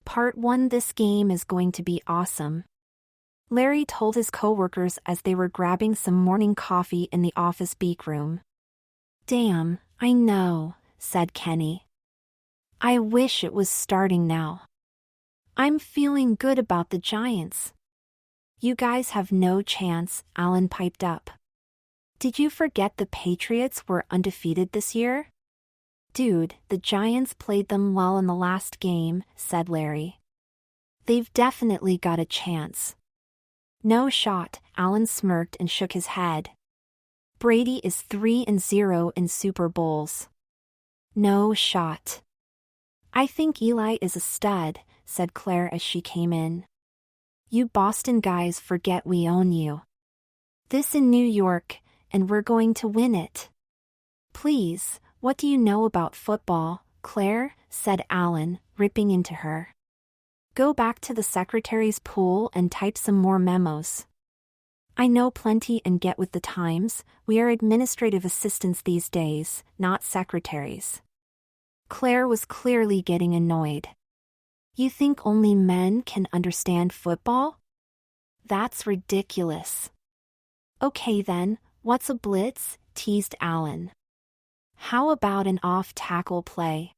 Part 1. This game is going to be awesome, Larry told his coworkers as they were grabbing some morning coffee in the office break room. Damn, I know, said Kenny. I wish it was starting now. I'm feeling good about the Giants. You guys have no chance, Alan piped up. Did you forget the Patriots were undefeated this year? Dude, the Giants played them well in the last game, said Larry. They've definitely got a chance. No shot, Alan smirked and shook his head. Brady is 3-0 in Super Bowls. No shot. I think Eli is a stud, said Claire as she came in. You Boston guys forget we own you. This in New York, and we're going to win it. Please, what do you know about football, Claire? Said Alan, ripping into her. Go back to the secretary's pool and type some more memos. I know plenty and get with the times, we are administrative assistants these days, not secretaries. Claire was clearly getting annoyed. You think only men can understand football? That's ridiculous. Okay then, what's a blitz? Teased Alan. How about an off-tackle play?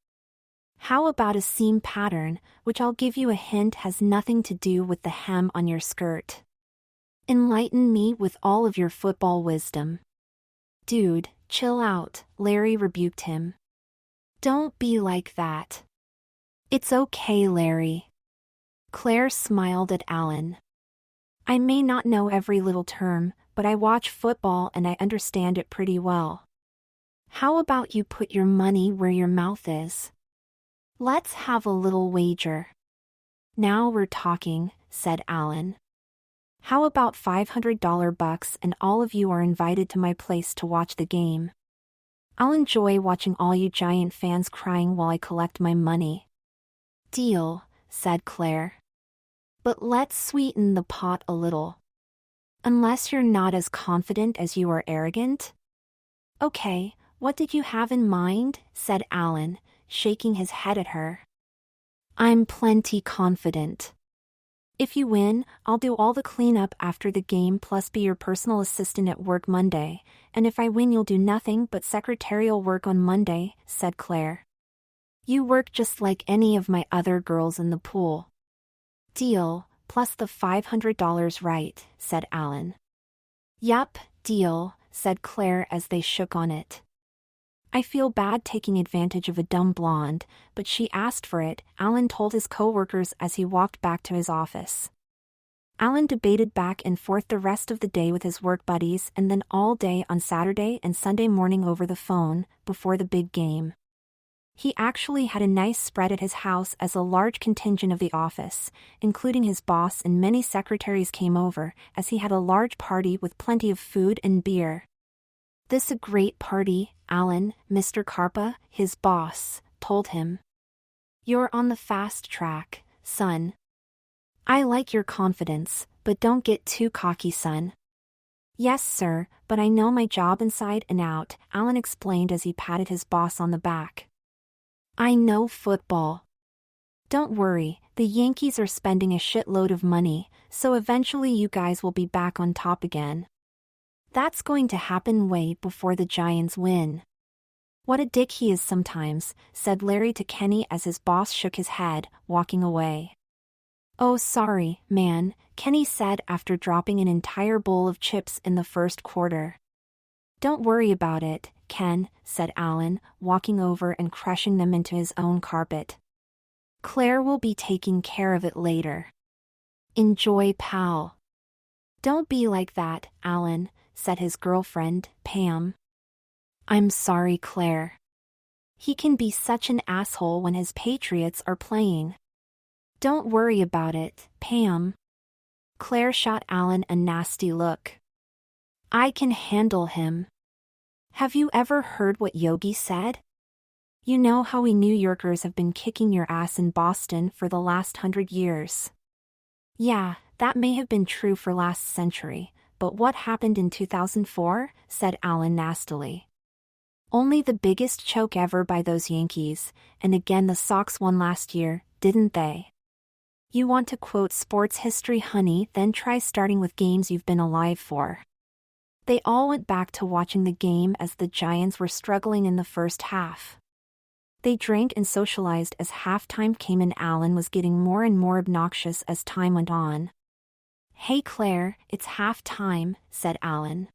How about a seam pattern, which I'll give you a hint has nothing to do with the hem on your skirt? Enlighten me with all of your football wisdom. Dude, chill out, Larry rebuked him. Don't be like that. It's okay, Larry. Claire smiled at Alan. I may not know every little term, but I watch football and I understand it pretty well. How about you put your money where your mouth is? Let's have a little wager. Now we're talking, said Alan. How about $500 bucks and all of you are invited to my place to watch the game? I'll enjoy watching all you Giant fans crying while I collect my money. Deal, said Claire. But let's sweeten the pot a little. Unless you're not as confident as you are arrogant? Okay, what did you have in mind? Said Alan, shaking his head at her. I'm plenty confident. If you win, I'll do all the cleanup after the game plus be your personal assistant at work Monday, and if I win you'll do nothing but secretarial work on Monday, said Claire. You work just like any of my other girls in the pool. Deal, plus the $500 right, said Alan. Yup, deal, said Claire as they shook on it. I feel bad taking advantage of a dumb blonde, but she asked for it, Alan told his coworkers as he walked back to his office. Alan debated back and forth the rest of the day with his work buddies and then all day on Saturday and Sunday morning over the phone, before the big game. He actually had a nice spread at his house as a large contingent of the office, including his boss and many secretaries came over, as he had a large party with plenty of food and beer. This a great party, Alan, Mr. Carpa, his boss, told him. You're on the fast track, son. I like your confidence, but don't get too cocky, son. Yes, sir, but I know my job inside and out, Alan explained as he patted his boss on the back. I know football. Don't worry, the Yankees are spending a shitload of money, so eventually you guys will be back on top again. That's going to happen way before the Giants win. What a dick he is sometimes, said Larry to Kenny as his boss shook his head, walking away. Oh sorry, man, Kenny said after dropping an entire bowl of chips in the first quarter. Don't worry about it, Ken, said Alan, walking over and crushing them into his own carpet. Claire will be taking care of it later. Enjoy, pal. Don't be like that, Alan, said his girlfriend, Pam. I'm sorry, Claire. He can be such an asshole when his Patriots are playing. Don't worry about it, Pam. Claire shot Alan a nasty look. I can handle him. Have you ever heard what Yogi said? You know how we New Yorkers have been kicking your ass in Boston for the last 100 years. Yeah, that may have been true for last century, but what happened in 2004? Said Alan nastily. Only the biggest choke ever by those Yankees, and again the Sox won last year, didn't they? You want to quote sports history, honey? Then try starting with games you've been alive for. They all went back to watching the game as the Giants were struggling in the first half. They drank and socialized as halftime came and Alan was getting more and more obnoxious as time went on. Hey Claire, it's halftime, said Alan.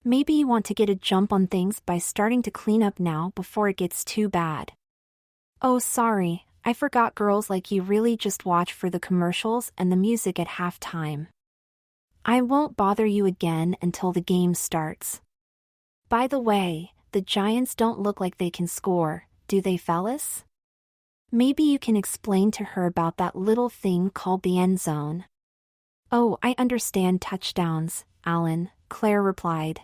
Maybe you want to get a jump on things by starting to clean up now before it gets too bad. Oh sorry, I forgot girls like you really just watch for the commercials and the music at halftime. I won't bother you again until the game starts. By the way, the Giants don't look like they can score, do they, fellas? Maybe you can explain to her about that little thing called the end zone. Oh, I understand touchdowns, Alan, Claire replied.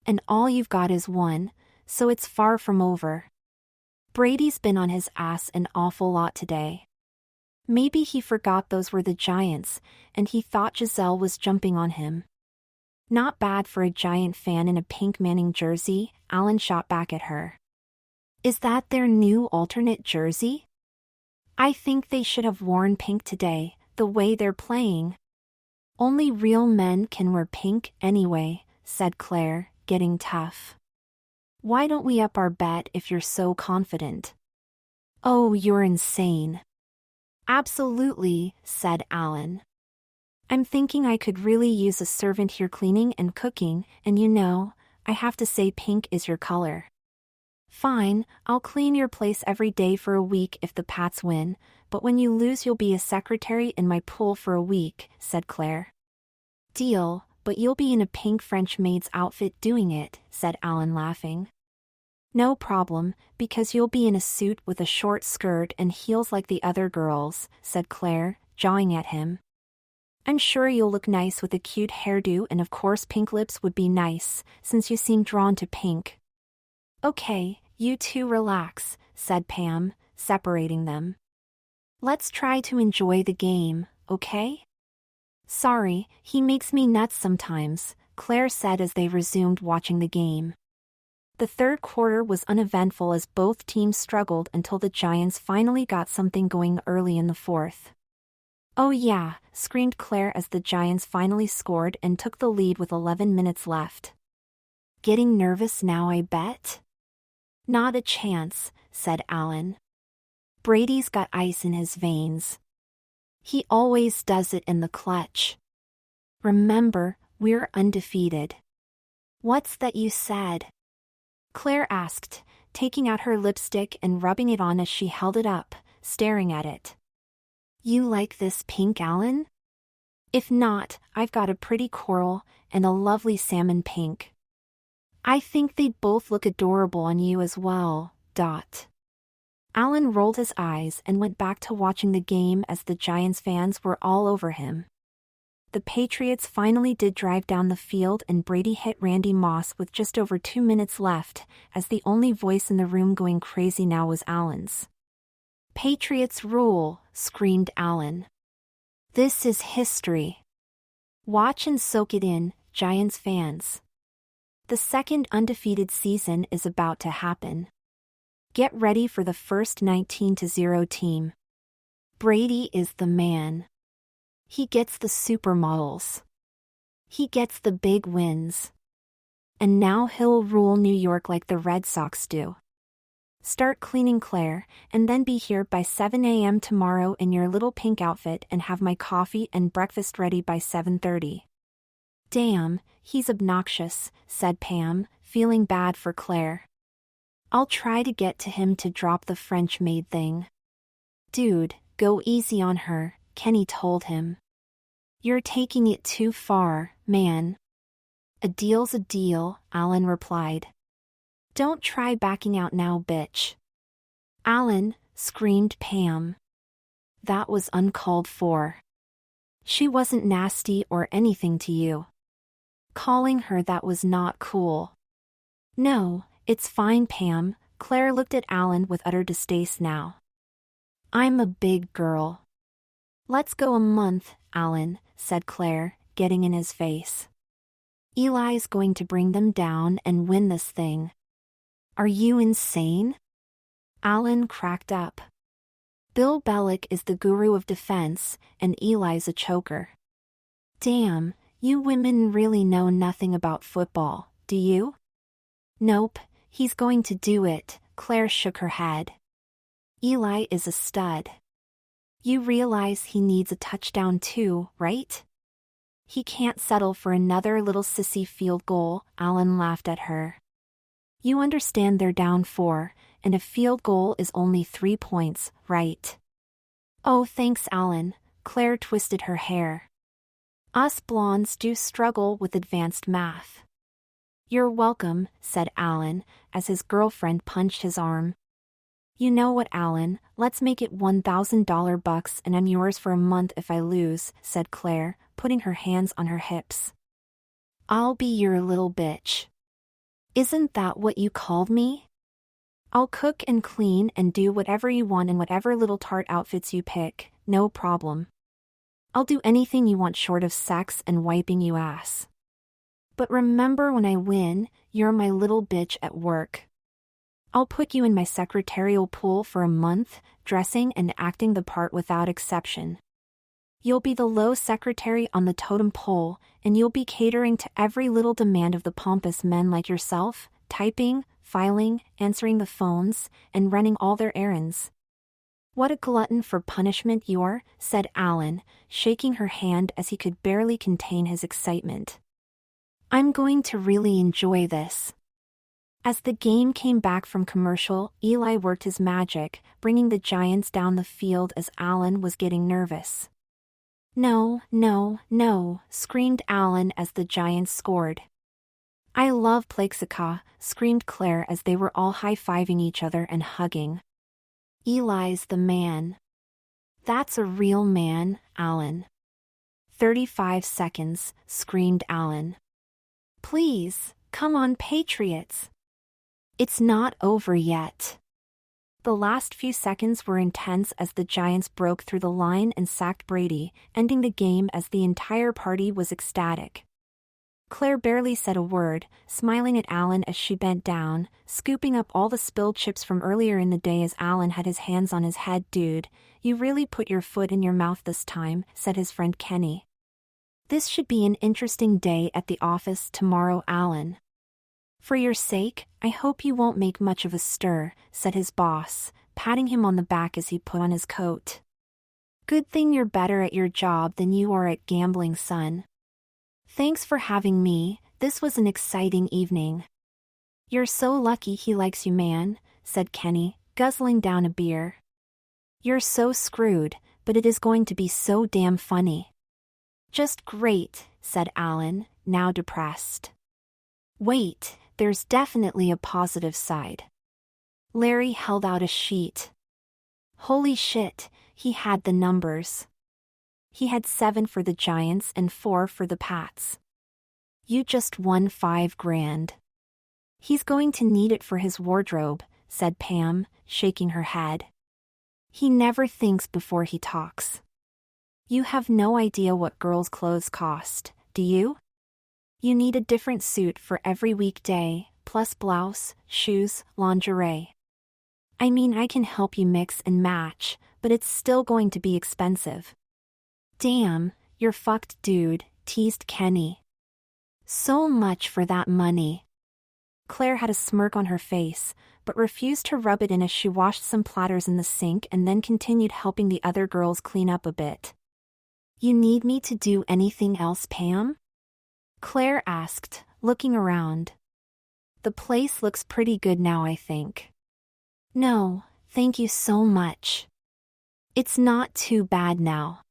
And all you've got is one, so it's far from over. Brady's been on his ass an awful lot today. Maybe he forgot those were the Giants, and he thought Giselle was jumping on him. Not bad for a Giant fan in a pink Manning jersey, Alan shot back at her. Is that their new alternate jersey? I think they should have worn pink today, the way they're playing. Only real men can wear pink anyway, said Claire, getting tough. Why don't we up our bet if you're so confident? Oh, you're insane. Absolutely, said Alan. I'm thinking I could really use a servant here cleaning and cooking, and you know, I have to say pink is your color. Fine, I'll clean your place every day for a week if the Pats win, but when you lose you'll be a secretary in my pool for a week, said Claire. Deal, but you'll be in a pink French maid's outfit doing it, said Alan laughing. No problem, because you'll be in a suit with a short skirt and heels like the other girls, said Claire, jawing at him. I'm sure you'll look nice with a cute hairdo and of course pink lips would be nice, since you seem drawn to pink. Okay, you two relax, said Pam, separating them. Let's try to enjoy the game, okay? Sorry, he makes me nuts sometimes, Claire said as they resumed watching the game. The third quarter was uneventful as both teams struggled until the Giants finally got something going early in the fourth. Oh yeah, screamed Claire as the Giants finally scored and took the lead with 11 minutes left. Getting nervous now, I bet? Not a chance, said Alan. Brady's got ice in his veins. He always does it in the clutch. Remember, we're undefeated. What's that you said? Claire asked, taking out her lipstick and rubbing it on as she held it up, staring at it. You like this pink, Alan? If not, I've got a pretty coral and a lovely salmon pink. I think they'd both look adorable on you as well, Dot. Alan rolled his eyes and went back to watching the game as the Giants fans were all over him. The Patriots finally did drive down the field and Brady hit Randy Moss with just over 2 minutes left, as the only voice in the room going crazy now was Alan's. Patriots rule, screamed Alan. This is history. Watch and soak it in, Giants fans. The second undefeated season is about to happen. Get ready for the first 19-0 team. Brady is the man. He gets the supermodels. He gets the big wins. And now he'll rule New York like the Red Sox do. Start cleaning, Claire, and then be here by 7 a.m. tomorrow in your little pink outfit and have my coffee and breakfast ready by 7:30. Damn, he's obnoxious, said Pam, feeling bad for Claire. I'll try to get to him to drop the French maid thing. Dude, go easy on her, Kenny told him. You're taking it too far, man. A deal's a deal, Alan replied. Don't try backing out now, bitch. Alan, screamed Pam. That was uncalled for. She wasn't nasty or anything to you. Calling her that was not cool. No, it's fine, Pam, Claire looked at Alan with utter distaste now. I'm a big girl. Let's go a month, Alan, said Claire, getting in his face. Eli's going to bring them down and win this thing. Are you insane? Alan cracked up. Bill Bellick is the guru of defense, and Eli's a choker. Damn, you women really know nothing about football, do you? Nope, he's going to do it, Claire shook her head. Eli is a stud. You realize he needs a touchdown too, right? He can't settle for another little sissy field goal, Alan laughed at her. You understand they're down 4, and a field goal is only 3 points, right? Oh thanks Alan, Claire twisted her hair. Us blondes do struggle with advanced math. You're welcome, said Alan, as his girlfriend punched his arm. You know what Alan, let's make it $1,000 bucks and I'm yours for a month if I lose, said Claire, putting her hands on her hips. I'll be your little bitch. Isn't that what you called me? I'll cook and clean and do whatever you want in whatever little tart outfits you pick, no problem. I'll do anything you want short of sex and wiping you ass. But remember when I win, you're my little bitch at work. I'll put you in my secretarial pool for a month, dressing and acting the part without exception. You'll be the low secretary on the totem pole, and you'll be catering to every little demand of the pompous men like yourself, typing, filing, answering the phones, and running all their errands. What a glutton for punishment you're, said Alan, shaking her hand as he could barely contain his excitement. I'm going to really enjoy this. As the game came back from commercial, Eli worked his magic, bringing the Giants down the field as Alan was getting nervous. No, no, no, screamed Alan as the Giants scored. I love Plexica, screamed Claire as they were all high-fiving each other and hugging. Eli's the man. That's a real man, Alan. 35 seconds, screamed Alan. Please, come on Patriots. It's not over yet. The last few seconds were intense as the Giants broke through the line and sacked Brady, ending the game as the entire party was ecstatic. Claire barely said a word, smiling at Alan as she bent down, scooping up all the spilled chips from earlier in the day as Alan had his hands on his head. Dude, you really put your foot in your mouth this time, said his friend Kenny. This should be an interesting day at the office tomorrow, Alan. For your sake, I hope you won't make much of a stir, said his boss, patting him on the back as he put on his coat. Good thing you're better at your job than you are at gambling, son. Thanks for having me, this was an exciting evening. You're so lucky he likes you, man, said Kenny, guzzling down a beer. You're so screwed, but it is going to be so damn funny. Just great, said Alan, now depressed. Wait, there's definitely a positive side. Larry held out a sheet. Holy shit, he had the numbers. He had 7 for the Giants and 4 for the Pats. You just won $5,000. He's going to need it for his wardrobe, said Pam, shaking her head. He never thinks before he talks. You have no idea what girls' clothes cost, do you? You need a different suit for every weekday, plus blouse, shoes, lingerie. I mean, I can help you mix and match, but it's still going to be expensive. Damn, you're fucked, dude, teased Kenny. So much for that money. Claire had a smirk on her face, but refused to rub it in as she washed some platters in the sink and then continued helping the other girls clean up a bit. You need me to do anything else, Pam? Claire asked, looking around. The place looks pretty good now, I think. No, thank you so much. It's not too bad now.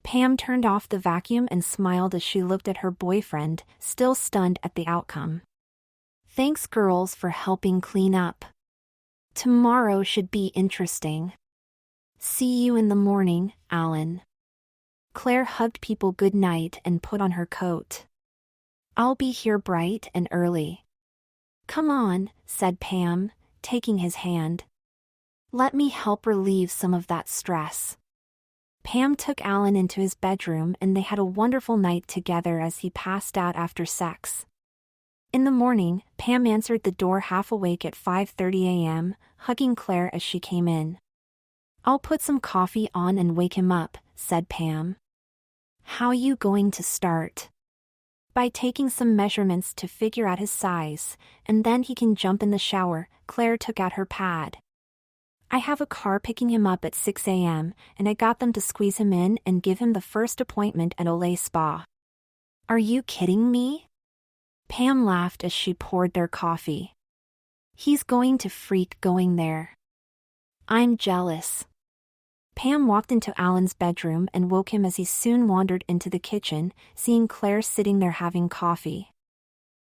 Pam turned off the vacuum and smiled as she looked at her boyfriend, still stunned at the outcome. Thanks, girls, for helping clean up. Tomorrow should be interesting. See you in the morning, Alan. Claire hugged people good night and put on her coat. I'll be here bright and early. Come on, said Pam, taking his hand. Let me help relieve some of that stress. Pam took Alan into his bedroom and they had a wonderful night together as he passed out after sex. In the morning, Pam answered the door half awake at 5:30 a.m., hugging Claire as she came in. I'll put some coffee on and wake him up, said Pam. How you going to start? By taking some measurements to figure out his size, and then he can jump in the shower. Claire took out her pad. I have a car picking him up at 6 a.m., and I got them to squeeze him in and give him the first appointment at Olay Spa. Are you kidding me? Pam laughed as she poured their coffee. He's going to freak going there. I'm jealous. Pam walked into Alan's bedroom and woke him as he soon wandered into the kitchen, seeing Claire sitting there having coffee.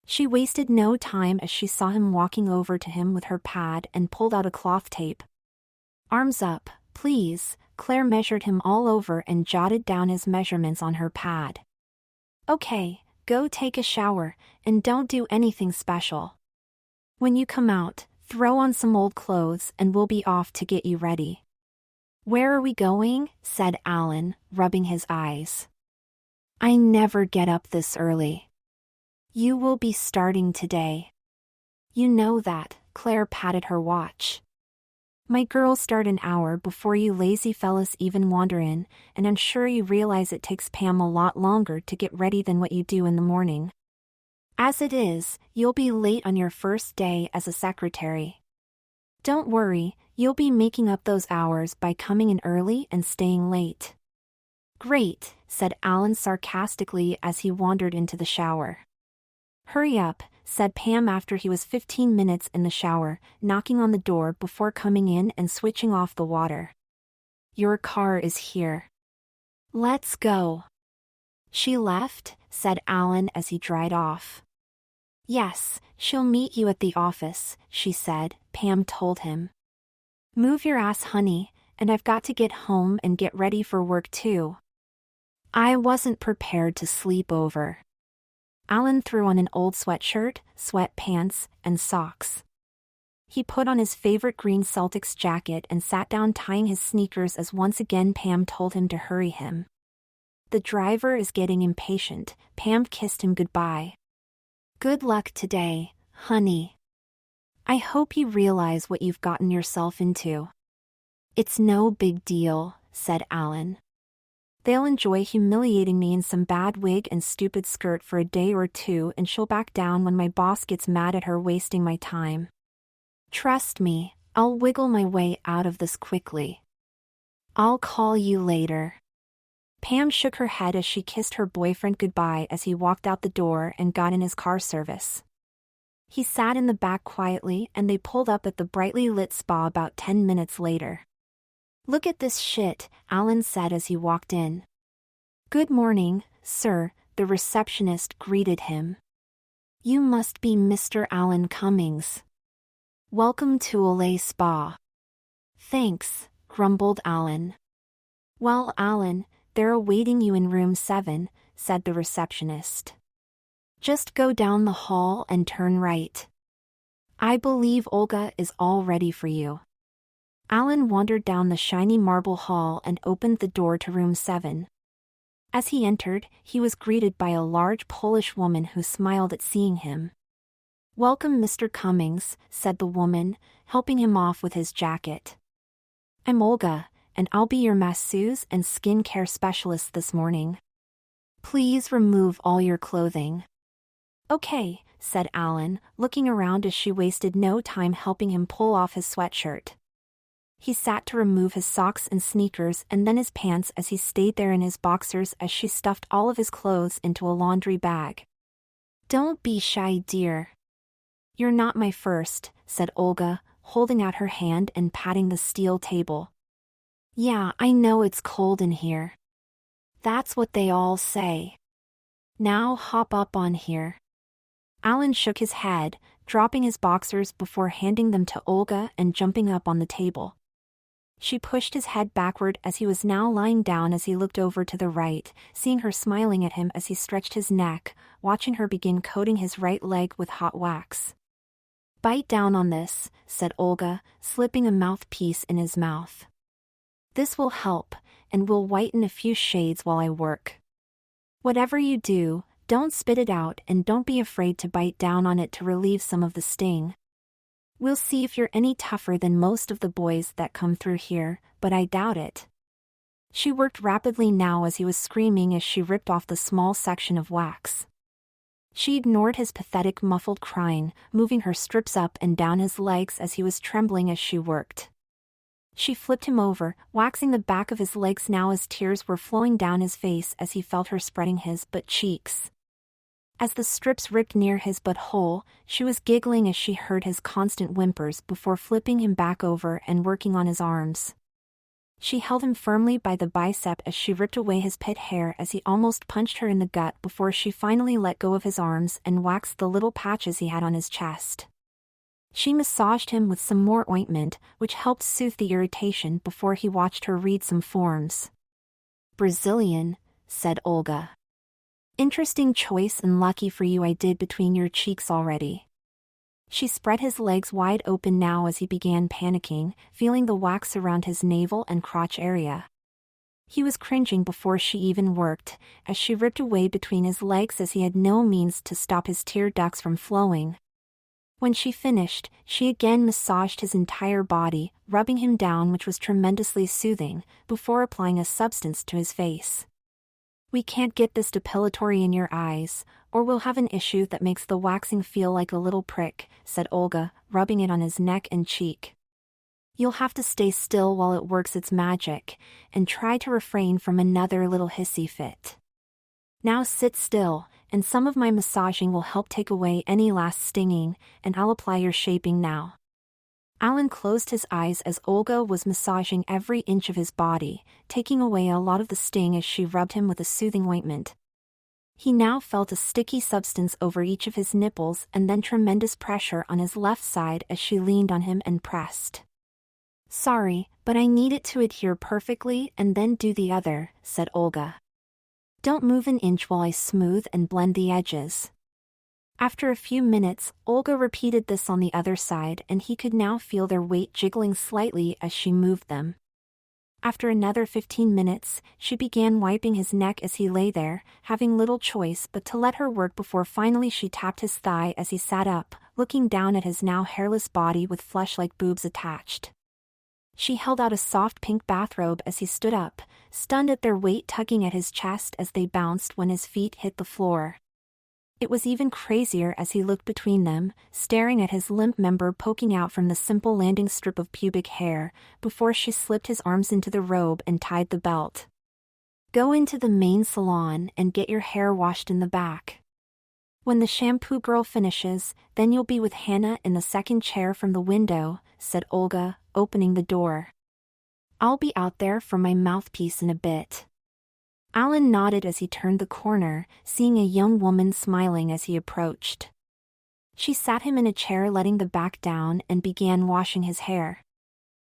She wasted no time as she saw him walking over to him with her pad and pulled out a cloth tape. Arms up, please. Claire measured him all over and jotted down his measurements on her pad. Okay, go take a shower, and don't do anything special. When you come out, throw on some old clothes and we'll be off to get you ready. Where are we going? Said Alan, rubbing his eyes. I never get up this early. You will be starting today. You know that. Claire patted her watch. My girls start an hour before you lazy fellas even wander in, and I'm sure you realize it takes Pam a lot longer to get ready than what you do in the morning. As it is, you'll be late on your first day as a secretary. Don't worry, you'll be making up those hours by coming in early and staying late. Great, said Alan sarcastically as he wandered into the shower. Hurry up, said Pam after he was 15 minutes in the shower, knocking on the door before coming in and switching off the water. Your car is here. Let's go. She left, said Alan as he dried off. Yes, she'll meet you at the office, she said, Pam told him. Move your ass, honey, and I've got to get home and get ready for work too. I wasn't prepared to sleep over. Alan threw on an old sweatshirt, sweatpants, and socks. He put on his favorite green Celtics jacket and sat down tying his sneakers as once again Pam told him to hurry him. The driver is getting impatient. Pam kissed him goodbye. Good luck today, honey. I hope you realize what you've gotten yourself into. It's no big deal, said Alan. They'll enjoy humiliating me in some bad wig and stupid skirt for a day or two, and she'll back down when my boss gets mad at her wasting my time. Trust me, I'll wiggle my way out of this quickly. I'll call you later. Pam shook her head as she kissed her boyfriend goodbye as he walked out the door and got in his car service. He sat in the back quietly and they pulled up at the brightly lit spa about 10 minutes later. Look at this shit, Alan said as he walked in. Good morning, sir, the receptionist greeted him. You must be Mr. Alan Cummings. Welcome to Olay Spa. Thanks, grumbled Alan. Well, Alan, they're awaiting you in room 7, said the receptionist. Just go down the hall and turn right. I believe Olga is all ready for you. Alan wandered down the shiny marble hall and opened the door to room 7. As he entered, he was greeted by a large Polish woman who smiled at seeing him. Welcome, Mr. Cummings, said the woman, helping him off with his jacket. I'm Olga, and I'll be your masseuse and skincare specialist this morning. Please remove all your clothing. Okay, said Alan, looking around as she wasted no time helping him pull off his sweatshirt. He sat to remove his socks and sneakers and then his pants as he stayed there in his boxers as she stuffed all of his clothes into a laundry bag. Don't be shy, dear. You're not my first, said Olga, holding out her hand and patting the steel table. Yeah, I know it's cold in here. That's what they all say. Now hop up on here. Alan shook his head, dropping his boxers before handing them to Olga and jumping up on the table. She pushed his head backward as he was now lying down as he looked over to the right, seeing her smiling at him as he stretched his neck, watching her begin coating his right leg with hot wax. Bite down on this, said Olga, slipping a mouthpiece in his mouth. This will help, and will whiten a few shades while I work. Whatever you do, don't spit it out and don't be afraid to bite down on it to relieve some of the sting. We'll see if you're any tougher than most of the boys that come through here, but I doubt it. She worked rapidly now as he was screaming as she ripped off the small section of wax. She ignored his pathetic muffled crying, moving her strips up and down his legs as he was trembling as she worked. She flipped him over, waxing the back of his legs now as tears were flowing down his face as he felt her spreading his butt cheeks. As the strips ripped near his butthole, she was giggling as she heard his constant whimpers before flipping him back over and working on his arms. She held him firmly by the bicep as she ripped away his pit hair as he almost punched her in the gut before she finally let go of his arms and waxed the little patches he had on his chest. She massaged him with some more ointment, which helped soothe the irritation before he watched her read some forms. "Brazilian," said Olga. "Interesting choice and lucky for you I did between your cheeks already." She spread his legs wide open now as he began panicking, feeling the wax around his navel and crotch area. He was cringing before she even worked, as she ripped away between his legs as he had no means to stop his tear ducts from flowing. When she finished, she again massaged his entire body, rubbing him down, which was tremendously soothing, before applying a substance to his face. "We can't get this depilatory in your eyes, or we'll have an issue that makes the waxing feel like a little prick," said Olga, rubbing it on his neck and cheek. "You'll have to stay still while it works its magic, and try to refrain from another little hissy fit. Now sit still, and some of my massaging will help take away any last stinging, and I'll apply your shaping now." Alan closed his eyes as Olga was massaging every inch of his body, taking away a lot of the sting as she rubbed him with a soothing ointment. He now felt a sticky substance over each of his nipples and then tremendous pressure on his left side as she leaned on him and pressed. "Sorry, but I need it to adhere perfectly and then do the other," said Olga. "Don't move an inch while I smooth and blend the edges." After a few minutes, Olga repeated this on the other side and he could now feel their weight jiggling slightly as she moved them. After another 15 minutes, she began wiping his neck as he lay there, having little choice but to let her work before finally she tapped his thigh as he sat up, looking down at his now hairless body with flesh-like boobs attached. She held out a soft pink bathrobe as he stood up, stunned at their weight tugging at his chest as they bounced when his feet hit the floor. It was even crazier as he looked between them, staring at his limp member poking out from the simple landing strip of pubic hair, before she slipped his arms into the robe and tied the belt. "Go into the main salon and get your hair washed in the back. When the shampoo girl finishes, then you'll be with Hannah in the second chair from the window," said Olga, opening the door. "I'll be out there for my mouthpiece in a bit." Alan nodded as he turned the corner, seeing a young woman smiling as he approached. She sat him in a chair, letting the back down, and began washing his hair.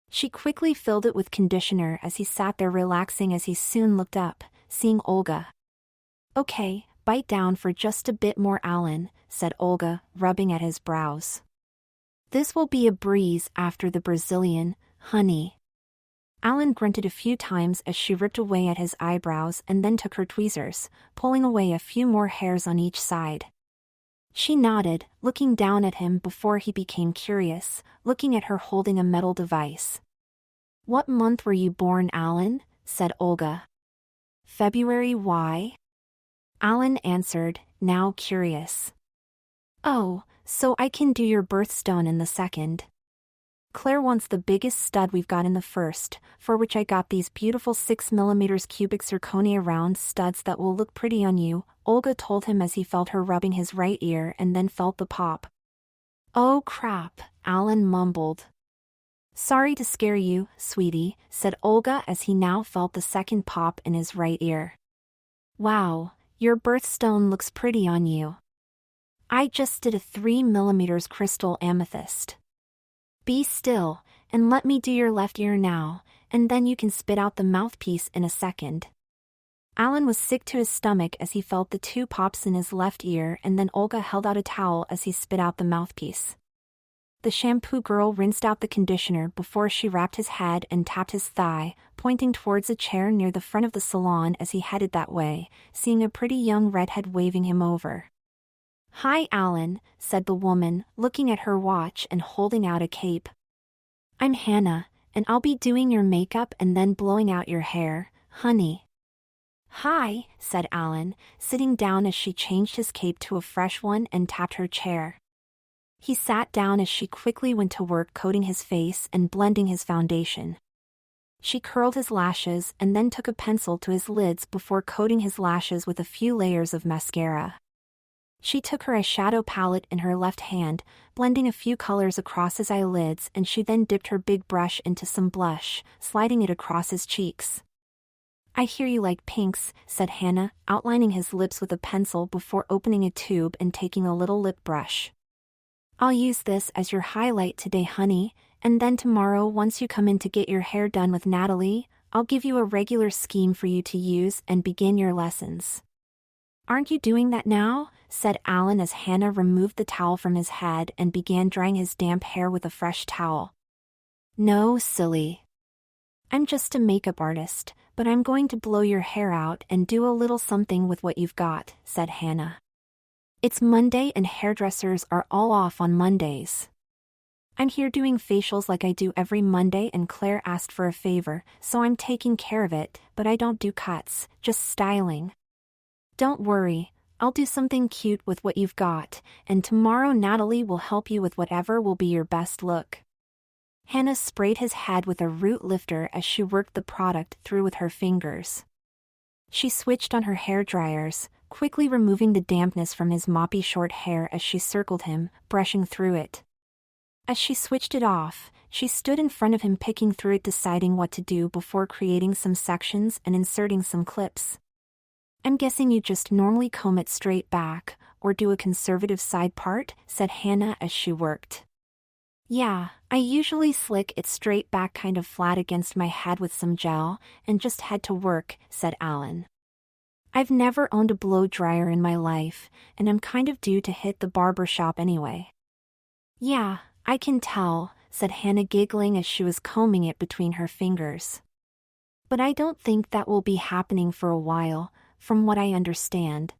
She quickly filled it with conditioner as he sat there relaxing as he soon looked up, seeing Olga. "Okay, bite down for just a bit more, Alan," said Olga, rubbing at his brows. "This will be a breeze after the Brazilian, honey." Alan grunted a few times as she ripped away at his eyebrows and then took her tweezers, pulling away a few more hairs on each side. She nodded, looking down at him before he became curious, looking at her holding a metal device. "What month were you born, Alan?" said Olga. "February. Why?" Alan answered, now curious. "Oh, so I can do your birthstone in the second. Claire wants the biggest stud we've got in the first, for which I got these beautiful 6mm cubic zirconia round studs that will look pretty on you," Olga told him as he felt her rubbing his right ear and then felt the pop. "Oh crap," Alan mumbled. "Sorry to scare you, sweetie," said Olga as he now felt the second pop in his right ear. "Wow, your birthstone looks pretty on you. I just did a 3mm crystal amethyst. Be still, and let me do your left ear now, and then you can spit out the mouthpiece in a second." Alan was sick to his stomach as he felt the two pops in his left ear, and then Olga held out a towel as he spit out the mouthpiece. The shampoo girl rinsed out the conditioner before she wrapped his head and tapped his thigh, pointing towards a chair near the front of the salon as he headed that way, seeing a pretty young redhead waving him over. Hi, Alan, said the woman, looking at her watch and holding out a cape. I'm Hannah, and I'll be doing your makeup and then blowing out your hair, honey. Hi, said Alan, sitting down as she changed his cape to a fresh one and tapped her chair. He sat down as she quickly went to work coating his face and blending his foundation. She curled his lashes and then took a pencil to his lids before coating his lashes with a few layers of mascara. She took her eyeshadow palette in her left hand, blending a few colors across his eyelids, and she then dipped her big brush into some blush, sliding it across his cheeks. I hear you like pinks, said Hannah, outlining his lips with a pencil before opening a tube and taking a little lip brush. I'll use this as your highlight today, honey, and then tomorrow once you come in to get your hair done with Natalie, I'll give you a regular scheme for you to use and begin your lessons. Aren't you doing that now? Said Alan as Hannah removed the towel from his head and began drying his damp hair with a fresh towel. No, silly. I'm just a makeup artist, but I'm going to blow your hair out and do a little something with what you've got, said Hannah. It's Monday and hairdressers are all off on Mondays. I'm here doing facials like I do every Monday, and Claire asked for a favor, so I'm taking care of it, but I don't do cuts, just styling. Don't worry, I'll do something cute with what you've got, and tomorrow Natalie will help you with whatever will be your best look. Hannah sprayed his head with a root lifter as she worked the product through with her fingers. She switched on her hair dryers, quickly removing the dampness from his moppy short hair as she circled him, brushing through it. As she switched it off, she stood in front of him picking through it, deciding what to do before creating some sections and inserting some clips. I'm guessing you just normally comb it straight back, or do a conservative side part, said Hannah as she worked. Yeah, I usually slick it straight back kind of flat against my head with some gel, and just head to work, said Alan. I've never owned a blow dryer in my life, and I'm kind of due to hit the barber shop anyway. Yeah, I can tell, said Hannah, giggling as she was combing it between her fingers. But I don't think that will be happening for a while, from what I understand.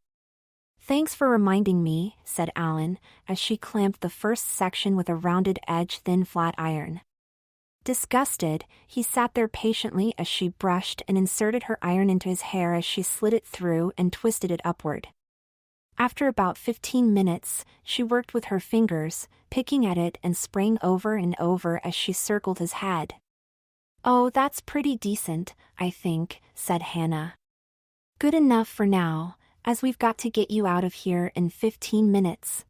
Thanks for reminding me, said Alan, as she clamped the first section with a rounded edge thin flat iron. Disgusted, he sat there patiently as she brushed and inserted her iron into his hair as she slid it through and twisted it upward. After about 15 minutes, she worked with her fingers, picking at it and spraying over and over as she circled his head. Oh, that's pretty decent, I think, said Hannah. Good enough for now, as we've got to get you out of here in 15 minutes.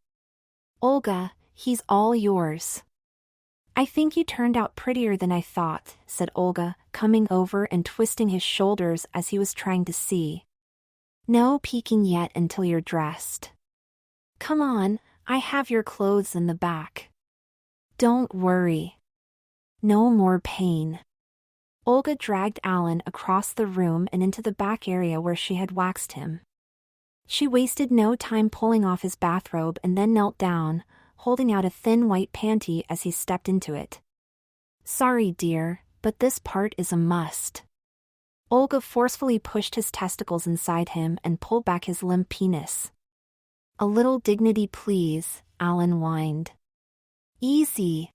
Olga, he's all yours. I think you turned out prettier than I thought, said Olga, coming over and twisting his shoulders as he was trying to see. No peeking yet until you're dressed. Come on, I have your clothes in the back. Don't worry. No more pain. Olga dragged Alan across the room and into the back area where she had waxed him. She wasted no time pulling off his bathrobe and then knelt down, holding out a thin white panty as he stepped into it. Sorry, dear, but this part is a must. Olga forcefully pushed his testicles inside him and pulled back his limp penis. A little dignity, please, Alan whined. Easy.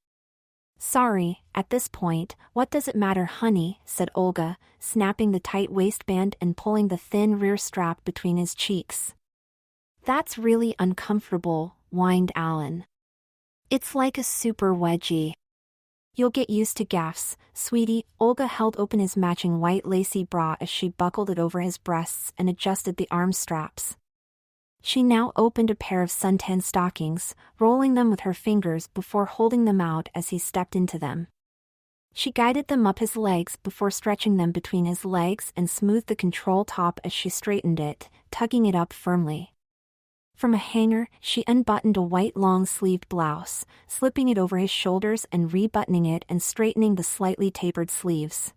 Sorry, at this point, what does it matter, honey, said Olga, snapping the tight waistband and pulling the thin rear strap between his cheeks. That's really uncomfortable, whined Alan. It's like a super wedgie. You'll get used to gaffs, sweetie. Olga held open his matching white lacy bra as she buckled it over his breasts and adjusted the arm straps. She now opened a pair of suntan stockings, rolling them with her fingers before holding them out as he stepped into them. She guided them up his legs before stretching them between his legs and smoothed the control top as she straightened it, tugging it up firmly. From a hanger, she unbuttoned a white long-sleeved blouse, slipping it over his shoulders and rebuttoning it and straightening the slightly tapered sleeves.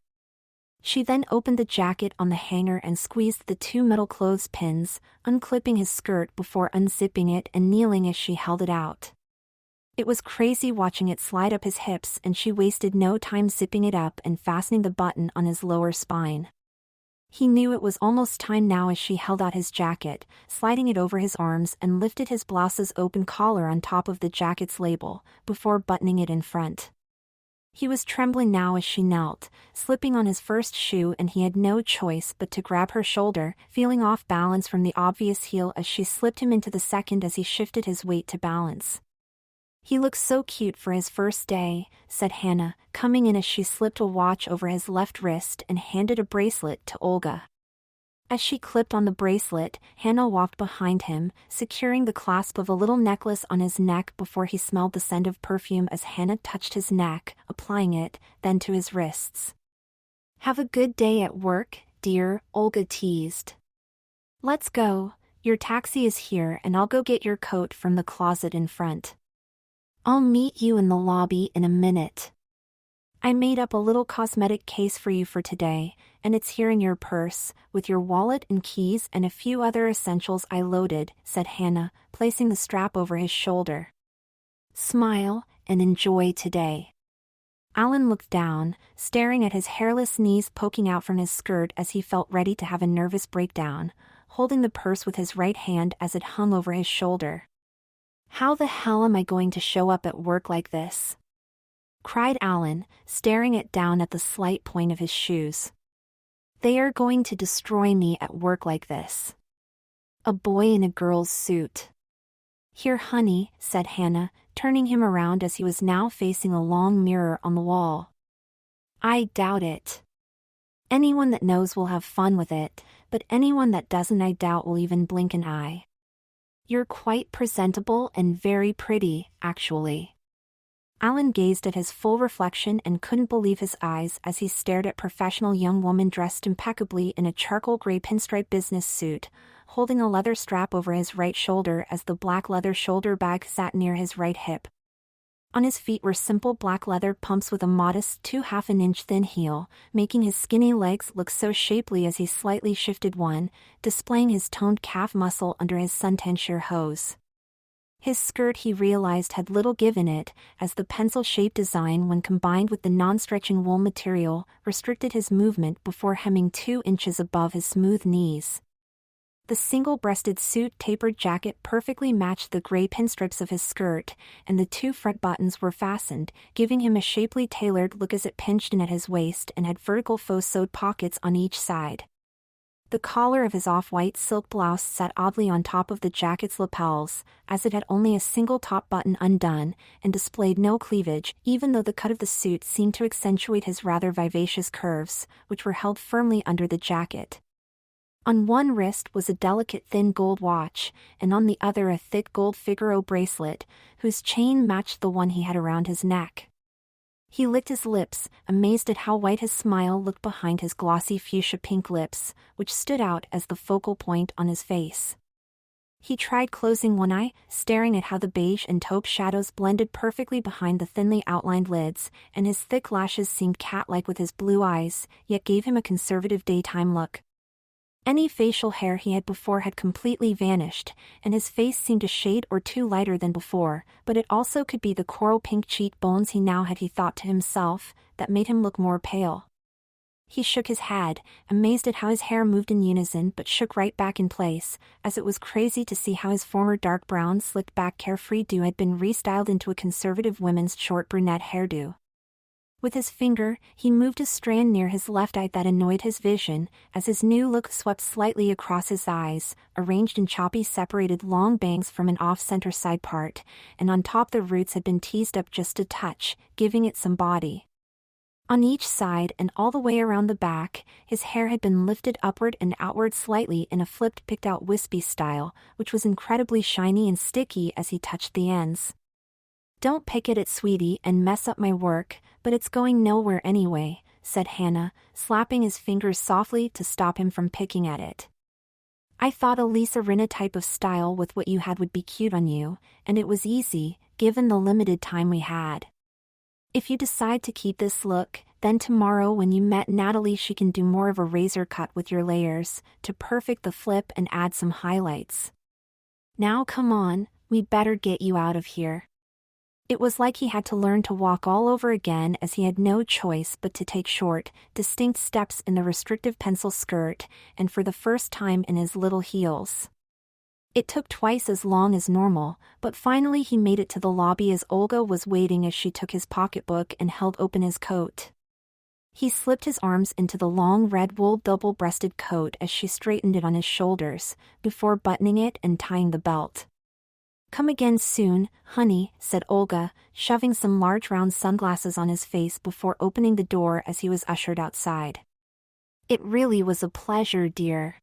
She then opened the jacket on the hanger and squeezed the two metal clothespins, unclipping his skirt before unzipping it and kneeling as she held it out. It was crazy watching it slide up his hips, and she wasted no time zipping it up and fastening the button on his lower spine. He knew it was almost time now as she held out his jacket, sliding it over his arms and lifted his blouse's open collar on top of the jacket's label, before buttoning it in front. He was trembling now as she knelt, slipping on his first shoe, and he had no choice but to grab her shoulder, feeling off balance from the obvious heel as she slipped him into the second as he shifted his weight to balance. "He looks so cute for his first day," said Hannah, coming in as she slipped a watch over his left wrist and handed a bracelet to Olga. As she clipped on the bracelet, Hannah walked behind him, securing the clasp of a little necklace on his neck before he smelled the scent of perfume as Hannah touched his neck, applying it, then to his wrists. "Have a good day at work, dear," Olga teased. "Let's go. Your taxi is here and I'll go get your coat from the closet in front. I'll meet you in the lobby in a minute. I made up a little cosmetic case for you for today, and it's here in your purse, with your wallet and keys and a few other essentials I loaded," said Hannah, placing the strap over his shoulder. "Smile and enjoy today." Alan looked down, staring at his hairless knees poking out from his skirt as he felt ready to have a nervous breakdown, holding the purse with his right hand as it hung over his shoulder. "How the hell am I going to show up at work like this?" cried Alan, staring down at the slight point of his shoes. "They are going to destroy me at work like this. A boy in a girl's suit." "Here, honey," said Hannah, turning him around as he was now facing a long mirror on the wall. "I doubt it. Anyone that knows will have fun with it, but anyone that doesn't I doubt will even blink an eye. You're quite presentable and very pretty, actually." Alan gazed at his full reflection and couldn't believe his eyes as he stared at professional young woman dressed impeccably in a charcoal gray pinstripe business suit, holding a leather strap over his right shoulder as the black leather shoulder bag sat near his right hip. On his feet were simple black leather pumps with a modest 2/2-inch thin heel, making his skinny legs look so shapely as he slightly shifted one, displaying his toned calf muscle under his suntan sheer hose. His skirt, he realized, had little give in it, as the pencil-shaped design, when combined with the non-stretching wool material, restricted his movement before hemming 2 inches above his smooth knees. The single-breasted suit-tapered jacket perfectly matched the gray pinstripes of his skirt, and the 2 front buttons were fastened, giving him a shapely tailored look as it pinched in at his waist and had vertical faux-sewed pockets on each side. The collar of his off-white silk blouse sat oddly on top of the jacket's lapels, as it had only a single top button undone, and displayed no cleavage, even though the cut of the suit seemed to accentuate his rather vivacious curves, which were held firmly under the jacket. On one wrist was a delicate thin gold watch, and on the other a thick gold Figaro bracelet, whose chain matched the one he had around his neck. He licked his lips, amazed at how white his smile looked behind his glossy fuchsia pink lips, which stood out as the focal point on his face. He tried closing one eye, staring at how the beige and taupe shadows blended perfectly behind the thinly outlined lids, and his thick lashes seemed cat-like with his blue eyes, yet gave him a conservative daytime look. Any facial hair he had before had completely vanished, and his face seemed a shade or two lighter than before, but it also could be the coral pink cheekbones he now had, he thought to himself, that made him look more pale. He shook his head, amazed at how his hair moved in unison but shook right back in place, as it was crazy to see how his former dark brown slicked back carefree do had been restyled into a conservative women's short brunette hairdo. With his finger, he moved a strand near his left eye that annoyed his vision, as his new look swept slightly across his eyes, arranged in choppy separated long bangs from an off-center side part, and on top the roots had been teased up just a touch, giving it some body. On each side and all the way around the back, his hair had been lifted upward and outward slightly in a flipped picked-out wispy style, which was incredibly shiny and sticky as he touched the ends. "Don't pick at it, sweetie, and mess up my work, but it's going nowhere anyway," said Hannah, slapping his fingers softly to stop him from picking at it. "I thought a Lisa Rinna type of style with what you had would be cute on you, and it was easy, given the limited time we had. If you decide to keep this look, then tomorrow when you met Natalie she can do more of a razor cut with your layers, to perfect the flip and add some highlights. Now come on, we better get you out of here." It was like he had to learn to walk all over again, as he had no choice but to take short, distinct steps in the restrictive pencil skirt, and for the first time in his little heels. It took twice as long as normal, but finally he made it to the lobby as Olga was waiting as she took his pocketbook and held open his coat. He slipped his arms into the long red wool double-breasted coat as she straightened it on his shoulders, before buttoning it and tying the belt. "Come again soon, honey," said Olga, shoving some large round sunglasses on his face before opening the door as he was ushered outside. "It really was a pleasure, dear."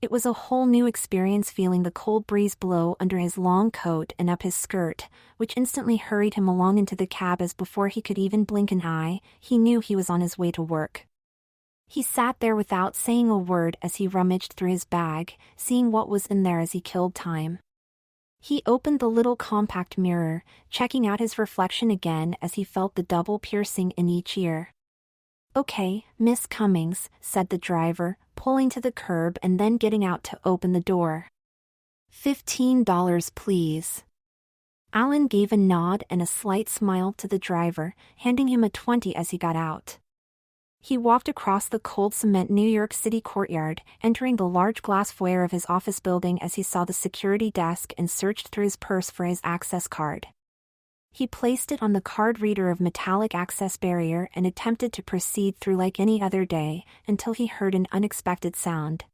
It was a whole new experience feeling the cold breeze blow under his long coat and up his skirt, which instantly hurried him along into the cab as before he could even blink an eye, he knew he was on his way to work. He sat there without saying a word as he rummaged through his bag, seeing what was in there as he killed time. He opened the little compact mirror, checking out his reflection again as he felt the double piercing in each ear. "Okay, Miss Cummings," said the driver, pulling to the curb and then getting out to open the door. $15, please." Alan gave a nod and a slight smile to the driver, handing him a 20 as he got out. He walked across the cold cement New York City courtyard, entering the large glass foyer of his office building as he saw the security desk and searched through his purse for his access card. He placed it on the card reader of metallic access barrier and attempted to proceed through like any other day, until he heard an unexpected sound.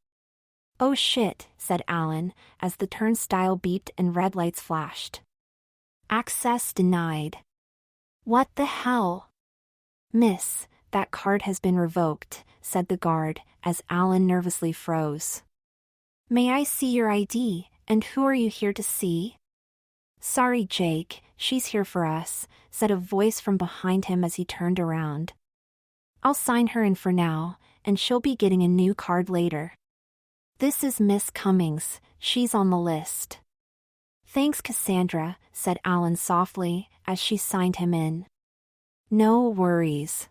"Oh shit," said Alan, as the turnstile beeped and red lights flashed. "Access denied." "What the hell?" "Miss, that card has been revoked," said the guard, as Alan nervously froze. "May I see your ID, and who are you here to see?" "Sorry, Jake, she's here for us," said a voice from behind him as he turned around. "I'll sign her in for now, and she'll be getting a new card later." "This is Miss Cummings, she's on the list." "Thanks, Cassandra," said Alan softly, as she signed him in. "No worries."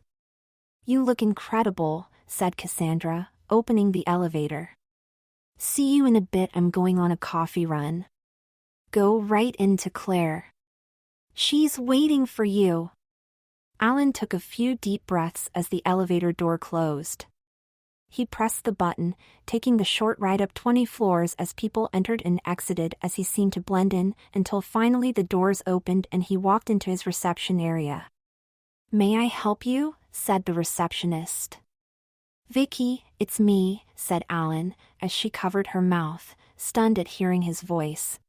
"You look incredible," said Cassandra, opening the elevator. "See you in a bit, I'm going on a coffee run." "Go right into Claire. She's waiting for you." Alan took a few deep breaths as the elevator door closed. He pressed the button, taking the short ride up 20 floors as people entered and exited as he seemed to blend in, until finally the doors opened and he walked into his reception area. "May I help you?" said the receptionist. "Vicky, it's me," said Alan, as she covered her mouth, stunned at hearing his voice.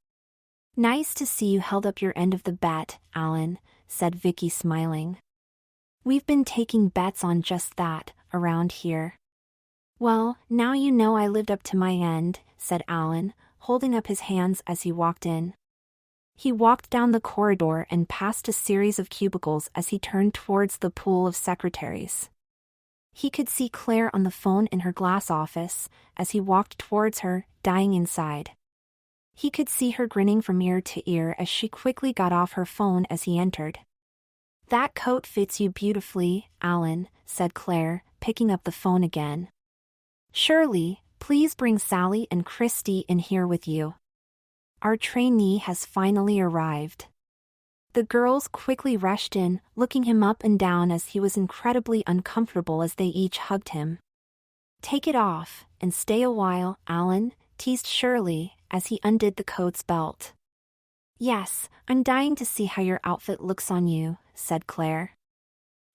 "Nice to see you held up your end of the bet, Alan," said Vicky, smiling. "We've been taking bets on just that, around here." "Well, now you know I lived up to my end," said Alan, holding up his hands as he walked in. He walked down the corridor and past a series of cubicles as he turned towards the pool of secretaries. He could see Claire on the phone in her glass office, as he walked towards her, dying inside. He could see her grinning from ear to ear as she quickly got off her phone as he entered. "That coat fits you beautifully, Alan," said Claire, picking up the phone again. "Shirley, please bring Sally and Christy in here with you. Our trainee has finally arrived." The girls quickly rushed in, looking him up and down as he was incredibly uncomfortable as they each hugged him. "Take it off, and stay a while, Alan," teased Shirley, as he undid the coat's belt. "Yes, I'm dying to see how your outfit looks on you," said Claire.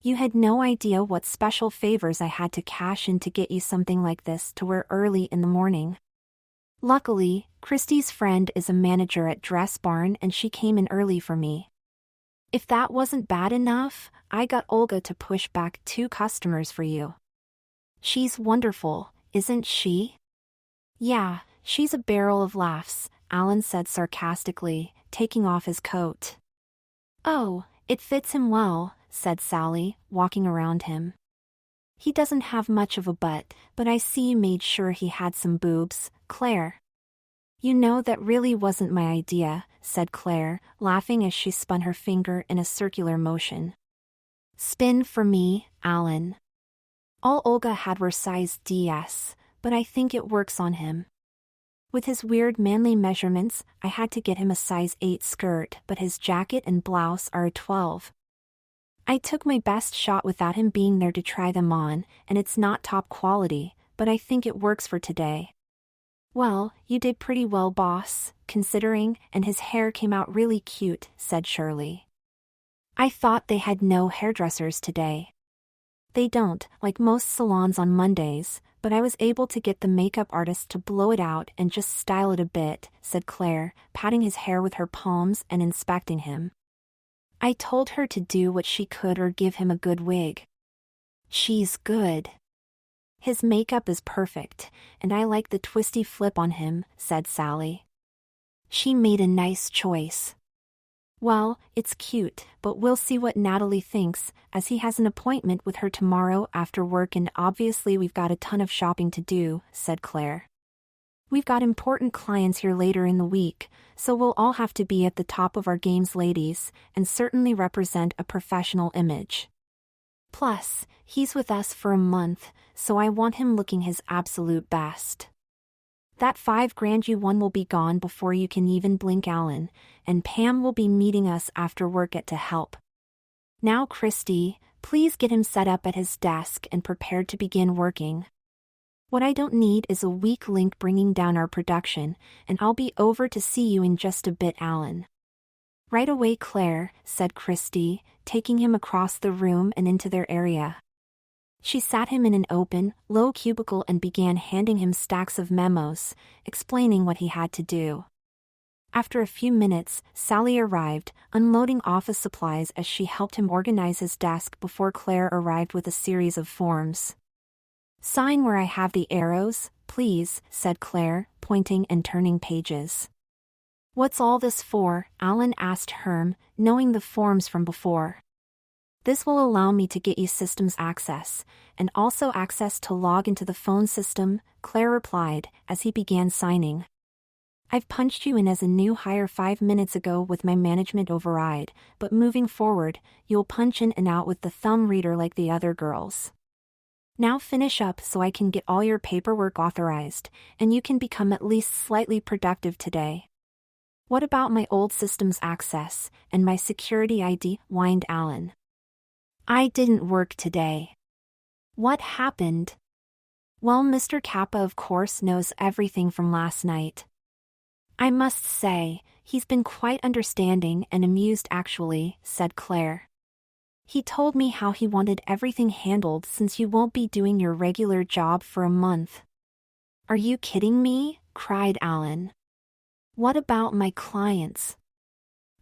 "You had no idea what special favors I had to cash in to get you something like this to wear early in the morning." Luckily, Christy's friend is a manager at Dress Barn and she came in early for me. If that wasn't bad enough, I got Olga to push back 2 customers for you. She's wonderful, isn't she? Yeah, she's a barrel of laughs, Alan said sarcastically, taking off his coat. Oh, it fits him well, said Sally, walking around him. He doesn't have much of a butt, but I see you made sure he had some boobs, Claire. You know that really wasn't my idea, said Claire, laughing as she spun her finger in a circular motion. Spin for me, Alan. All Olga had were size DS, but I think it works on him. With his weird manly measurements, I had to get him a size 8 skirt, but his jacket and blouse are a 12. I took my best shot without him being there to try them on, and it's not top quality, but I think it works for today. Well, you did pretty well, boss, considering, and his hair came out really cute, said Shirley. I thought they had no hairdressers today. They don't, like most salons on Mondays, but I was able to get the makeup artist to blow it out and just style it a bit, said Claire, patting his hair with her palms and inspecting him. I told her to do what she could or give him a good wig. She's good. His makeup is perfect, and I like the twisty flip on him, said Sally. She made a nice choice. Well, it's cute, but we'll see what Natalie thinks, as he has an appointment with her tomorrow after work and obviously we've got a ton of shopping to do, said Claire. We've got important clients here later in the week, so we'll all have to be at the top of our games, ladies, and certainly represent a professional image. Plus, he's with us for a month, so I want him looking his absolute best. That $5,000 you won will be gone before you can even blink, Alan, and Pam will be meeting us after work to help. Now, Christy, please get him set up at his desk and prepared to begin working. What I don't need is a weak link bringing down our production, and I'll be over to see you in just a bit, Alan. Right away, Claire, said Christy, taking him across the room and into their area. She sat him in an open, low cubicle and began handing him stacks of memos, explaining what he had to do. After a few minutes, Sally arrived, unloading office supplies as she helped him organize his desk before Claire arrived with a series of forms. Sign where I have the arrows, please, said Claire, pointing and turning pages. What's all this for? Alan asked Herm, knowing the forms from before. This will allow me to get you systems access, and also access to log into the phone system, Claire replied, as he began signing. I've punched you in as a new hire 5 minutes ago with my management override, but moving forward, you'll punch in and out with the thumb reader like the other girls. Now finish up so I can get all your paperwork authorized, and you can become at least slightly productive today. What about my old systems access, and my security ID? Whined Alan. I didn't work today. What happened? Well, Mr. Kappa of course knows everything from last night. I must say, he's been quite understanding and amused actually, said Claire. He told me how he wanted everything handled since you won't be doing your regular job for a month. Are you kidding me? Cried Alan. What about my clients?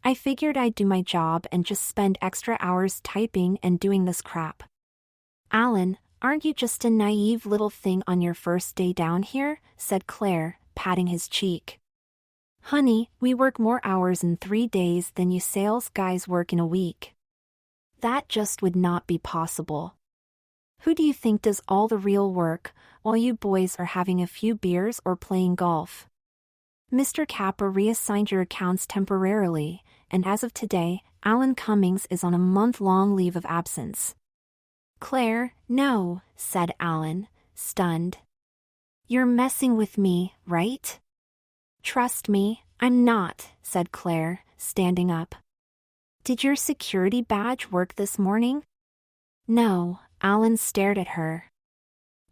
I figured I'd do my job and just spend extra hours typing and doing this crap. Alan, aren't you just a naive little thing on your first day down here? Said Claire, patting his cheek. Honey, we work more hours in 3 days than you sales guys work in a week. That just would not be possible. Who do you think does all the real work, while you boys are having a few beers or playing golf? Mr. Kappa reassigned your accounts temporarily, and as of today, Alan Cummings is on a month-long leave of absence. Claire, no, said Alan, stunned. You're messing with me, right? Trust me, I'm not, said Claire, standing up. Did your security badge work this morning? No, Alan stared at her.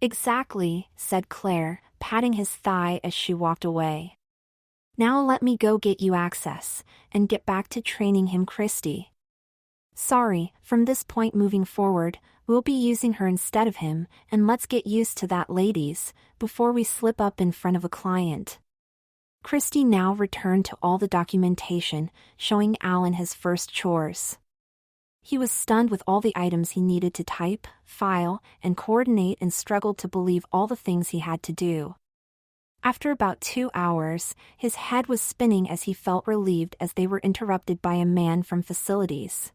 Exactly, said Claire, patting his thigh as she walked away. Now let me go get you access, and get back to training him, Christy. Sorry, from this point moving forward, we'll be using her instead of him, and let's get used to that, ladies, before we slip up in front of a client. Christy now returned to all the documentation, showing Alan his first chores. He was stunned with all the items he needed to type, file, and coordinate and struggled to believe all the things he had to do. After about 2 hours, his head was spinning as he felt relieved as they were interrupted by a man from facilities.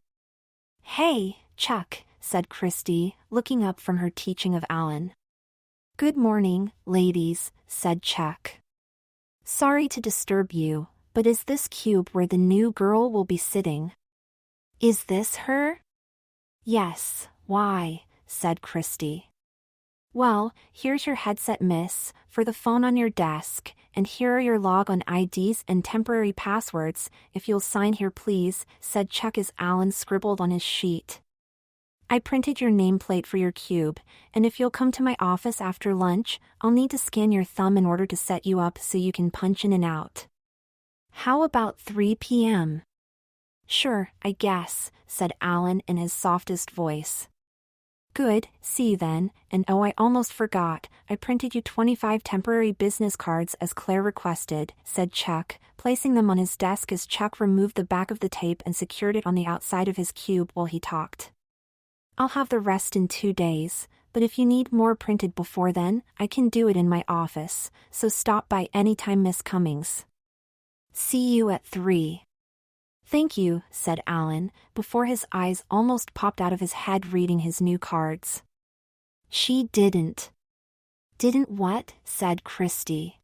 Hey, Chuck, said Christy, looking up from her teaching of Alan. Good morning, ladies, said Chuck. Sorry to disturb you, but is this cube where the new girl will be sitting? Is this her? Yes, why, said Christy. Well, here's your headset, miss, for the phone on your desk, and here are your log-on IDs and temporary passwords. If you'll sign here please, said Chuck as Alan scribbled on his sheet. I printed your nameplate for your cube, and if you'll come to my office after lunch, I'll need to scan your thumb in order to set you up so you can punch in and out. How about 3 p.m.? Sure, I guess, said Alan in his softest voice. Good, see you then, and oh, I almost forgot, I printed you 25 temporary business cards as Claire requested, said Chuck, placing them on his desk as Chuck removed the back of the tape and secured it on the outside of his cube while he talked. I'll have the rest in 2 days, but if you need more printed before then, I can do it in my office, so stop by anytime, Miss Cummings. See you at 3. Thank you, said Alan, before his eyes almost popped out of his head reading his new cards. She didn't. Didn't what? Said Christy.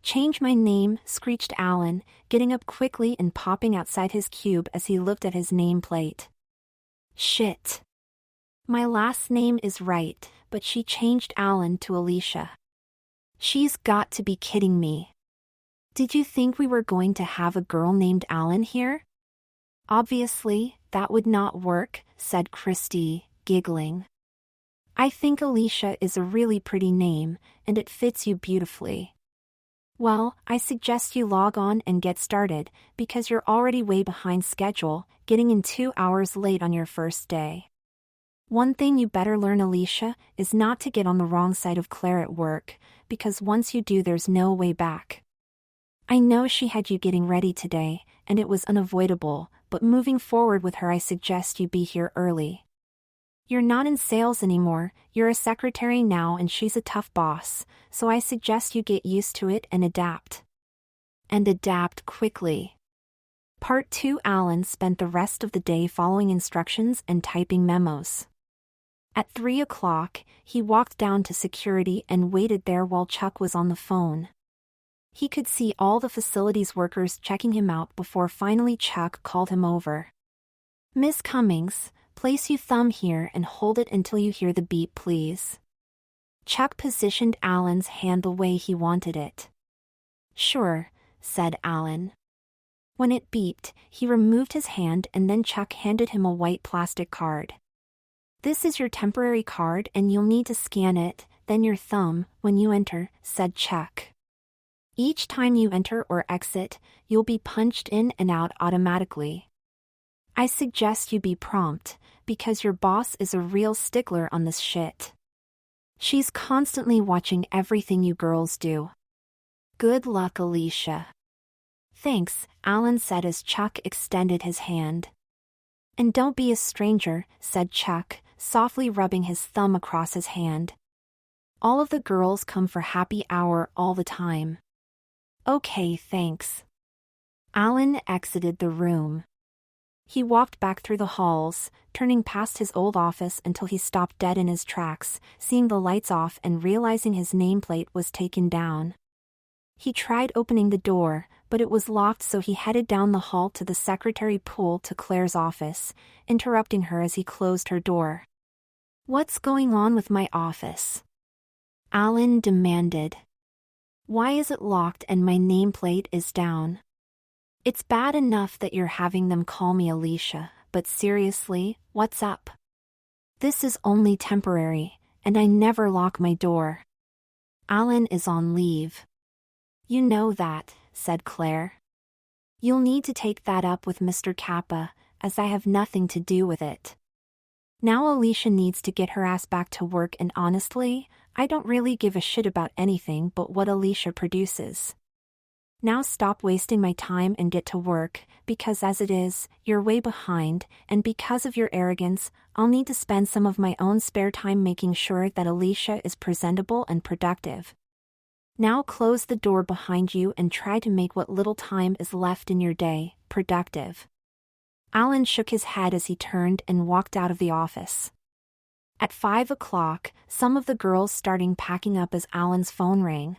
Change my name, screeched Alan, getting up quickly and popping outside his cube as he looked at his nameplate. Shit. My last name is right, but she changed Alan to Alicia. She's got to be kidding me. Did you think we were going to have a girl named Alan here? Obviously, that would not work, said Christy, giggling. I think Alicia is a really pretty name, and it fits you beautifully. Well, I suggest you log on and get started, because you're already way behind schedule, getting in 2 hours late on your first day. One thing you better learn, Alicia, is not to get on the wrong side of Claire at work, because once you do there's no way back. I know she had you getting ready today, and it was unavoidable, but moving forward with her I suggest you be here early. You're not in sales anymore, you're a secretary now and she's a tough boss, so I suggest you get used to it and adapt. And adapt quickly. Part 2. Alan spent the rest of the day following instructions and typing memos. At 3 o'clock, he walked down to security and waited there while Chuck was on the phone. He could see all the facilities workers checking him out before finally Chuck called him over. Miss Cummings, place your thumb here and hold it until you hear the beep, please. Chuck positioned Alan's hand the way he wanted it. Sure, said Alan. When it beeped, he removed his hand and then Chuck handed him a white plastic card. This is your temporary card and you'll need to scan it, then your thumb, when you enter, said Chuck. Each time you enter or exit, you'll be punched in and out automatically. I suggest you be prompt, because your boss is a real stickler on this shit. She's constantly watching everything you girls do. Good luck, Alicia. Thanks, Alan said as Chuck extended his hand. And don't be a stranger, said Chuck, softly rubbing his thumb across his hand. All of the girls come for happy hour all the time. Okay, thanks. Alan exited the room. He walked back through the halls, turning past his old office until he stopped dead in his tracks, seeing the lights off and realizing his nameplate was taken down. He tried opening the door, but it was locked, so he headed down the hall to the secretary pool to Claire's office, interrupting her as he closed her door. What's going on with my office? Alan demanded. Why is it locked and my nameplate is down? It's bad enough that you're having them call me Alicia, but seriously, what's up? This is only temporary, and I never lock my door. Alan is on leave. You know that, said Claire. You'll need to take that up with Mr. Kappa, as I have nothing to do with it. Now Alicia needs to get her ass back to work, and honestly, I don't really give a shit about anything but what Alicia produces. Now stop wasting my time and get to work, because as it is, you're way behind, and because of your arrogance, I'll need to spend some of my own spare time making sure that Alicia is presentable and productive. Now close the door behind you and try to make what little time is left in your day productive. Alan shook his head as he turned and walked out of the office. At 5 o'clock, some of the girls started packing up as Alan's phone rang.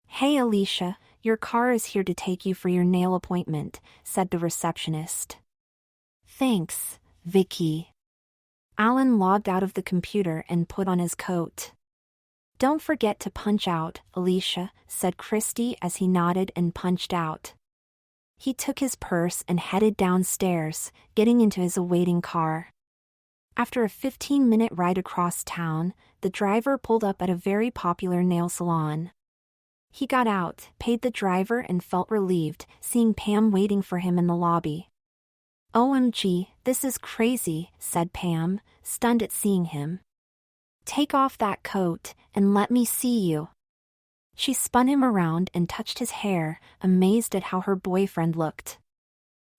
Hey Alicia, your car is here to take you for your nail appointment, said the receptionist. Thanks, Vicky. Alan logged out of the computer and put on his coat. Don't forget to punch out, Alicia, said Christy as he nodded and punched out. He took his purse and headed downstairs, getting into his awaiting car. After a 15-minute ride across town, the driver pulled up at a very popular nail salon. He got out, paid the driver and felt relieved, seeing Pam waiting for him in the lobby. "OMG, this is crazy," said Pam, stunned at seeing him. "Take off that coat, and let me see you." She spun him around and touched his hair, amazed at how her boyfriend looked.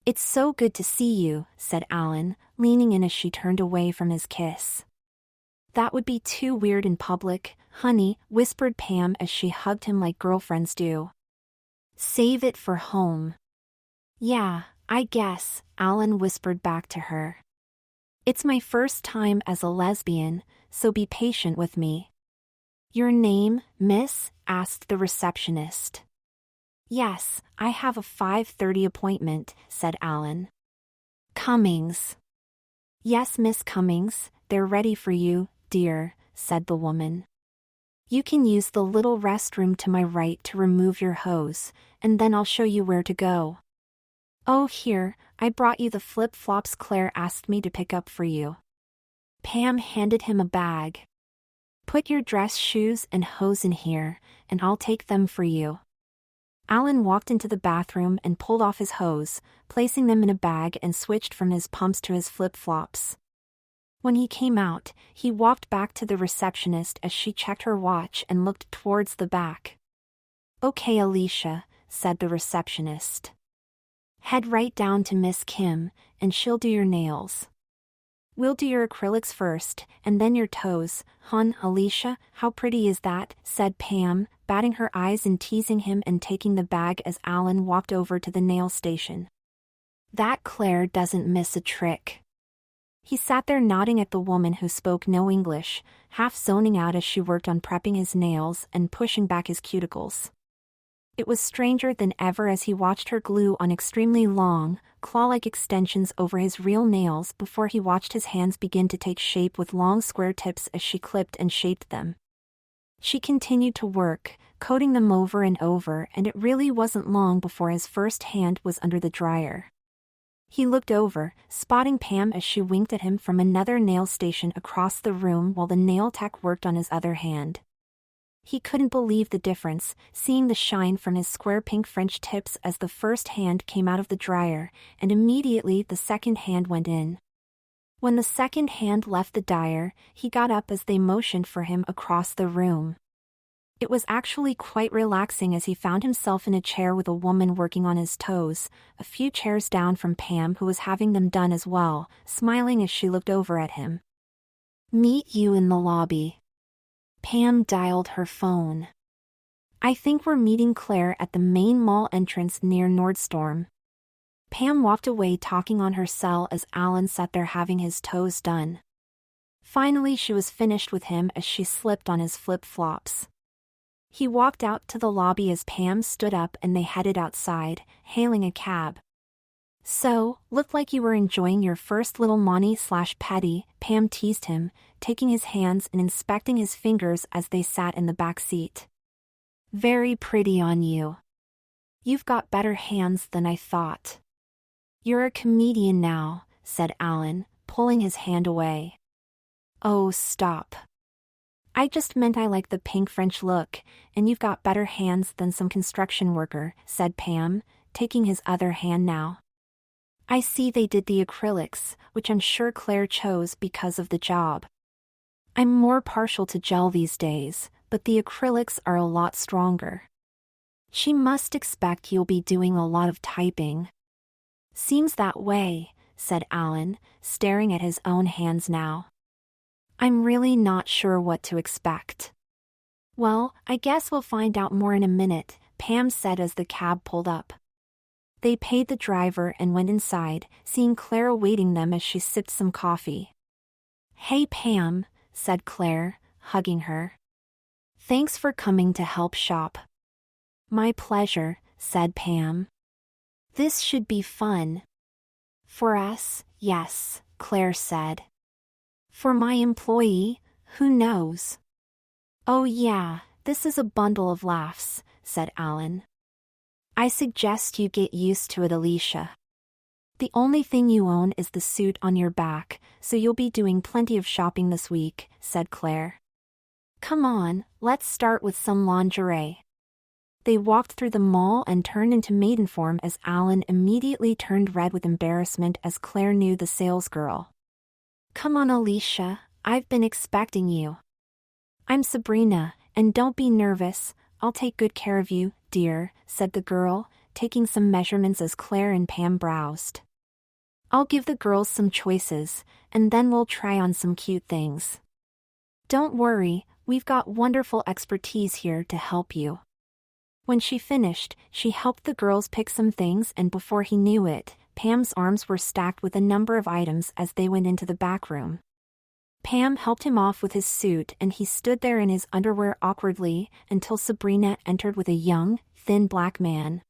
"It's so good to see you," said Alan, leaning in as she turned away from his kiss. "That would be too weird in public, honey," whispered Pam as she hugged him like girlfriends do. "Save it for home." "Yeah, I guess," Alan whispered back to her. "It's my first time as a lesbian, so be patient with me." "Your name, miss?" asked the receptionist. "Yes, I have a 5:30 appointment," said Alan. "Cummings." "Yes, Miss Cummings, they're ready for you, dear," said the woman. "You can use the little restroom to my right to remove your hose, and then I'll show you where to go." "Oh, here, I brought you the flip-flops Claire asked me to pick up for you." Pam handed him a bag. "Put your dress shoes and hose in here, and I'll take them for you." Alan walked into the bathroom and pulled off his hose, placing them in a bag and switched from his pumps to his flip-flops. When he came out, he walked back to the receptionist as she checked her watch and looked towards the back. "Okay, Alicia," said the receptionist. "Head right down to Miss Kim, and she'll do your nails." "We'll do your acrylics first, and then your toes, hon." "Alicia, how pretty is that?" said Pam, batting her eyes and teasing him and taking the bag as Alan walked over to the nail station. "That Claire doesn't miss a trick." He sat there nodding at the woman who spoke no English, half zoning out as she worked on prepping his nails and pushing back his cuticles. It was stranger than ever as he watched her glue on extremely long, claw-like extensions over his real nails before he watched his hands begin to take shape with long square tips as she clipped and shaped them. She continued to work, coating them over and over, and it really wasn't long before his first hand was under the dryer. He looked over, spotting Pam as she winked at him from another nail station across the room while the nail tech worked on his other hand. He couldn't believe the difference, seeing the shine from his square pink French tips as the first hand came out of the dryer, and immediately the second hand went in. When the second hand left the dryer, he got up as they motioned for him across the room. It was actually quite relaxing as he found himself in a chair with a woman working on his toes, a few chairs down from Pam who was having them done as well, smiling as she looked over at him. "Meet you in the lobby." Pam dialed her phone. "I think we're meeting Claire at the main mall entrance near Nordstorm." Pam walked away talking on her cell as Alan sat there having his toes done. Finally she was finished with him as she slipped on his flip-flops. He walked out to the lobby as Pam stood up and they headed outside, hailing a cab. "So, looked like you were enjoying your first little mani/petty," Pam teased him, taking his hands and inspecting his fingers as they sat in the back seat. "Very pretty on you. You've got better hands than I thought." "You're a comedian now," said Alan, pulling his hand away. "Oh, stop. I just meant I like the pink French look, and you've got better hands than some construction worker," said Pam, taking his other hand now. "I see they did the acrylics, which I'm sure Claire chose because of the job. I'm more partial to gel these days, but the acrylics are a lot stronger. She must expect you'll be doing a lot of typing." "Seems that way," said Alan, staring at his own hands now. "I'm really not sure what to expect." "Well, I guess we'll find out more in a minute," Pam said as the cab pulled up. They paid the driver and went inside, seeing Claire awaiting them as she sipped some coffee. "Hey Pam," said Claire, hugging her. "Thanks for coming to help shop." "My pleasure," said Pam. "This should be fun." "For us, yes," Claire said. "For my employee, who knows?" Oh yeah, this is a bundle of laughs, said Alan. I suggest you get used to it, Alicia. The only thing you own is the suit on your back, so you'll be doing plenty of shopping this week, said Claire. Come on, let's start with some lingerie. They walked through the mall and turned into maiden form as Alan immediately turned red with embarrassment as Claire knew the salesgirl. Come on, Alicia, I've been expecting you. I'm Sabrina, and don't be nervous, I'll take good care of you, dear, said the girl, taking some measurements as Claire and Pam browsed. I'll give the girls some choices, and then we'll try on some cute things. Don't worry, we've got wonderful expertise here to help you. When she finished, she helped the girls pick some things, and before he knew it, Pam's arms were stacked with a number of items as they went into the back room. Pam helped him off with his suit and he stood there in his underwear awkwardly until Sabrina entered with a young, thin black man.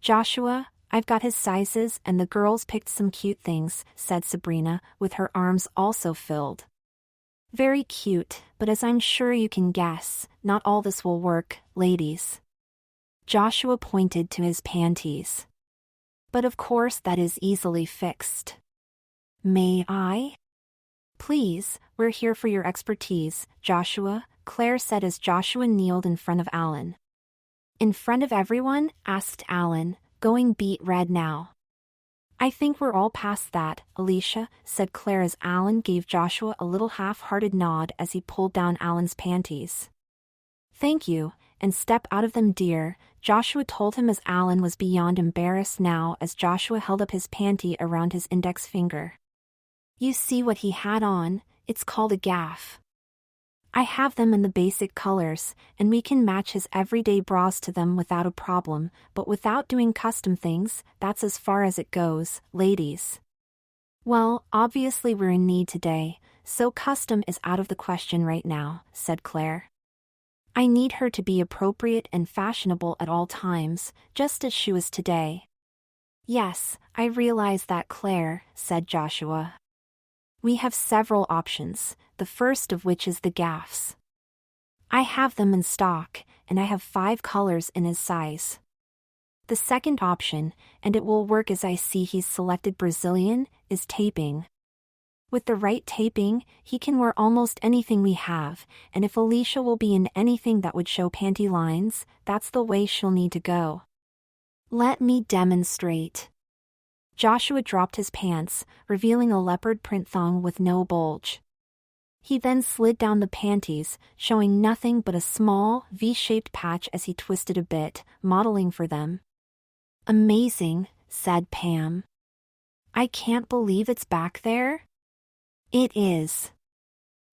Joshua, I've got his sizes and the girls picked some cute things, said Sabrina, with her arms also filled. Very cute, but as I'm sure you can guess, not all this will work, ladies. Joshua pointed to his panties. But of course that is easily fixed. May I? Please, we're here for your expertise, Joshua, Claire said as Joshua kneeled in front of Alan. In front of everyone? Asked Alan, going beet red now. I think we're all past that, Alicia, said Claire as Alan gave Joshua a little half-hearted nod as he pulled down Alan's panties. Thank you, and step out of them, dear, Joshua told him as Alan was beyond embarrassed now as Joshua held up his panty around his index finger. You see what he had on, it's called a gaff. I have them in the basic colors, and we can match his everyday bras to them without a problem, but without doing custom things, that's as far as it goes, ladies. Well, obviously we're in need today, so custom is out of the question right now, said Claire. I need her to be appropriate and fashionable at all times, just as she was today. Yes, I realize that, Claire, said Joshua. We have several options, the first of which is the gaffs. I have them in stock, and I have 5 colors in his size. The second option, and it will work as I see he's selected Brazilian, is taping. With the right taping, he can wear almost anything we have, and if Alicia will be in anything that would show panty lines, that's the way she'll need to go. Let me demonstrate. Joshua dropped his pants, revealing a leopard print thong with no bulge. He then slid down the panties, showing nothing but a small, V-shaped patch as he twisted a bit, modeling for them. Amazing, said Pam. I can't believe it's back there. It is.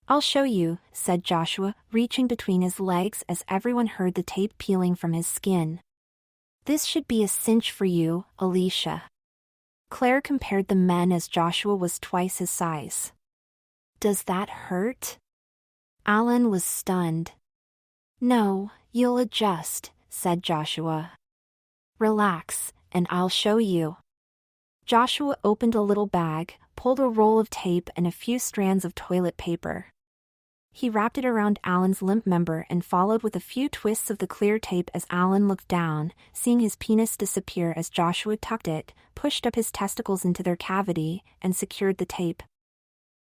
I'll show you, said Joshua, reaching between his legs as everyone heard the tape peeling from his skin. This should be a cinch for you, Alicia. Claire compared the men as Joshua was twice his size. Does that hurt? Alan was stunned. No, you'll adjust, said Joshua. Relax, and I'll show you. Joshua opened a little bag, pulled a roll of tape and a few strands of toilet paper. He wrapped it around Alan's limp member and followed with a few twists of the clear tape as Alan looked down, seeing his penis disappear as Joshua tucked it, pushed up his testicles into their cavity, and secured the tape.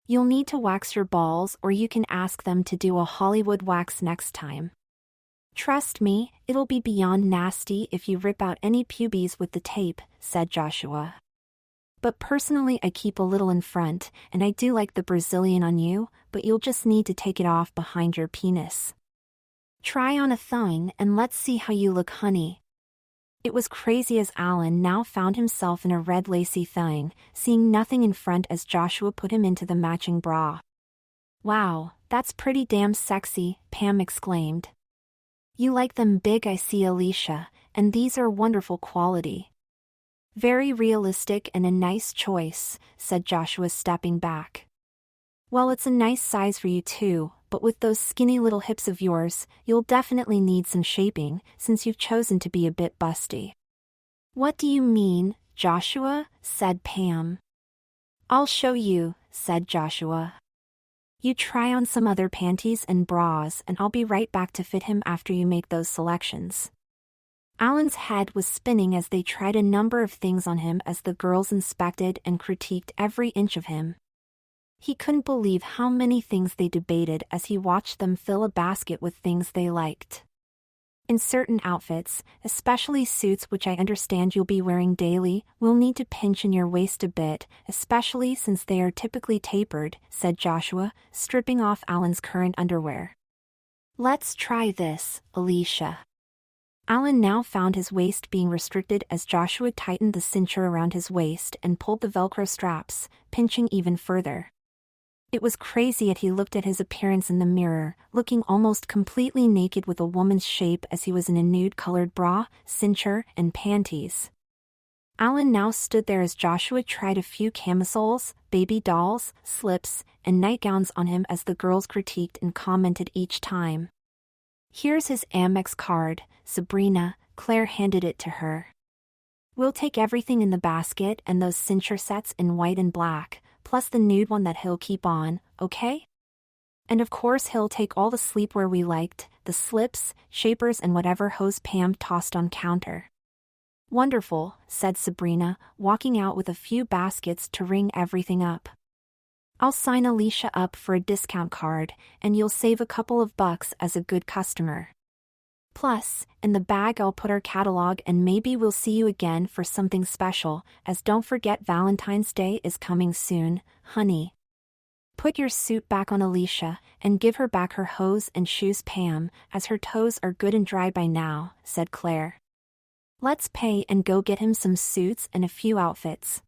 You'll need to wax your balls or you can ask them to do a Hollywood wax next time. Trust me, it'll be beyond nasty if you rip out any pubes with the tape, said Joshua. But personally I keep a little in front, and I do like the Brazilian on you, but you'll just need to take it off behind your penis. Try on a thong and let's see how you look, honey. It was crazy as Alan now found himself in a red lacy thong, seeing nothing in front as Joshua put him into the matching bra. Wow, that's pretty damn sexy, Pam exclaimed. You like them big, I see, Alicia, and these are wonderful quality. Very realistic and a nice choice, said Joshua, stepping back. Well, it's a nice size for you too, but with those skinny little hips of yours, you'll definitely need some shaping, since you've chosen to be a bit busty. What do you mean, Joshua? Said Pam. I'll show you, said Joshua. You try on some other panties and bras and I'll be right back to fit him after you make those selections. Alan's head was spinning as they tried a number of things on him as the girls inspected and critiqued every inch of him. He couldn't believe how many things they debated as he watched them fill a basket with things they liked. In certain outfits, especially suits which I understand you'll be wearing daily, we'll need to pinch in your waist a bit, especially since they are typically tapered, said Joshua, stripping off Alan's current underwear. Let's try this, Alicia. Alan now found his waist being restricted as Joshua tightened the cincher around his waist and pulled the Velcro straps, pinching even further. It was crazy as he looked at his appearance in the mirror, looking almost completely naked with a woman's shape as he was in a nude-colored bra, cincher, and panties. Alan now stood there as Joshua tried a few camisoles, baby dolls, slips, and nightgowns on him as the girls critiqued and commented each time. Here's his Amex card, Sabrina, Claire handed it to her. We'll take everything in the basket and those cincher sets in white and black, plus the nude one that he'll keep on, okay? And of course he'll take all the sleepwear we liked, the slips, shapers and whatever hose Pam tossed on counter. Wonderful, said Sabrina, walking out with a few baskets to ring everything up. I'll sign Alicia up for a discount card, and you'll save a couple of bucks as a good customer. Plus, in the bag I'll put our catalog and maybe we'll see you again for something special, as don't forget Valentine's Day is coming soon, honey. Put your suit back on Alicia, and give her back her hose and shoes Pam, as her toes are good and dry by now, said Claire. Let's pay and go get him some suits and a few outfits.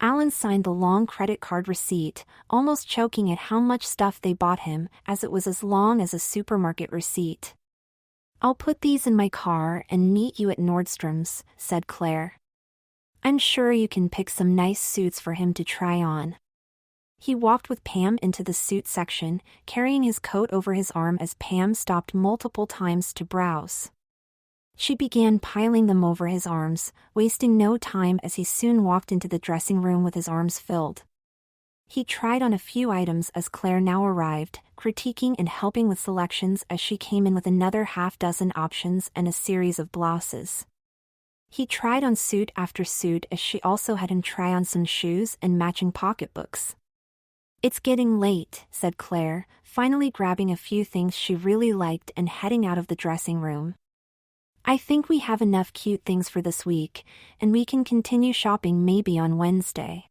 Alan signed the long credit card receipt, almost choking at how much stuff they bought him, as it was as long as a supermarket receipt. I'll put these in my car and meet you at Nordstrom's, said Claire. I'm sure you can pick some nice suits for him to try on. He walked with Pam into the suit section, carrying his coat over his arm as Pam stopped multiple times to browse. She began piling them over his arms, wasting no time as he soon walked into the dressing room with his arms filled. He tried on a few items as Claire now arrived, critiquing and helping with selections as she came in with another half-dozen options and a series of blouses. He tried on suit after suit as she also had him try on some shoes and matching pocketbooks. It's getting late, said Claire, finally grabbing a few things she really liked and heading out of the dressing room. I think we have enough cute things for this week, and we can continue shopping maybe on Wednesday.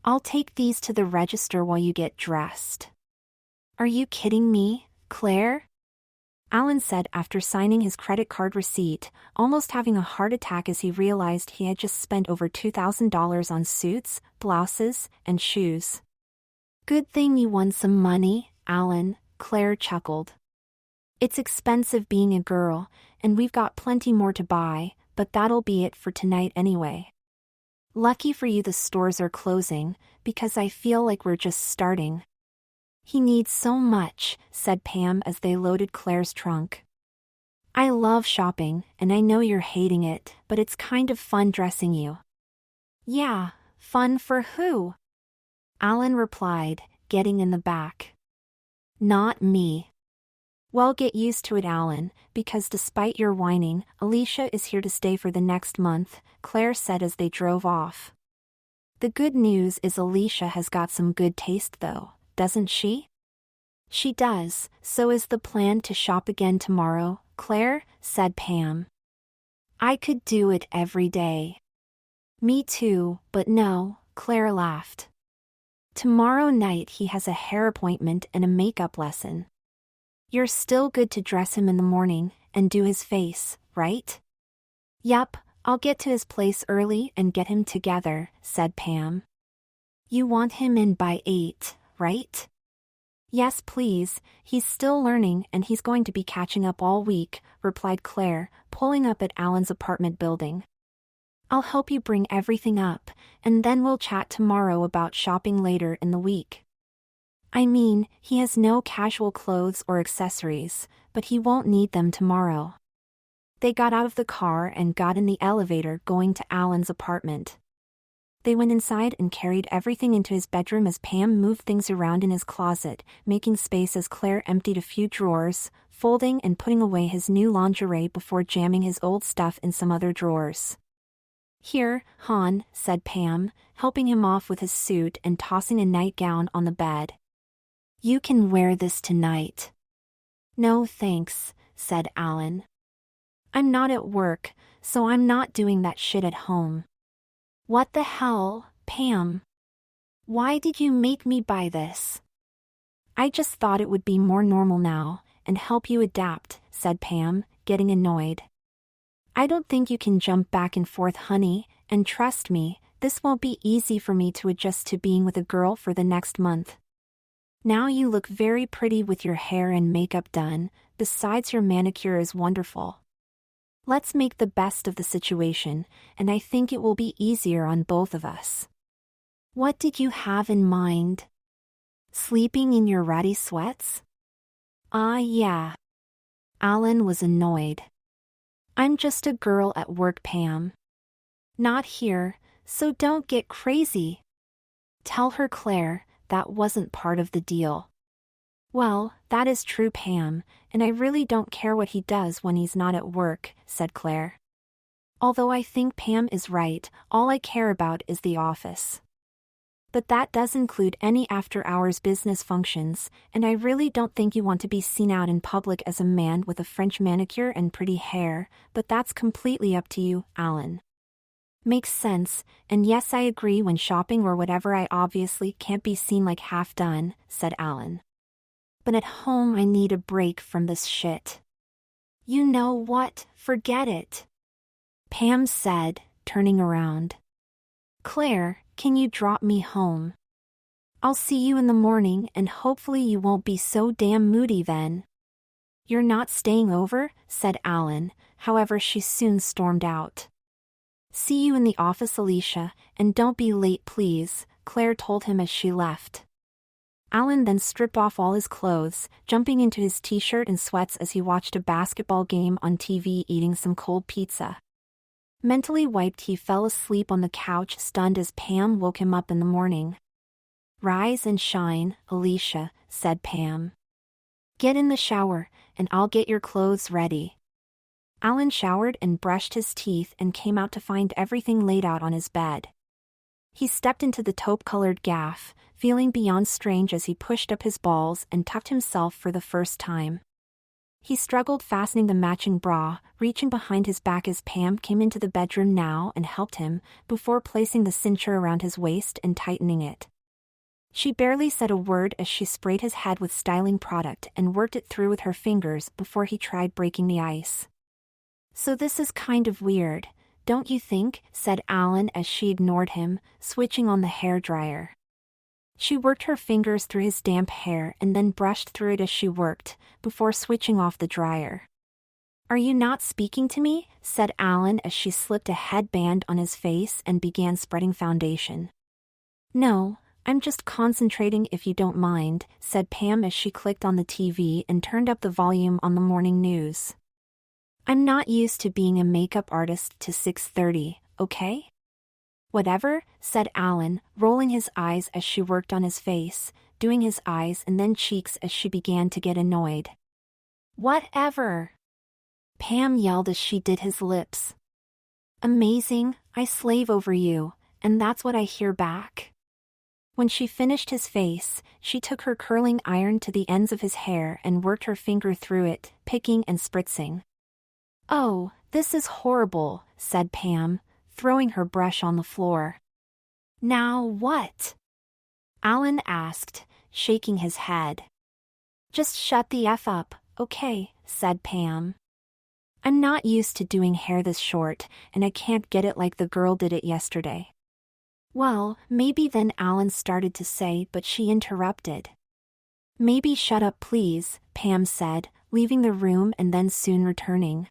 I'll take these to the register while you get dressed. Are you kidding me, Claire? Alan said after signing his credit card receipt, almost having a heart attack as he realized he had just spent over $2,000 on suits, blouses, and shoes. Good thing you won some money, Alan, Claire chuckled. It's expensive being a girl, and we've got plenty more to buy, but that'll be it for tonight anyway. Lucky for you the stores are closing, because I feel like we're just starting. He needs so much, said Pam as they loaded Claire's trunk. I love shopping, and I know you're hating it, but it's kind of fun dressing you. Yeah, fun for who? Alan replied, getting in the back. Not me. Well, get used to it, Alan, because despite your whining, Alicia is here to stay for the next month, Claire said as they drove off. The good news is Alicia has got some good taste though, doesn't she? She does, so is the plan to shop again tomorrow, Claire, said Pam. I could do it every day. Me too, but no, Claire laughed. Tomorrow night he has a hair appointment and a makeup lesson. You're still good to dress him in the morning and do his face, right? Yup, I'll get to his place early and get him together, said Pam. You want him in by 8, right? Yes, please, he's still learning and he's going to be catching up all week, replied Claire, pulling up at Alan's apartment building. I'll help you bring everything up, and then we'll chat tomorrow about shopping later in the week. I mean, he has no casual clothes or accessories, but he won't need them tomorrow. They got out of the car and got in the elevator going to Alan's apartment. They went inside and carried everything into his bedroom as Pam moved things around in his closet, making space as Claire emptied a few drawers, folding and putting away his new lingerie before jamming his old stuff in some other drawers. "Here, hon," said Pam, helping him off with his suit and tossing a nightgown on the bed. "You can wear this tonight." "No thanks," said Alan. "I'm not at work, so I'm not doing that shit at home." "What the hell, Pam? Why did you make me buy this?" "I just thought it would be more normal now, and help you adapt," said Pam, getting annoyed. "I don't think you can jump back and forth, honey, and trust me, this won't be easy for me to adjust to being with a girl for the next month. Now you look very pretty with your hair and makeup done, besides your manicure is wonderful. Let's make the best of the situation, and I think it will be easier on both of us." "What did you have in mind? Sleeping in your ratty sweats?" Yeah." Alan was annoyed. "I'm just a girl at work, Pam. Not here, so don't get crazy. Tell her, Claire, that wasn't part of the deal." "Well, that is true, Pam, and I really don't care what he does when he's not at work," said Claire. "Although I think Pam is right, all I care about is the office. But that does include any after-hours business functions, and I really don't think you want to be seen out in public as a man with a French manicure and pretty hair, but that's completely up to you, Alan." "Makes sense, and yes, I agree, when shopping or whatever I obviously can't be seen like half done," said Alan. "But at home I need a break from this shit." "You know what, forget it," Pam said, turning around. "Claire, can you drop me home? I'll see you in the morning and hopefully you won't be so damn moody then." "You're not staying over?" said Alan, however she soon stormed out. "See you in the office, Alicia, and don't be late please," Claire told him as she left. Alan then stripped off all his clothes, jumping into his t-shirt and sweats as he watched a basketball game on TV eating some cold pizza. Mentally wiped, he fell asleep on the couch, stunned as Pam woke him up in the morning. "Rise and shine, Alicia," said Pam. "Get in the shower, and I'll get your clothes ready." Alan showered and brushed his teeth and came out to find everything laid out on his bed. He stepped into the taupe-colored gaff, feeling beyond strange as he pushed up his balls and tucked himself for the first time. He struggled fastening the matching bra, reaching behind his back as Pam came into the bedroom now and helped him, before placing the cincher around his waist and tightening it. She barely said a word as she sprayed his head with styling product and worked it through with her fingers before he tried breaking the ice. "So this is kind of weird, don't you think?" said Alan as she ignored him, switching on the hairdryer. She worked her fingers through his damp hair and then brushed through it as she worked, before switching off the dryer. "Are you not speaking to me?" said Alan as she slipped a headband on his face and began spreading foundation. "No, I'm just concentrating if you don't mind," said Pam as she clicked on the TV and turned up the volume on the morning news. "I'm not used to being a makeup artist to 6:30, okay?" "Whatever," said Alan, rolling his eyes as she worked on his face, doing his eyes and then cheeks as she began to get annoyed. "Whatever," Pam yelled as she did his lips. "Amazing, I slave over you, and that's what I hear back." When she finished his face, she took her curling iron to the ends of his hair and worked her finger through it, picking and spritzing. "Oh, this is horrible," said Pam, throwing her brush on the floor. "Now what?" Alan asked, shaking his head. "Just shut the F up, okay," said Pam. "I'm not used to doing hair this short, and I can't get it like the girl did it yesterday." "Well, maybe then," Alan started to say, but she interrupted. "Maybe shut up please," Pam said, leaving the room and then soon returning.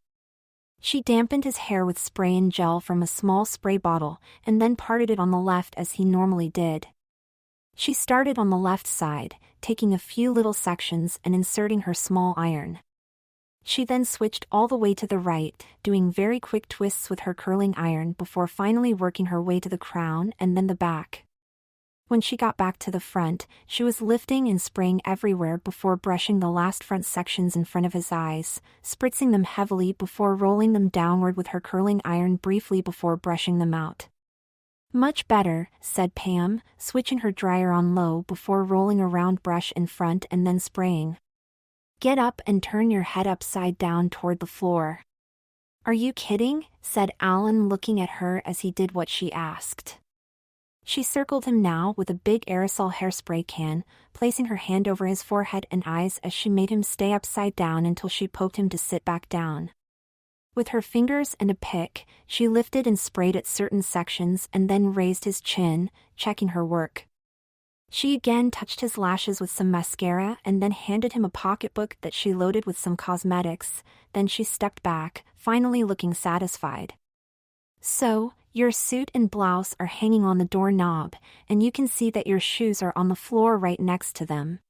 She dampened his hair with spray and gel from a small spray bottle, and then parted it on the left as he normally did. She started on the left side, taking a few little sections and inserting her small iron. She then switched all the way to the right, doing very quick twists with her curling iron before finally working her way to the crown and then the back. When she got back to the front, she was lifting and spraying everywhere before brushing the last front sections in front of his eyes, spritzing them heavily before rolling them downward with her curling iron briefly before brushing them out. "Much better," said Pam, switching her dryer on low before rolling a round brush in front and then spraying. "Get up and turn your head upside down toward the floor." "Are you kidding?" said Alan, looking at her as he did what she asked. She circled him now with a big aerosol hairspray can, placing her hand over his forehead and eyes as she made him stay upside down until she poked him to sit back down. With her fingers and a pick, she lifted and sprayed at certain sections and then raised his chin, checking her work. She again touched his lashes with some mascara and then handed him a pocketbook that she loaded with some cosmetics. Then she stepped back, finally looking satisfied. "So, your suit and blouse are hanging on the doorknob, and you can see that your shoes are on the floor right next to them.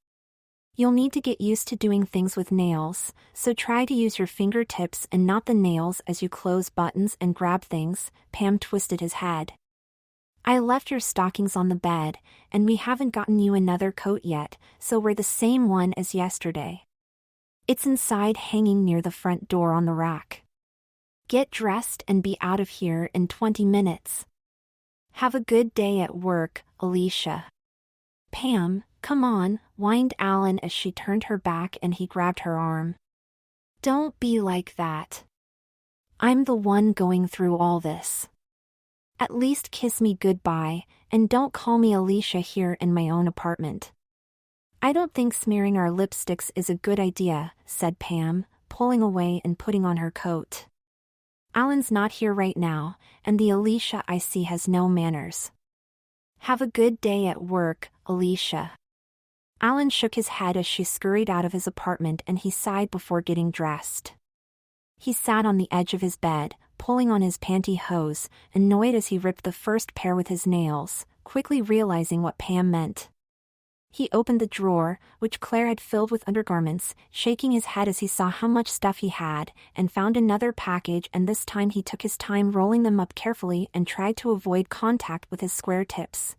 You'll need to get used to doing things with nails, so try to use your fingertips and not the nails as you close buttons and grab things." Pam twisted his head. "I left your stockings on the bed, and we haven't gotten you another coat yet, so wear the same one as yesterday. It's inside hanging near the front door on the rack. Get dressed and be out of here in 20 minutes. Have a good day at work, Alicia." "Pam, come on," whined Alan as she turned her back and he grabbed her arm. "Don't be like that. I'm the one going through all this. At least kiss me goodbye, and don't call me Alicia here in my own apartment." "I don't think smearing our lipsticks is a good idea," said Pam, pulling away and putting on her coat. "Alan's not here right now, and the Alicia I see has no manners. Have a good day at work, Alicia." Alan shook his head as she scurried out of his apartment and he sighed before getting dressed. He sat on the edge of his bed, pulling on his pantyhose, annoyed as he ripped the first pair with his nails, quickly realizing what Pam meant. He opened the drawer, which Claire had filled with undergarments, shaking his head as he saw how much stuff he had, and found another package, and this time he took his time rolling them up carefully and tried to avoid contact with his square tips.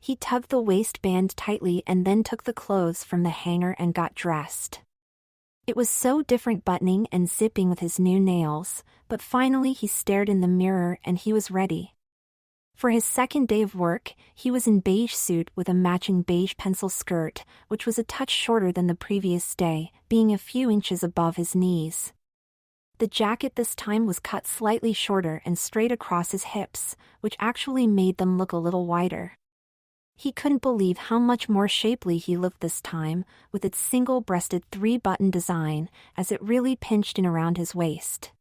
He tugged the waistband tightly and then took the clothes from the hanger and got dressed. It was so different buttoning and zipping with his new nails, but finally he stared in the mirror and he was ready. For his second day of work, he was in beige suit with a matching beige pencil skirt, which was a touch shorter than the previous day, being a few inches above his knees. The jacket this time was cut slightly shorter and straight across his hips, which actually made them look a little wider. He couldn't believe how much more shapely he looked this time, with its single-breasted 3-button design, as it really pinched in around his waist.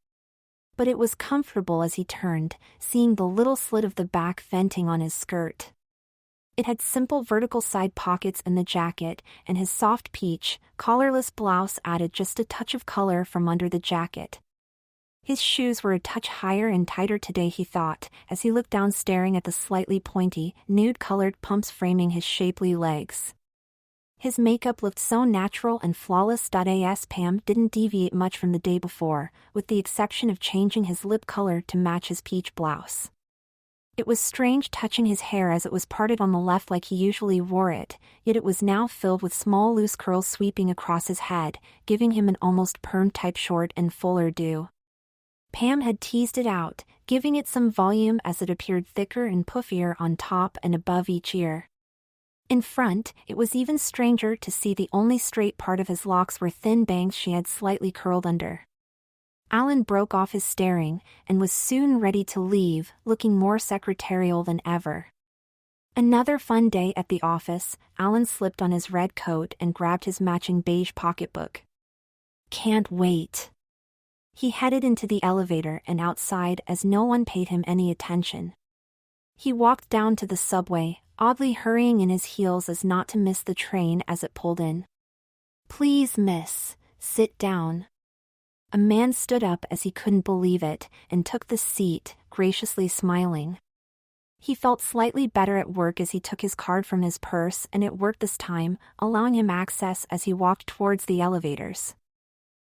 But it was comfortable as he turned, seeing the little slit of the back venting on his skirt. It had simple vertical side pockets in the jacket, and his soft peach, collarless blouse added just a touch of color from under the jacket. His shoes were a touch higher and tighter today, he thought, as he looked down staring at the slightly pointy, nude-colored pumps framing his shapely legs. His makeup looked so natural and flawless. As Pam didn't deviate much from the day before, with the exception of changing his lip color to match his peach blouse. It was strange touching his hair as it was parted on the left like he usually wore it, yet it was now filled with small loose curls sweeping across his head, giving him an almost perm-type short and fuller do. Pam had teased it out, giving it some volume as it appeared thicker and puffier on top and above each ear. In front, it was even stranger to see the only straight part of his locks were thin bangs she had slightly curled under. Alan broke off his staring, and was soon ready to leave, looking more secretarial than ever. Another fun day at the office. Alan slipped on his red coat and grabbed his matching beige pocketbook. Can't wait. He headed into the elevator and outside as no one paid him any attention. He walked down to the subway, oddly hurrying in his heels as not to miss the train as it pulled in. Please, miss, sit down. A man stood up as he couldn't believe it and took the seat, graciously smiling. He felt slightly better at work as he took his card from his purse, and it worked this time, allowing him access as he walked towards the elevators.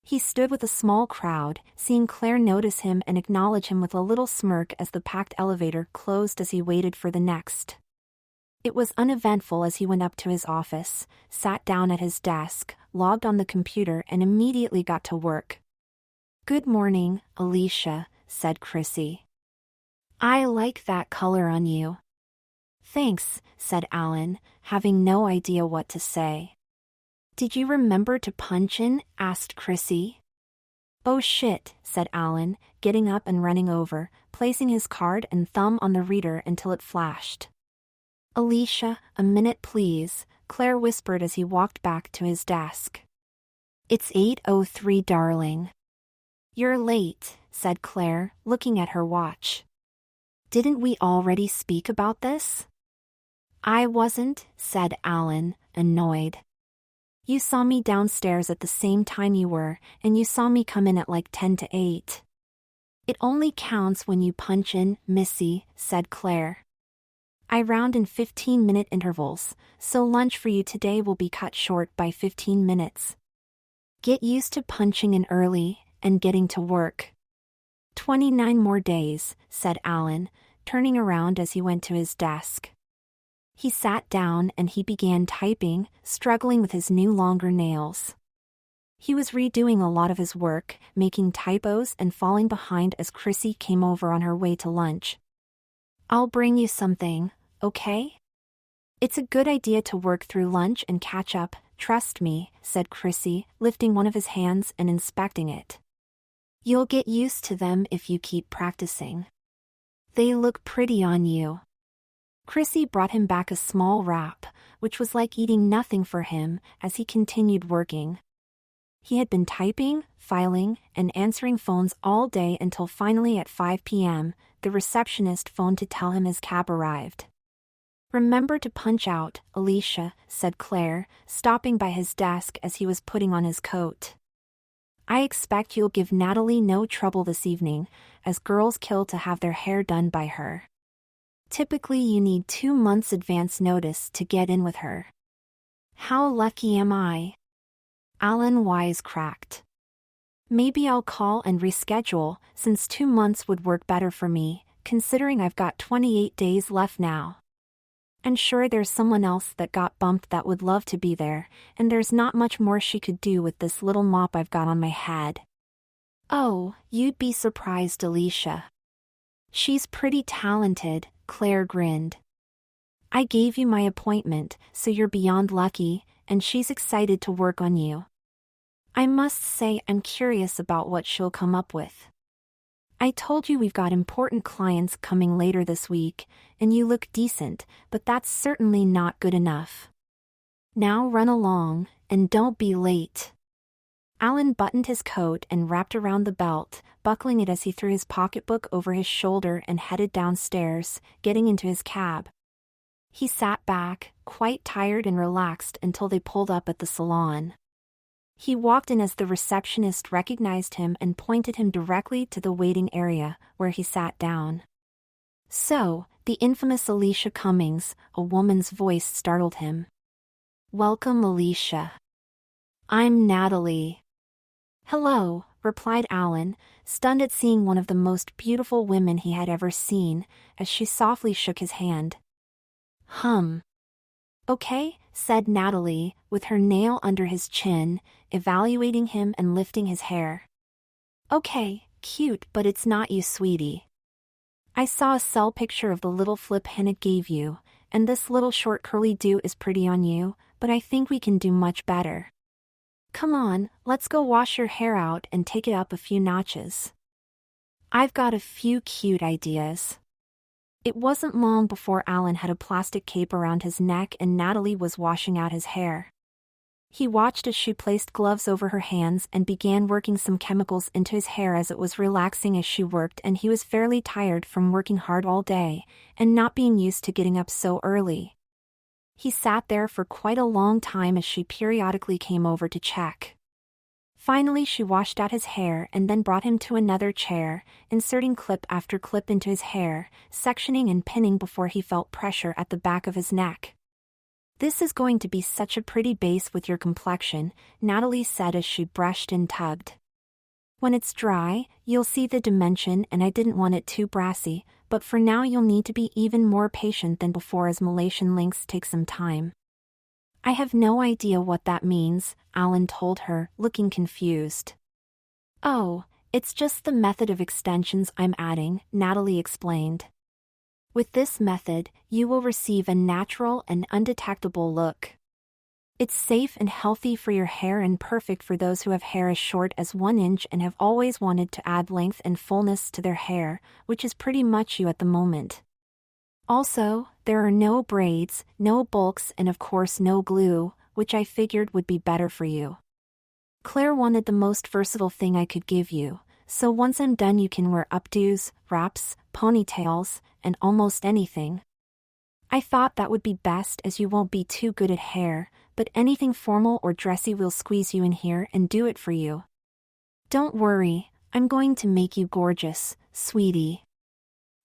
He stood with a small crowd, seeing Claire notice him and acknowledge him with a little smirk as the packed elevator closed as he waited for the next. It was uneventful as he went up to his office, sat down at his desk, logged on the computer and immediately got to work. "Good morning, Alicia," said Chrissy. "I like that color on you." "Thanks," said Alan, having no idea what to say. "Did you remember to punch in?" asked Chrissy. "Oh shit," said Alan, getting up and running over, placing his card and thumb on the reader until it flashed. "Alicia, a minute please," Claire whispered as he walked back to his desk. "It's 8:03, darling." "You're late," said Claire, looking at her watch. "Didn't we already speak about this?" "I wasn't," said Alan, annoyed. "You saw me downstairs at the same time you were, and you saw me come in at like 10 to 8. "It only counts when you punch in, Missy," said Claire. "I round in 15-minute intervals, so lunch for you today will be cut short by 15 minutes. Get used to punching in early and getting to work." 29 more days, said Alan, turning around as he went to his desk. He sat down and he began typing, struggling with his new longer nails. He was redoing a lot of his work, making typos and falling behind as Chrissy came over on her way to lunch. "I'll bring you something, okay? It's a good idea to work through lunch and catch up, trust me," said Chrissy, lifting one of his hands and inspecting it. "You'll get used to them if you keep practicing. They look pretty on you." Chrissy brought him back a small wrap, which was like eating nothing for him as he continued working. He had been typing, filing, and answering phones all day until finally at 5 p.m., the receptionist phoned to tell him his cab arrived. "Remember to punch out, Alicia," said Claire, stopping by his desk as he was putting on his coat. "I expect you'll give Natalie no trouble this evening, as girls kill to have their hair done by her. Typically you need 2 months advance notice to get in with her." "How lucky am I?" Alan wisecracked. "Maybe I'll call and reschedule, since 2 months would work better for me, considering I've got 28 days left now. And sure, there's someone else that got bumped that would love to be there, and there's not much more she could do with this little mop I've got on my head." "Oh, you'd be surprised, Alicia. She's pretty talented," Claire grinned. "I gave you my appointment, so you're beyond lucky, and she's excited to work on you. I must say I'm curious about what she'll come up with. I told you we've got important clients coming later this week, and you look decent, but that's certainly not good enough. Now run along, and don't be late." Alan buttoned his coat and wrapped around the belt, buckling it as he threw his pocketbook over his shoulder and headed downstairs, getting into his cab. He sat back, quite tired and relaxed until they pulled up at the salon. He walked in as the receptionist recognized him and pointed him directly to the waiting area, where he sat down. "So, the infamous Alicia Cummings," a woman's voice startled him. "Welcome, Alicia." "I'm Natalie." "Hello," replied Alan, stunned at seeing one of the most beautiful women he had ever seen, as she softly shook his hand. "Okay," said Natalie, with her nail under his chin, evaluating him and lifting his hair. "Okay, cute, but it's not you, sweetie. I saw a cell picture of the little flip Hannah gave you, and this little short curly do is pretty on you, but I think we can do much better. Come on, let's go wash your hair out and take it up a few notches. I've got a few cute ideas." It wasn't long before Alan had a plastic cape around his neck and Natalie was washing out his hair. He watched as she placed gloves over her hands and began working some chemicals into his hair as it was relaxing as she worked, and he was fairly tired from working hard all day and not being used to getting up so early. He sat there for quite a long time as she periodically came over to check. Finally she washed out his hair and then brought him to another chair, inserting clip after clip into his hair, sectioning and pinning before he felt pressure at the back of his neck. This is going to be such a pretty base with your complexion, Natalie said as she brushed and tugged. When it's dry, you'll see the dimension, and I didn't want it too brassy, but for now you'll need to be even more patient than before as Malaysian links take some time. I have no idea what that means, Alan told her, looking confused. Oh, it's just the method of extensions I'm adding, Natalie explained. With this method, you will receive a natural and undetectable look. It's safe and healthy for your hair and perfect for those who have hair as short as 1 inch and have always wanted to add length and fullness to their hair, which is pretty much you at the moment. Also, there are no braids, no bulks, and of course no glue, which I figured would be better for you. Claire wanted the most versatile thing I could give you, so once I'm done you can wear updos, wraps, ponytails, and almost anything. I thought that would be best as you won't be too good at hair, but anything formal or dressy will squeeze you in here and do it for you. Don't worry, I'm going to make you gorgeous, sweetie.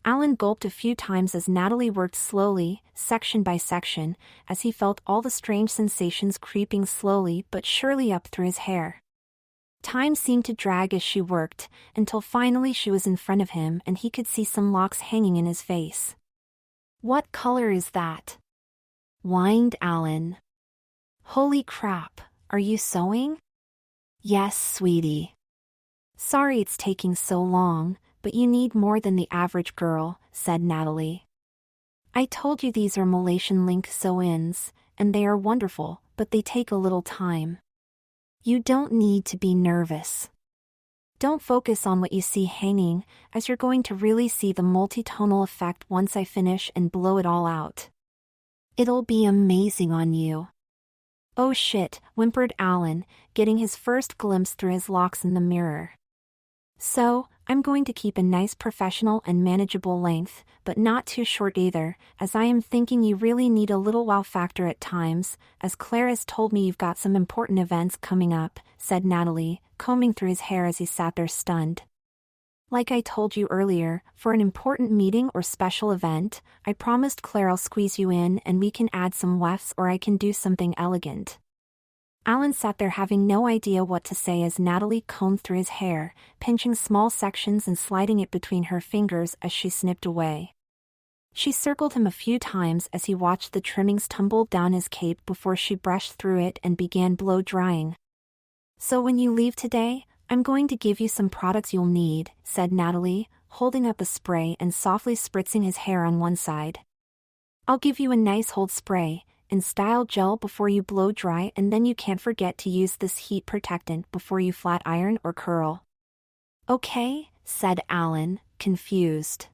Alan gulped a few times as Natalie worked slowly, section by section, as he felt all the strange sensations creeping slowly but surely up through his hair. Time seemed to drag as she worked, until finally she was in front of him and he could see some locks hanging in his face. What color is that? Whined Alan. Holy crap, are you sewing? Yes, sweetie. Sorry it's taking so long, but you need more than the average girl, said Natalie. I told you these are Malaysian link sew-ins, and they are wonderful, but they take a little time. You don't need to be nervous. Don't focus on what you see hanging, as you're going to really see the multi-tonal effect once I finish and blow it all out. It'll be amazing on you. Oh shit, whimpered Alan, getting his first glimpse through his locks in the mirror. So, I'm going to keep a nice professional and manageable length, but not too short either, as I am thinking you really need a little wow factor at times, as Claire has told me you've got some important events coming up, said Natalie, combing through his hair as he sat there stunned. Like I told you earlier, for an important meeting or special event, I promised Claire I'll squeeze you in and we can add some wefts or I can do something elegant. Alan sat there having no idea what to say as Natalie combed through his hair, pinching small sections and sliding it between her fingers as she snipped away. She circled him a few times as he watched the trimmings tumble down his cape before she brushed through it and began blow drying. So when you leave today, I'm going to give you some products you'll need, said Natalie, holding up a spray and softly spritzing his hair on one side. I'll give you a nice hold spray, in style gel before you blow dry, and then you can't forget to use this heat protectant before you flat iron or curl. Okay, said Alan, confused.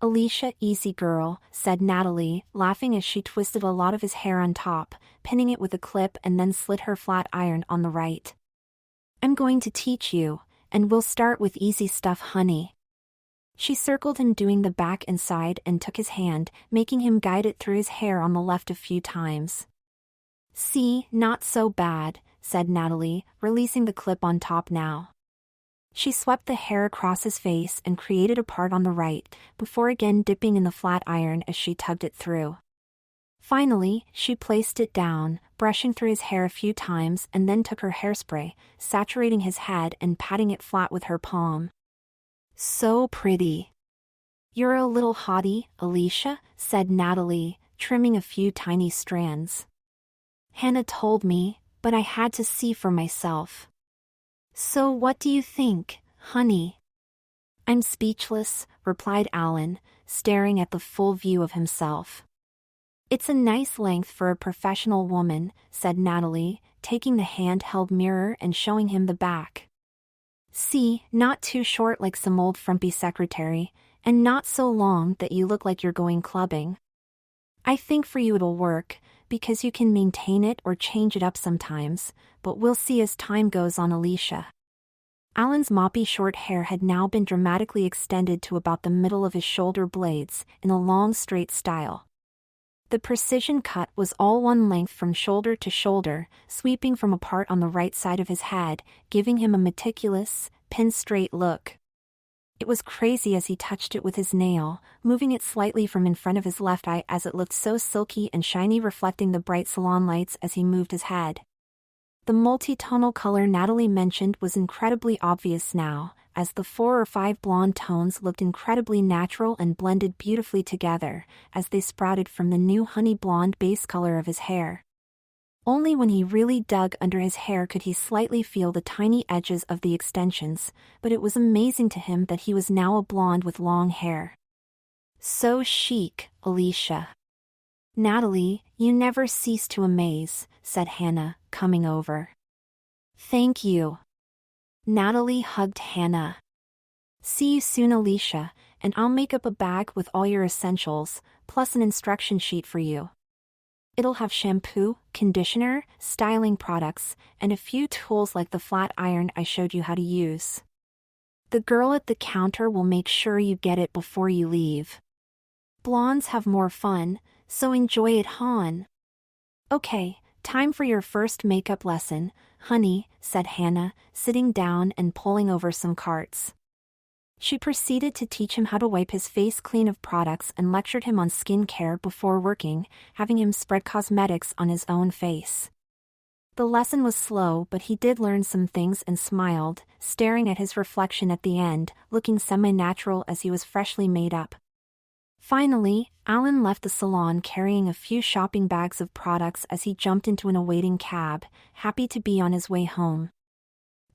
Alicia, easy girl, said Natalie, laughing as she twisted a lot of his hair on top, pinning it with a clip and then slid her flat iron on the right. I'm going to teach you, and we'll start with easy stuff, honey. She circled him doing the back and side and took his hand, making him guide it through his hair on the left a few times. See, not so bad, said Natalie, releasing the clip on top now. She swept the hair across his face and created a part on the right, before again dipping in the flat iron as she tugged it through. Finally, she placed it down, brushing through his hair a few times and then took her hairspray, saturating his head and patting it flat with her palm. So pretty. You're a little hottie, Alicia, said Natalie, trimming a few tiny strands. Hannah told me, but I had to see for myself. So what do you think, honey? I'm speechless, replied Alan, staring at the full view of himself. It's a nice length for a professional woman, said Natalie, taking the handheld mirror and showing him the back. See, not too short like some old frumpy secretary, and not so long that you look like you're going clubbing. I think for you it'll work, because you can maintain it or change it up sometimes, but we'll see as time goes on, Alicia. Alan's moppy short hair had now been dramatically extended to about the middle of his shoulder blades, in a long straight style. The precision cut was all one length from shoulder to shoulder, sweeping from a part on the right side of his head, giving him a meticulous, pin-straight look. It was crazy as he touched it with his nail, moving it slightly from in front of his left eye as it looked so silky and shiny, reflecting the bright salon lights as he moved his head. The multi-tonal color Natalie mentioned was incredibly obvious now, as the 4 or 5 blonde tones looked incredibly natural and blended beautifully together, as they sprouted from the new honey blonde base color of his hair. Only when he really dug under his hair could he slightly feel the tiny edges of the extensions, but it was amazing to him that he was now a blonde with long hair. So chic, Alicia. Natalie, you never cease to amaze, said Hannah, coming over. Thank you. Natalie hugged Hannah. See you soon, Alicia, and I'll make up a bag with all your essentials, plus an instruction sheet for you. It'll have shampoo, conditioner, styling products, and a few tools like the flat iron I showed you how to use. The girl at the counter will make sure you get it before you leave. Blondes have more fun, so enjoy it, hon. Okay, time for your first makeup lesson, honey, said Hannah, sitting down and pulling over some carts. She proceeded to teach him how to wipe his face clean of products and lectured him on skincare before working, having him spread cosmetics on his own face. The lesson was slow, but he did learn some things and smiled, staring at his reflection at the end, looking semi-natural as he was freshly made up. Finally, Alan left the salon carrying a few shopping bags of products as he jumped into an awaiting cab, happy to be on his way home.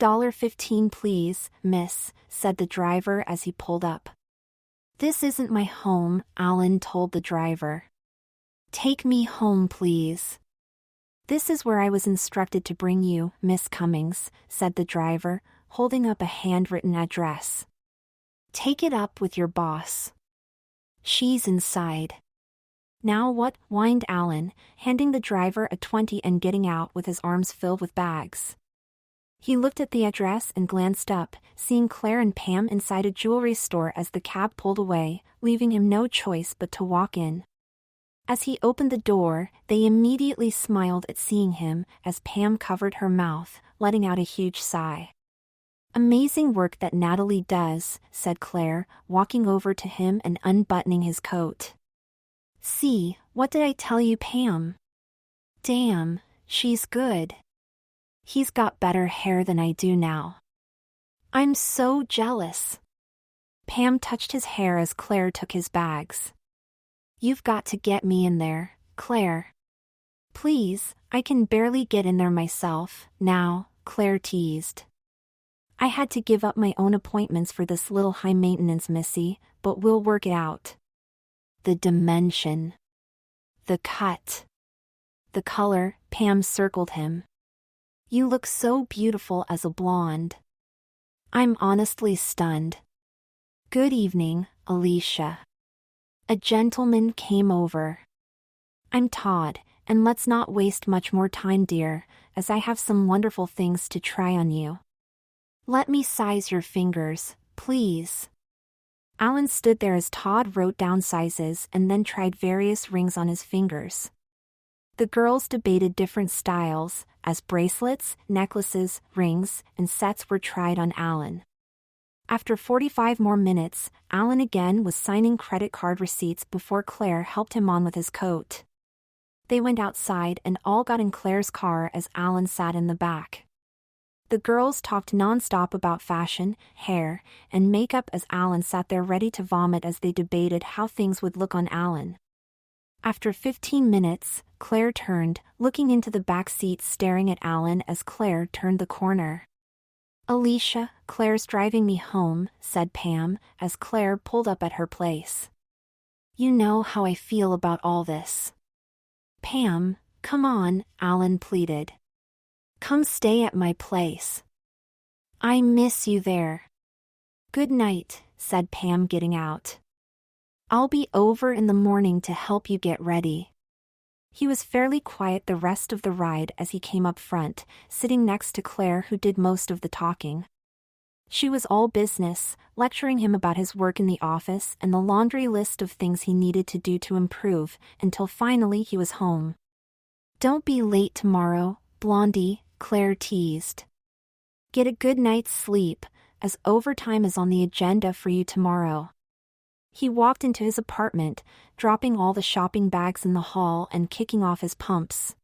$15 please, miss, said the driver as he pulled up. This isn't my home, Alan told the driver. Take me home, please. This is where I was instructed to bring you, Miss Cummings, said the driver, holding up a handwritten address. Take it up with your boss. She's inside. Now what? Whined Alan, handing the driver a 20 and getting out with his arms filled with bags. He looked at the address and glanced up, seeing Claire and Pam inside a jewelry store as the cab pulled away, leaving him no choice but to walk in. As he opened the door, they immediately smiled at seeing him as Pam covered her mouth, letting out a huge sigh. Amazing work that Natalie does, said Claire, walking over to him and unbuttoning his coat. See, what did I tell you, Pam? Damn, she's good. He's got better hair than I do now. I'm so jealous. Pam touched his hair as Claire took his bags. You've got to get me in there, Claire. Please, I can barely get in there myself, now, Claire teased. I had to give up my own appointments for this little high-maintenance missy, but we'll work it out. The dimension. The cut. The color, Pam circled him. You look so beautiful as a blonde. I'm honestly stunned. Good evening, Alicia. A gentleman came over. I'm Todd, and let's not waste much more time, dear, as I have some wonderful things to try on you. Let me size your fingers, please. Alan stood there as Todd wrote down sizes and then tried various rings on his fingers. The girls debated different styles, as bracelets, necklaces, rings, and sets were tried on Alan. After 45 more minutes, Alan again was signing credit card receipts before Claire helped him on with his coat. They went outside and all got in Claire's car as Alan sat in the back. The girls talked non-stop about fashion, hair, and makeup as Alan sat there ready to vomit as they debated how things would look on Alan. After 15 minutes, Claire turned, looking into the back seat staring at Alan as Claire turned the corner. Alicia, Claire's driving me home, said Pam, as Claire pulled up at her place. You know how I feel about all this. Pam, come on, Alan pleaded. Come stay at my place. I miss you there. Good night, said Pam, getting out. I'll be over in the morning to help you get ready. He was fairly quiet the rest of the ride as he came up front, sitting next to Claire, who did most of the talking. She was all business, lecturing him about his work in the office and the laundry list of things he needed to do to improve, until finally he was home. Don't be late tomorrow, Blondie, Claire teased. Get a good night's sleep, as overtime is on the agenda for you tomorrow." He walked into his apartment, dropping all the shopping bags in the hall and kicking off his pumps.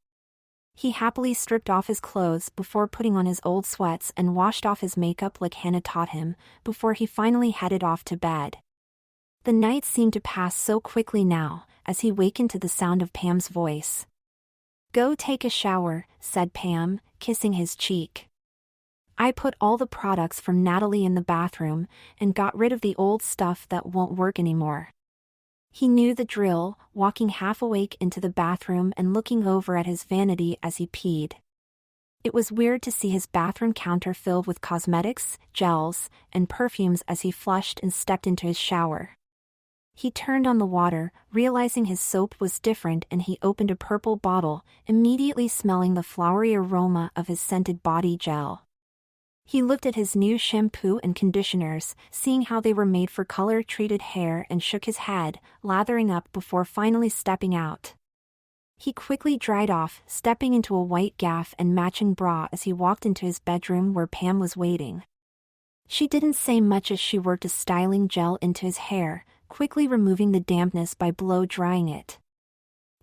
He happily stripped off his clothes before putting on his old sweats and washed off his makeup like Hannah taught him, before he finally headed off to bed. The night seemed to pass so quickly now, as he wakened to the sound of Pam's voice. "Go take a shower," said Pam, kissing his cheek. "I put all the products from Natalie in the bathroom, and got rid of the old stuff that won't work anymore." He knew the drill, walking half awake into the bathroom and looking over at his vanity as he peed. It was weird to see his bathroom counter filled with cosmetics, gels, and perfumes as he flushed and stepped into his shower. He turned on the water, realizing his soap was different, and he opened a purple bottle, immediately smelling the flowery aroma of his scented body gel. He looked at his new shampoo and conditioners, seeing how they were made for color-treated hair, and shook his head, lathering up before finally stepping out. He quickly dried off, stepping into a white gaff and matching bra as he walked into his bedroom where Pam was waiting. She didn't say much as she worked a styling gel into his hair, quickly removing the dampness by blow-drying it.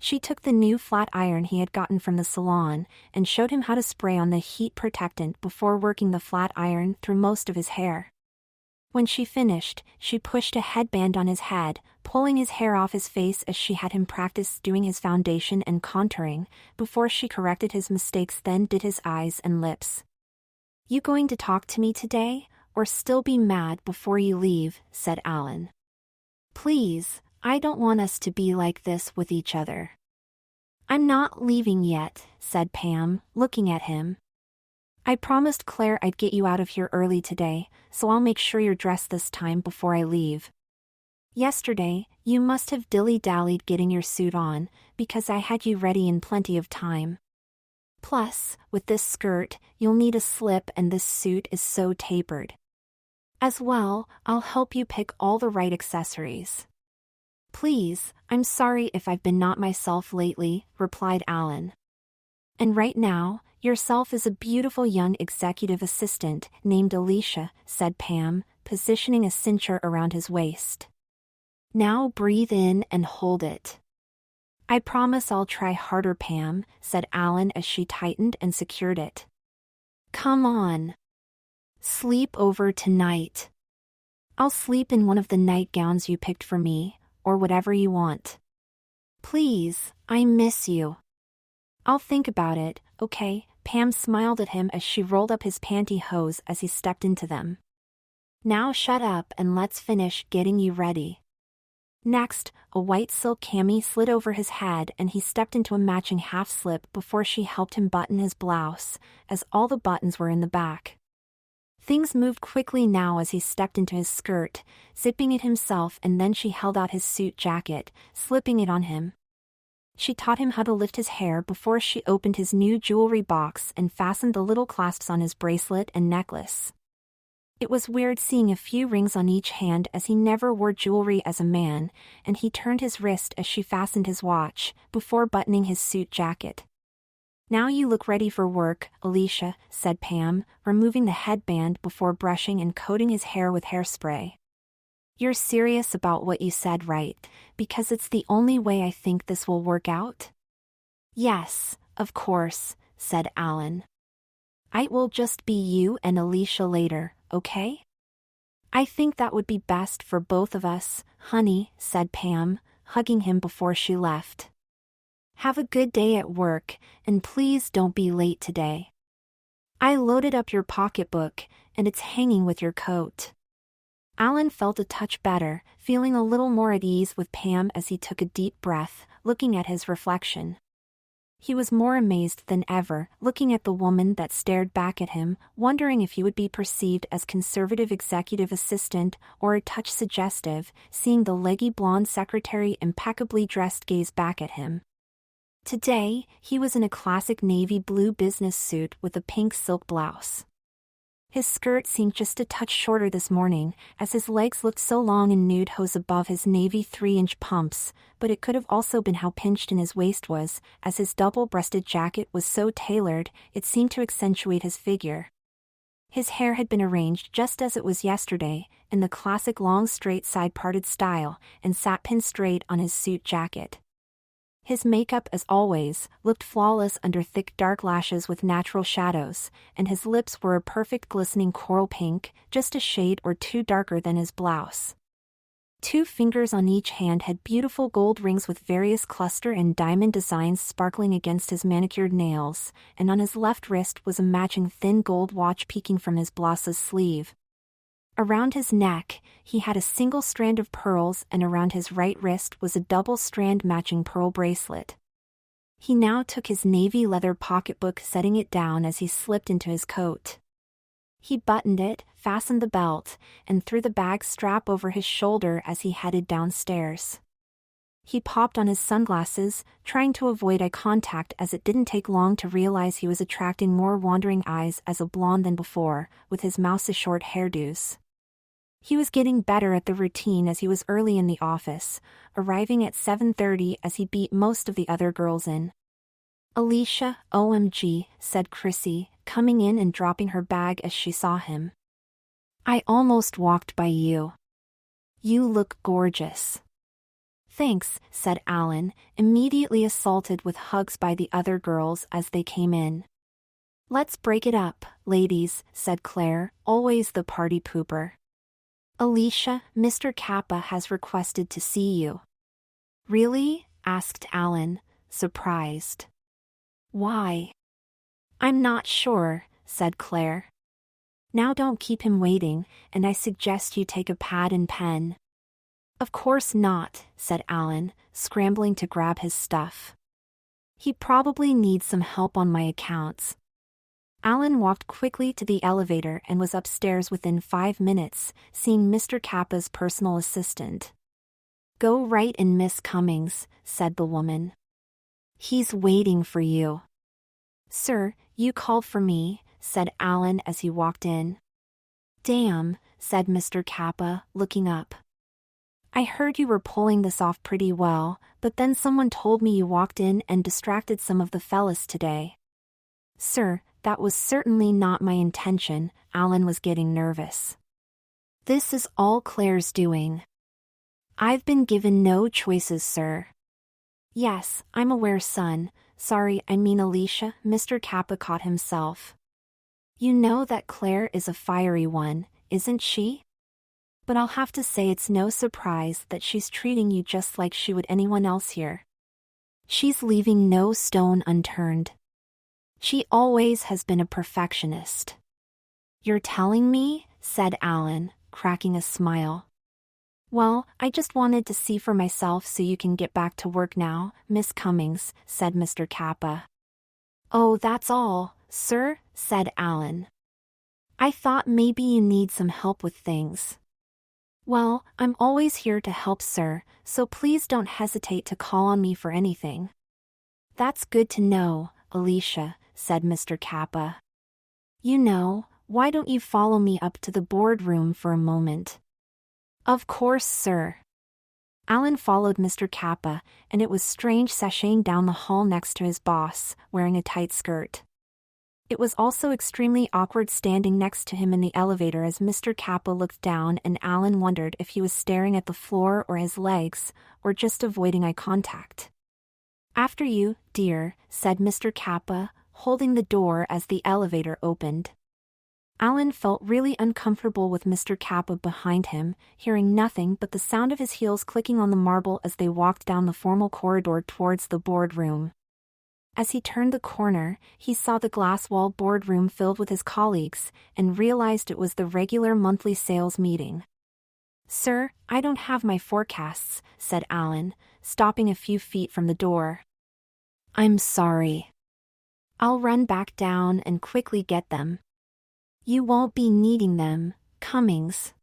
She took the new flat iron he had gotten from the salon and showed him how to spray on the heat protectant before working the flat iron through most of his hair. When she finished, she pushed a headband on his head, pulling his hair off his face as she had him practice doing his foundation and contouring, before she corrected his mistakes, then did his eyes and lips. "You going to talk to me today, or still be mad before you leave?" said Alan. "Please, I don't want us to be like this with each other." "I'm not leaving yet," said Pam, looking at him. "I promised Claire I'd get you out of here early today, so I'll make sure you're dressed this time before I leave. Yesterday, you must have dilly-dallied getting your suit on, because I had you ready in plenty of time. Plus, with this skirt, you'll need a slip, and this suit is so tapered. As well, I'll help you pick all the right accessories." "Please, I'm sorry if I've been not myself lately," replied Alan. "And right now, yourself is a beautiful young executive assistant named Alicia," said Pam, positioning a cincher around his waist. "Now breathe in and hold it." "I promise I'll try harder, Pam," said Alan as she tightened and secured it. "Come on. Sleep over tonight. I'll sleep in one of the nightgowns you picked for me, or whatever you want. Please, I miss you." "I'll think about it, okay?" Pam smiled at him as she rolled up his pantyhose as he stepped into them. "Now shut up and let's finish getting you ready." Next, a white silk cami slid over his head and he stepped into a matching half-slip before she helped him button his blouse, as all the buttons were in the back. Things moved quickly now as he stepped into his skirt, zipping it himself, and then she held out his suit jacket, slipping it on him. She taught him how to lift his hair before she opened his new jewelry box and fastened the little clasps on his bracelet and necklace. It was weird seeing a few rings on each hand as he never wore jewelry as a man, and he turned his wrist as she fastened his watch, before buttoning his suit jacket. "Now you look ready for work, Alicia," said Pam, removing the headband before brushing and coating his hair with hairspray. "You're serious about what you said, right? Because it's the only way I think this will work out?" "Yes, of course," said Alan. "I will just be you and Alicia later, okay?" "I think that would be best for both of us, honey," said Pam, hugging him before she left. "Have a good day at work, and please don't be late today. I loaded up your pocketbook, and it's hanging with your coat." Alan felt a touch better, feeling a little more at ease with Pam as he took a deep breath, looking at his reflection. He was more amazed than ever, looking at the woman that stared back at him, wondering if he would be perceived as conservative executive assistant or a touch suggestive, seeing the leggy blonde secretary impeccably dressed gaze back at him. Today, he was in a classic navy blue business suit with a pink silk blouse. His skirt seemed just a touch shorter this morning, as his legs looked so long in nude hose above his navy 3-inch pumps, but it could have also been how pinched in his waist was, as his double-breasted jacket was so tailored, it seemed to accentuate his figure. His hair had been arranged just as it was yesterday, in the classic long straight side-parted style, and sat pin straight on his suit jacket. His makeup, as always, looked flawless under thick dark lashes with natural shadows, and his lips were a perfect glistening coral pink, just a shade or two darker than his blouse. 2 fingers on each hand had beautiful gold rings with various cluster and diamond designs sparkling against his manicured nails, and on his left wrist was a matching thin gold watch peeking from his blouse's sleeve. Around his neck, he had a single strand of pearls, and around his right wrist was a double-strand matching pearl bracelet. He now took his navy leather pocketbook, setting it down as he slipped into his coat. He buttoned it, fastened the belt, and threw the bag strap over his shoulder as he headed downstairs. He popped on his sunglasses, trying to avoid eye contact, as it didn't take long to realize he was attracting more wandering eyes as a blonde than before, with his mouse-short hairdos. He was getting better at the routine as he was early in the office, arriving at 7:30 as he beat most of the other girls in. "Alicia, OMG," said Chrissy, coming in and dropping her bag as she saw him. "I almost walked by you. You look gorgeous." "Thanks," said Alan, immediately assaulted with hugs by the other girls as they came in. "Let's break it up, ladies," said Claire, always the party pooper. "Alicia, Mr. Kappa has requested to see you." "Really?" asked Alan, surprised. "Why?" "I'm not sure," said Claire. "Now don't keep him waiting, and I suggest you take a pad and pen." "Of course not," said Alan, scrambling to grab his stuff. "He probably needs some help on my accounts." Alan walked quickly to the elevator and was upstairs within 5 minutes, seeing Mr. Kappa's personal assistant. "Go right in, Miss Cummings," said the woman. "He's waiting for you." "Sir, you called for me," said Alan as he walked in. "Damn," said Mr. Kappa, looking up. "I heard you were pulling this off pretty well, but then someone told me you walked in and distracted some of the fellas today." "Sir, that was certainly not my intention." Alan was getting nervous. "This is all Claire's doing." "I've been given no choices, sir." "Yes, I'm aware, son. Sorry, I mean Alicia," Mr. Kappa caught himself. "You know that Claire is a fiery one, isn't she? But I'll have to say it's no surprise that she's treating you just like she would anyone else here. She's leaving no stone unturned. She always has been a perfectionist." "You're telling me?" said Alan, cracking a smile. "Well, I just wanted to see for myself, so you can get back to work now, Miss Cummings," said Mr. Kappa. "Oh, that's all, sir," said Alan. "I thought maybe you need some help with things." "Well, I'm always here to help, sir, so please don't hesitate to call on me for anything." "That's good to know, Alicia," said Mr. Kappa. "You know, why don't you follow me up to the boardroom for a moment?" "Of course, sir." Alan followed Mr. Kappa, and it was strange sashaying down the hall next to his boss, wearing a tight skirt. It was also extremely awkward standing next to him in the elevator as Mr. Kappa looked down, and Alan wondered if he was staring at the floor or his legs, or just avoiding eye contact. "After you, dear," said Mr. Kappa, holding the door as the elevator opened. Alan felt really uncomfortable with Mr. Kappa behind him, hearing nothing but the sound of his heels clicking on the marble as they walked down the formal corridor towards the boardroom. As he turned the corner, he saw the glass-walled boardroom filled with his colleagues, and realized it was the regular monthly sales meeting. "Sir, I don't have my forecasts," said Alan, stopping a few feet from the door. "I'm sorry. I'll run back down and quickly get them." "You won't be needing them, Cummings."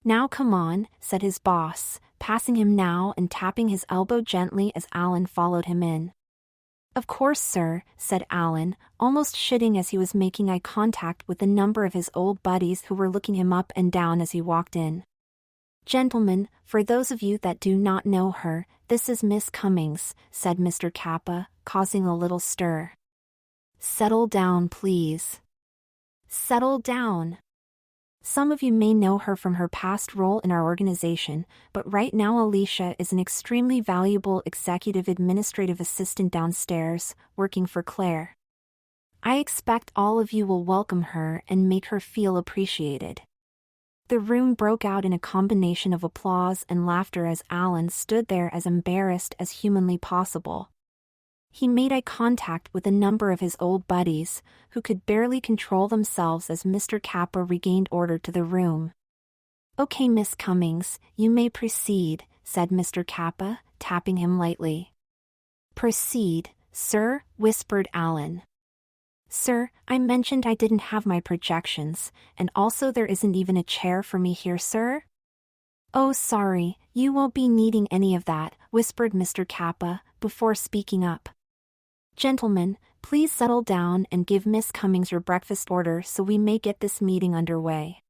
"Now come on," said his boss, passing him now and tapping his elbow gently as Alan followed him in. "Of course, sir," said Alan, almost shitting as he was making eye contact with a number of his old buddies who were looking him up and down as he walked in. "Gentlemen, for those of you that do not know her, this is Miss Cummings," said Mr. Kappa, causing a little stir. "Settle down, please." Settle down. Some of you may know her from her past role in our organization, but right now Alicia is an extremely valuable executive administrative assistant downstairs, working for Claire. I expect all of you will welcome her and make her feel appreciated. The room broke out in a combination of applause and laughter as Alan stood there as embarrassed as humanly possible. He made eye contact with a number of his old buddies, who could barely control themselves as Mr. Kappa regained order to the room. "Okay, Miss Cummings, you may proceed," said Mr. Kappa, tapping him lightly. "Proceed, sir," whispered Alan. "Sir, I mentioned I didn't have my projections, and also there isn't even a chair for me here, sir." "Oh, sorry, you won't be needing any of that," whispered Mr. Kappa, before speaking up. "Gentlemen, please settle down and give Miss Cummings your breakfast order so we may get this meeting underway."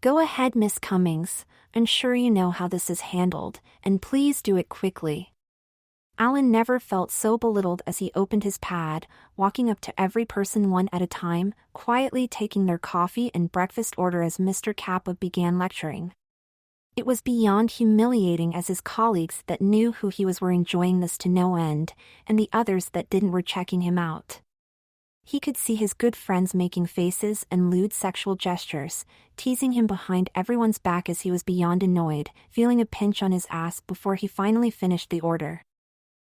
"Go ahead, Miss Cummings, I'm sure you know how this is handled, and please do it quickly." Alan never felt so belittled as he opened his pad, walking up to every person one at a time, quietly taking their coffee and breakfast order as Mr. Kappa began lecturing. It was beyond humiliating as his colleagues that knew who he was were enjoying this to no end, and the others that didn't were checking him out. He could see his good friends making faces and lewd sexual gestures, teasing him behind everyone's back as he was beyond annoyed, feeling a pinch on his ass before he finally finished the order.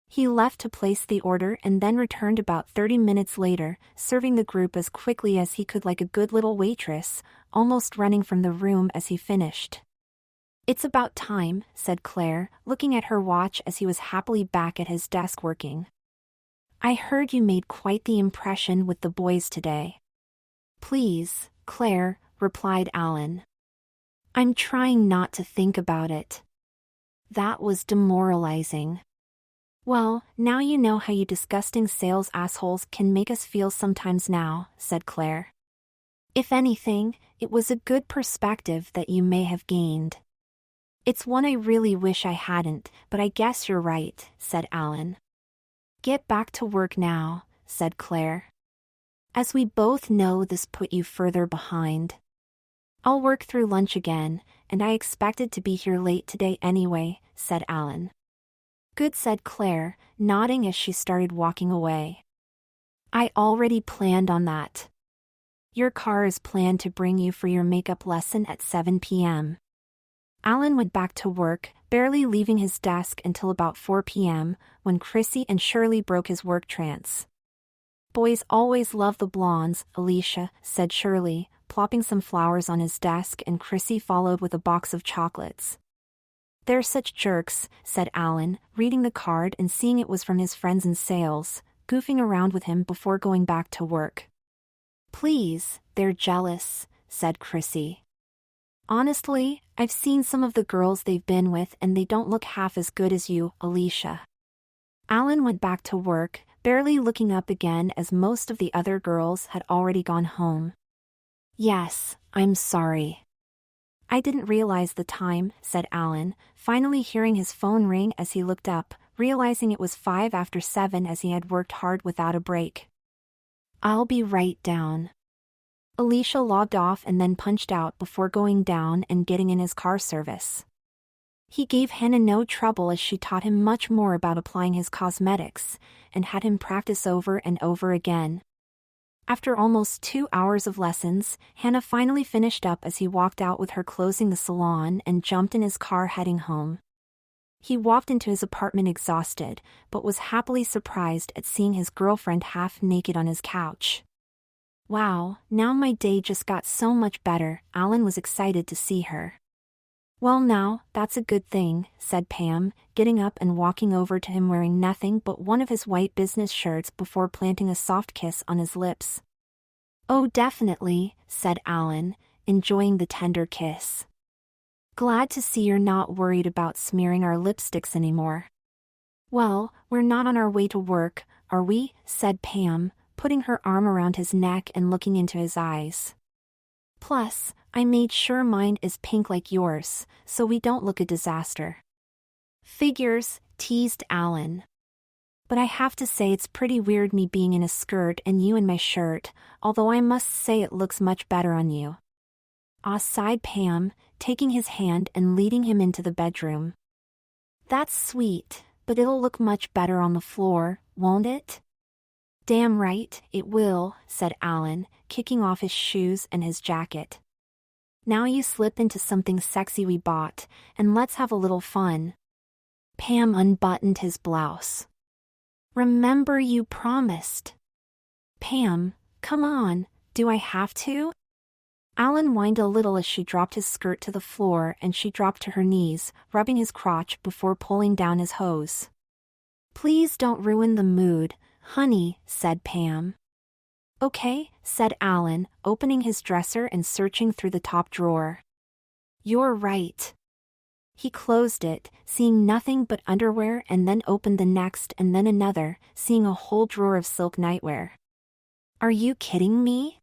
He left to place the order and then returned about 30 minutes later, serving the group as quickly as he could like a good little waitress, almost running from the room as he finished. "It's about time," said Claire, looking at her watch as he was happily back at his desk working. "I heard you made quite the impression with the boys today." "Please, Claire," replied Alan. "I'm trying not to think about it. That was demoralizing." "Well, now you know how you disgusting sales assholes can make us feel sometimes now," said Claire. "If anything, it was a good perspective that you may have gained." "It's one I really wish I hadn't, but I guess you're right," said Alan. "Get back to work now," said Claire. "As we both know, this put you further behind." "I'll work through lunch again, and I expected to be here late today anyway," said Alan. "Good," said Claire, nodding as she started walking away. "I already planned on that. Your car is planned to bring you for your makeup lesson at 7 p.m. Alan went back to work, barely leaving his desk until about 4 p.m., when Chrissy and Shirley broke his work trance. "Boys always love the blondes, Alicia," said Shirley, plopping some flowers on his desk, and Chrissy followed with a box of chocolates. "They're such jerks," said Alan, reading the card and seeing it was from his friends in sales, goofing around with him before going back to work. "Please, they're jealous," said Chrissy. "Honestly, I've seen some of the girls they've been with and they don't look half as good as you, Alicia." Alan went back to work, barely looking up again as most of the other girls had already gone home. "Yes, I'm sorry." "I didn't realize the time," said Alan, finally hearing his phone ring as he looked up, realizing it was 5 after 7 as he had worked hard without a break. "I'll be right down." Alicia logged off and then punched out before going down and getting in his car service. He gave Hannah no trouble as she taught him much more about applying his cosmetics, and had him practice over and over again. After almost 2 hours of lessons, Hannah finally finished up as he walked out with her closing the salon and jumped in his car heading home. He walked into his apartment exhausted, but was happily surprised at seeing his girlfriend half naked on his couch. "Wow, now my day just got so much better," Alan was excited to see her. "Well now, that's a good thing," said Pam, getting up and walking over to him wearing nothing but one of his white business shirts before planting a soft kiss on his lips. "Oh definitely," said Alan, enjoying the tender kiss. "Glad to see you're not worried about smearing our lipsticks anymore." "Well, we're not on our way to work, are we?" said Pam, putting her arm around his neck and looking into his eyes. "Plus, I made sure mine is pink like yours, so we don't look a disaster." "Figures," teased Alan. But I have to say it's pretty weird me being in a skirt and you in my shirt, although I must say it looks much better on you. Ah, sighed Pam, taking his hand and leading him into the bedroom. That's sweet, but it'll look much better on the floor, won't it? Damn right, it will, said Alan, kicking off his shoes and his jacket. Now you slip into something sexy we bought, and let's have a little fun. Pam unbuttoned his blouse. Remember you promised. Pam, come on, do I have to? Alan whined a little as she dropped his skirt to the floor and she dropped to her knees, rubbing his crotch before pulling down his hose. Please don't ruin the mood, honey, said Pam. Okay, said Alan, opening his dresser and searching through the top drawer. You're right. He closed it, seeing nothing but underwear, and then opened the next and then another, seeing a whole drawer of silk nightwear. Are you kidding me?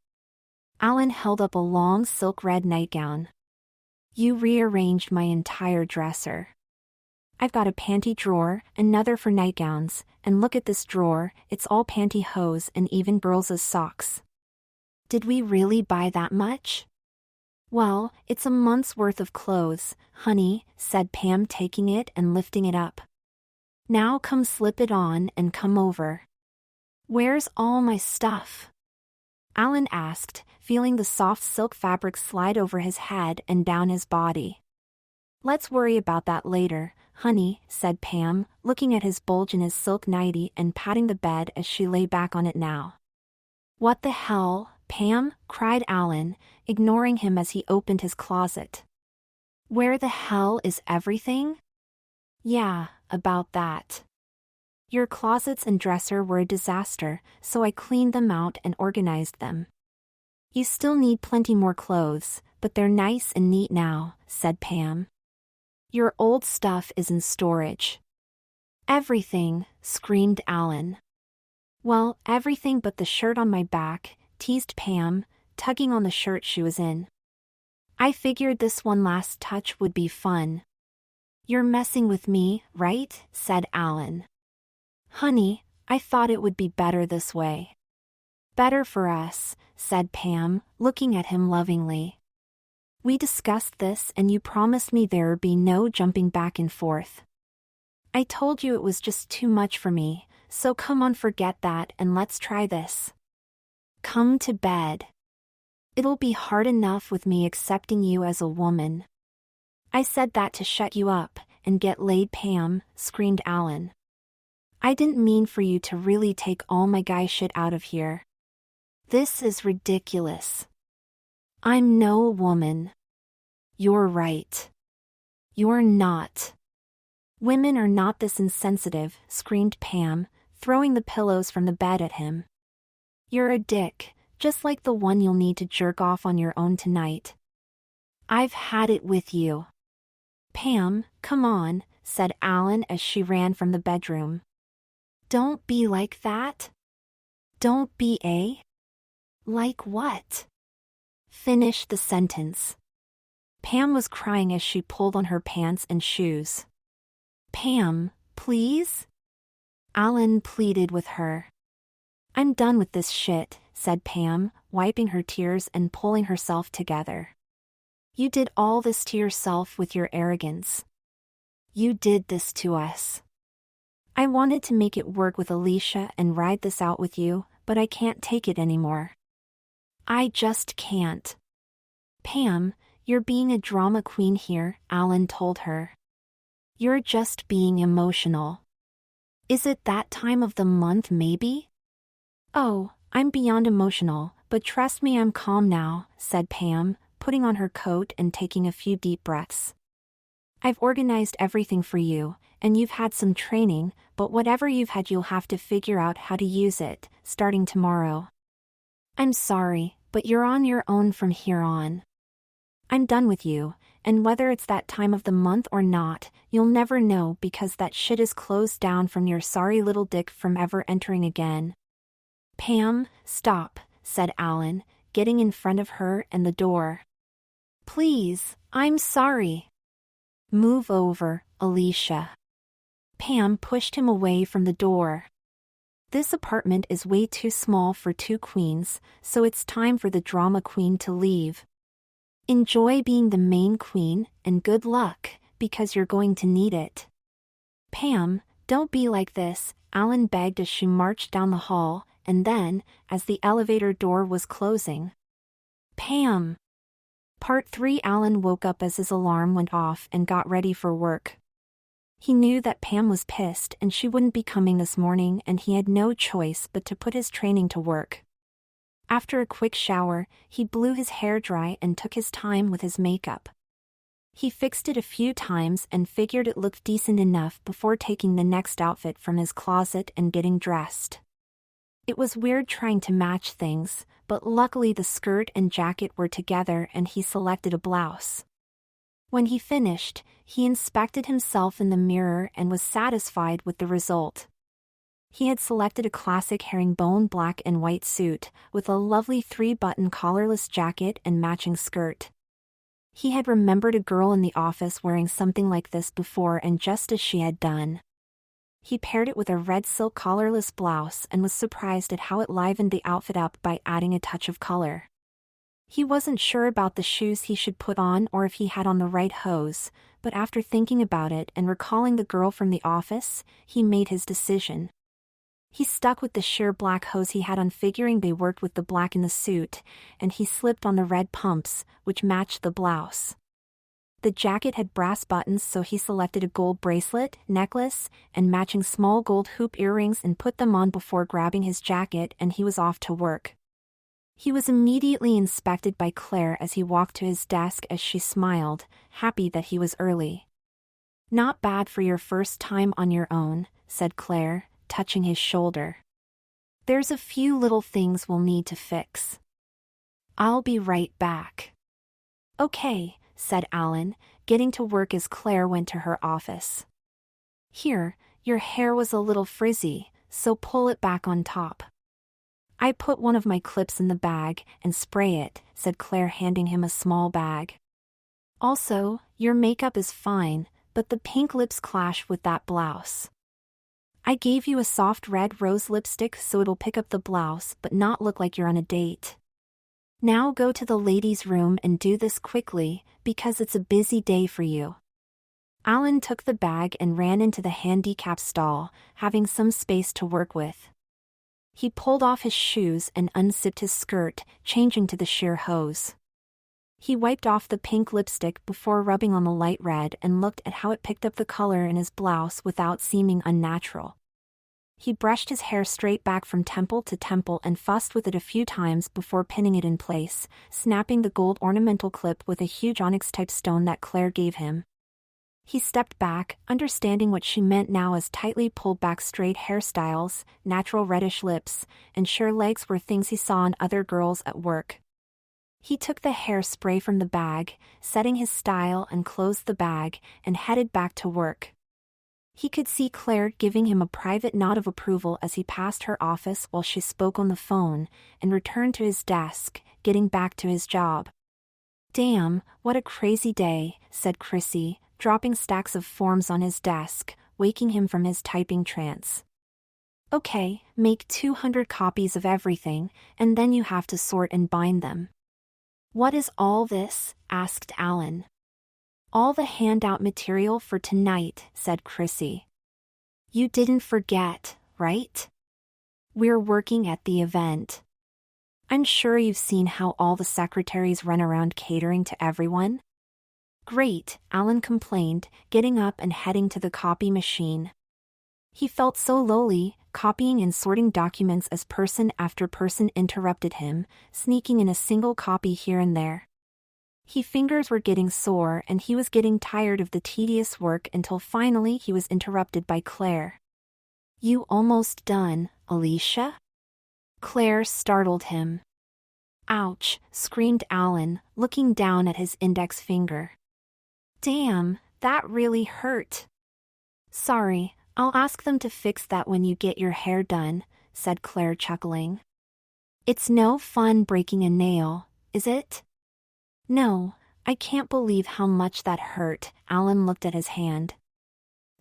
Alan held up a long silk red nightgown. You rearranged my entire dresser. I've got a panty drawer, another for nightgowns, and look at this drawer, it's all pantyhose and even girls' socks. Did we really buy that much? Well, it's a month's worth of clothes, honey, said Pam, taking it and lifting it up. Now come slip it on and come over. Where's all my stuff? Alan asked, feeling the soft silk fabric slide over his head and down his body. Let's worry about that later, honey, said Pam, looking at his bulge in his silk nightie and patting the bed as she lay back on it now. What the hell, Pam? Cried Alan, ignoring him as he opened his closet. Where the hell is everything? Yeah, about that. Your closets and dresser were a disaster, so I cleaned them out and organized them. You still need plenty more clothes, but they're nice and neat now, said Pam. Your old stuff is in storage. Everything, screamed Alan. Well, everything but the shirt on my back, teased Pam, tugging on the shirt she was in. I figured this one last touch would be fun. You're messing with me, right? Said Alan. Honey, I thought it would be better this way. Better for us, said Pam, looking at him lovingly. We discussed this and you promised me there'd be no jumping back and forth. I told you it was just too much for me, so come on, forget that and let's try this. Come to bed. It'll be hard enough with me accepting you as a woman. I said that to shut you up and get laid, Pam, screamed Alan. I didn't mean for you to really take all my guy shit out of here. This is ridiculous. I'm no woman. You're right. You're not. Women are not this insensitive, screamed Pam, throwing the pillows from the bed at him. You're a dick, just like the one you'll need to jerk off on your own tonight. I've had it with you. Pam, come on, said Alan as she ran from the bedroom. Don't be like that. Don't be a. Like what? Finish the sentence. Pam was crying as she pulled on her pants and shoes. Pam, please? Alan pleaded with her. I'm done with this shit, said Pam, wiping her tears and pulling herself together. You did all this to yourself with your arrogance. You did this to us. I wanted to make it work with Alicia and ride this out with you, but I can't take it anymore. I just can't. Pam, you're being a drama queen here, Alan told her. You're just being emotional. Is it that time of the month maybe? Oh, I'm beyond emotional, but trust me, I'm calm now, said Pam, putting on her coat and taking a few deep breaths. I've organized everything for you, and you've had some training, but whatever you've had you'll have to figure out how to use it, starting tomorrow. I'm sorry, but you're on your own from here on. I'm done with you, and whether it's that time of the month or not, you'll never know because that shit is closed down from your sorry little dick from ever entering again. Pam, stop, said Alan, getting in front of her and the door. Please, I'm sorry. Move over, Alicia. Pam pushed him away from the door. This apartment is way too small for two queens, so it's time for the drama queen to leave. Enjoy being the main queen, and good luck, because you're going to need it. Pam, don't be like this, Alan begged as she marched down the hall, and then, as the elevator door was closing. Pam! Part 3. Alan woke up as his alarm went off and got ready for work. He knew that Pam was pissed and she wouldn't be coming this morning, and he had no choice but to put his training to work. After a quick shower, he blew his hair dry and took his time with his makeup. He fixed it a few times and figured it looked decent enough before taking the next outfit from his closet and getting dressed. It was weird trying to match things, but luckily the skirt and jacket were together and he selected a blouse. When he finished, he inspected himself in the mirror and was satisfied with the result. He had selected a classic herringbone black and white suit, with a lovely 3-button collarless jacket and matching skirt. He had remembered a girl in the office wearing something like this before, and just as she had done. He paired it with a red silk collarless blouse and was surprised at how it livened the outfit up by adding a touch of color. He wasn't sure about the shoes he should put on or if he had on the right hose, but after thinking about it and recalling the girl from the office, he made his decision. He stuck with the sheer black hose he had on, figuring they worked with the black in the suit, and he slipped on the red pumps, which matched the blouse. The jacket had brass buttons, so he selected a gold bracelet, necklace, and matching small gold hoop earrings and put them on before grabbing his jacket, and he was off to work. He was immediately inspected by Claire as he walked to his desk as she smiled, happy that he was early. "Not bad for your first time on your own," said Claire, touching his shoulder. "There's a few little things we'll need to fix. I'll be right back." "Okay," said Alan, getting to work as Claire went to her office. "Here, your hair was a little frizzy, so pull it back on top." "I put one of my clips in the bag and spray it," said Claire, handing him a small bag. "Also, your makeup is fine, but the pink lips clash with that blouse. I gave you a soft red rose lipstick so it'll pick up the blouse but not look like you're on a date. Now go to the ladies' room and do this quickly, because it's a busy day for you." Alan took the bag and ran into the handicap stall, having some space to work with. He pulled off his shoes and unzipped his skirt, changing to the sheer hose. He wiped off the pink lipstick before rubbing on the light red and looked at how it picked up the color in his blouse without seeming unnatural. He brushed his hair straight back from temple to temple and fussed with it a few times before pinning it in place, snapping the gold ornamental clip with a huge onyx-type stone that Claire gave him. He stepped back, understanding what she meant now, as tightly pulled back straight hairstyles, natural reddish lips, and sheer legs were things he saw in other girls at work. He took the hairspray from the bag, setting his style, and closed the bag, and headed back to work. He could see Claire giving him a private nod of approval as he passed her office while she spoke on the phone, and returned to his desk, getting back to his job. "Damn, what a crazy day," said Chrissy, dropping stacks of forms on his desk, waking him from his typing trance. "Okay, make 200 copies of everything, and then you have to sort and bind them." "What is all this?" asked Alan. "All the handout material for tonight," said Chrissy. "You didn't forget, right? We're working at the event. I'm sure you've seen how all the secretaries run around catering to everyone." "Great," Alan complained, getting up and heading to the copy machine. He felt so lowly, copying and sorting documents as person after person interrupted him, sneaking in a single copy here and there. His fingers were getting sore and he was getting tired of the tedious work until finally he was interrupted by Claire. "You almost done, Alicia?" Claire startled him. "Ouch," screamed Alan, looking down at his index finger. "Damn, that really hurt." "Sorry, I'll ask them to fix that when you get your hair done," said Claire, chuckling. "It's no fun breaking a nail, is it?" "No, I can't believe how much that hurt." Alan looked at his hand.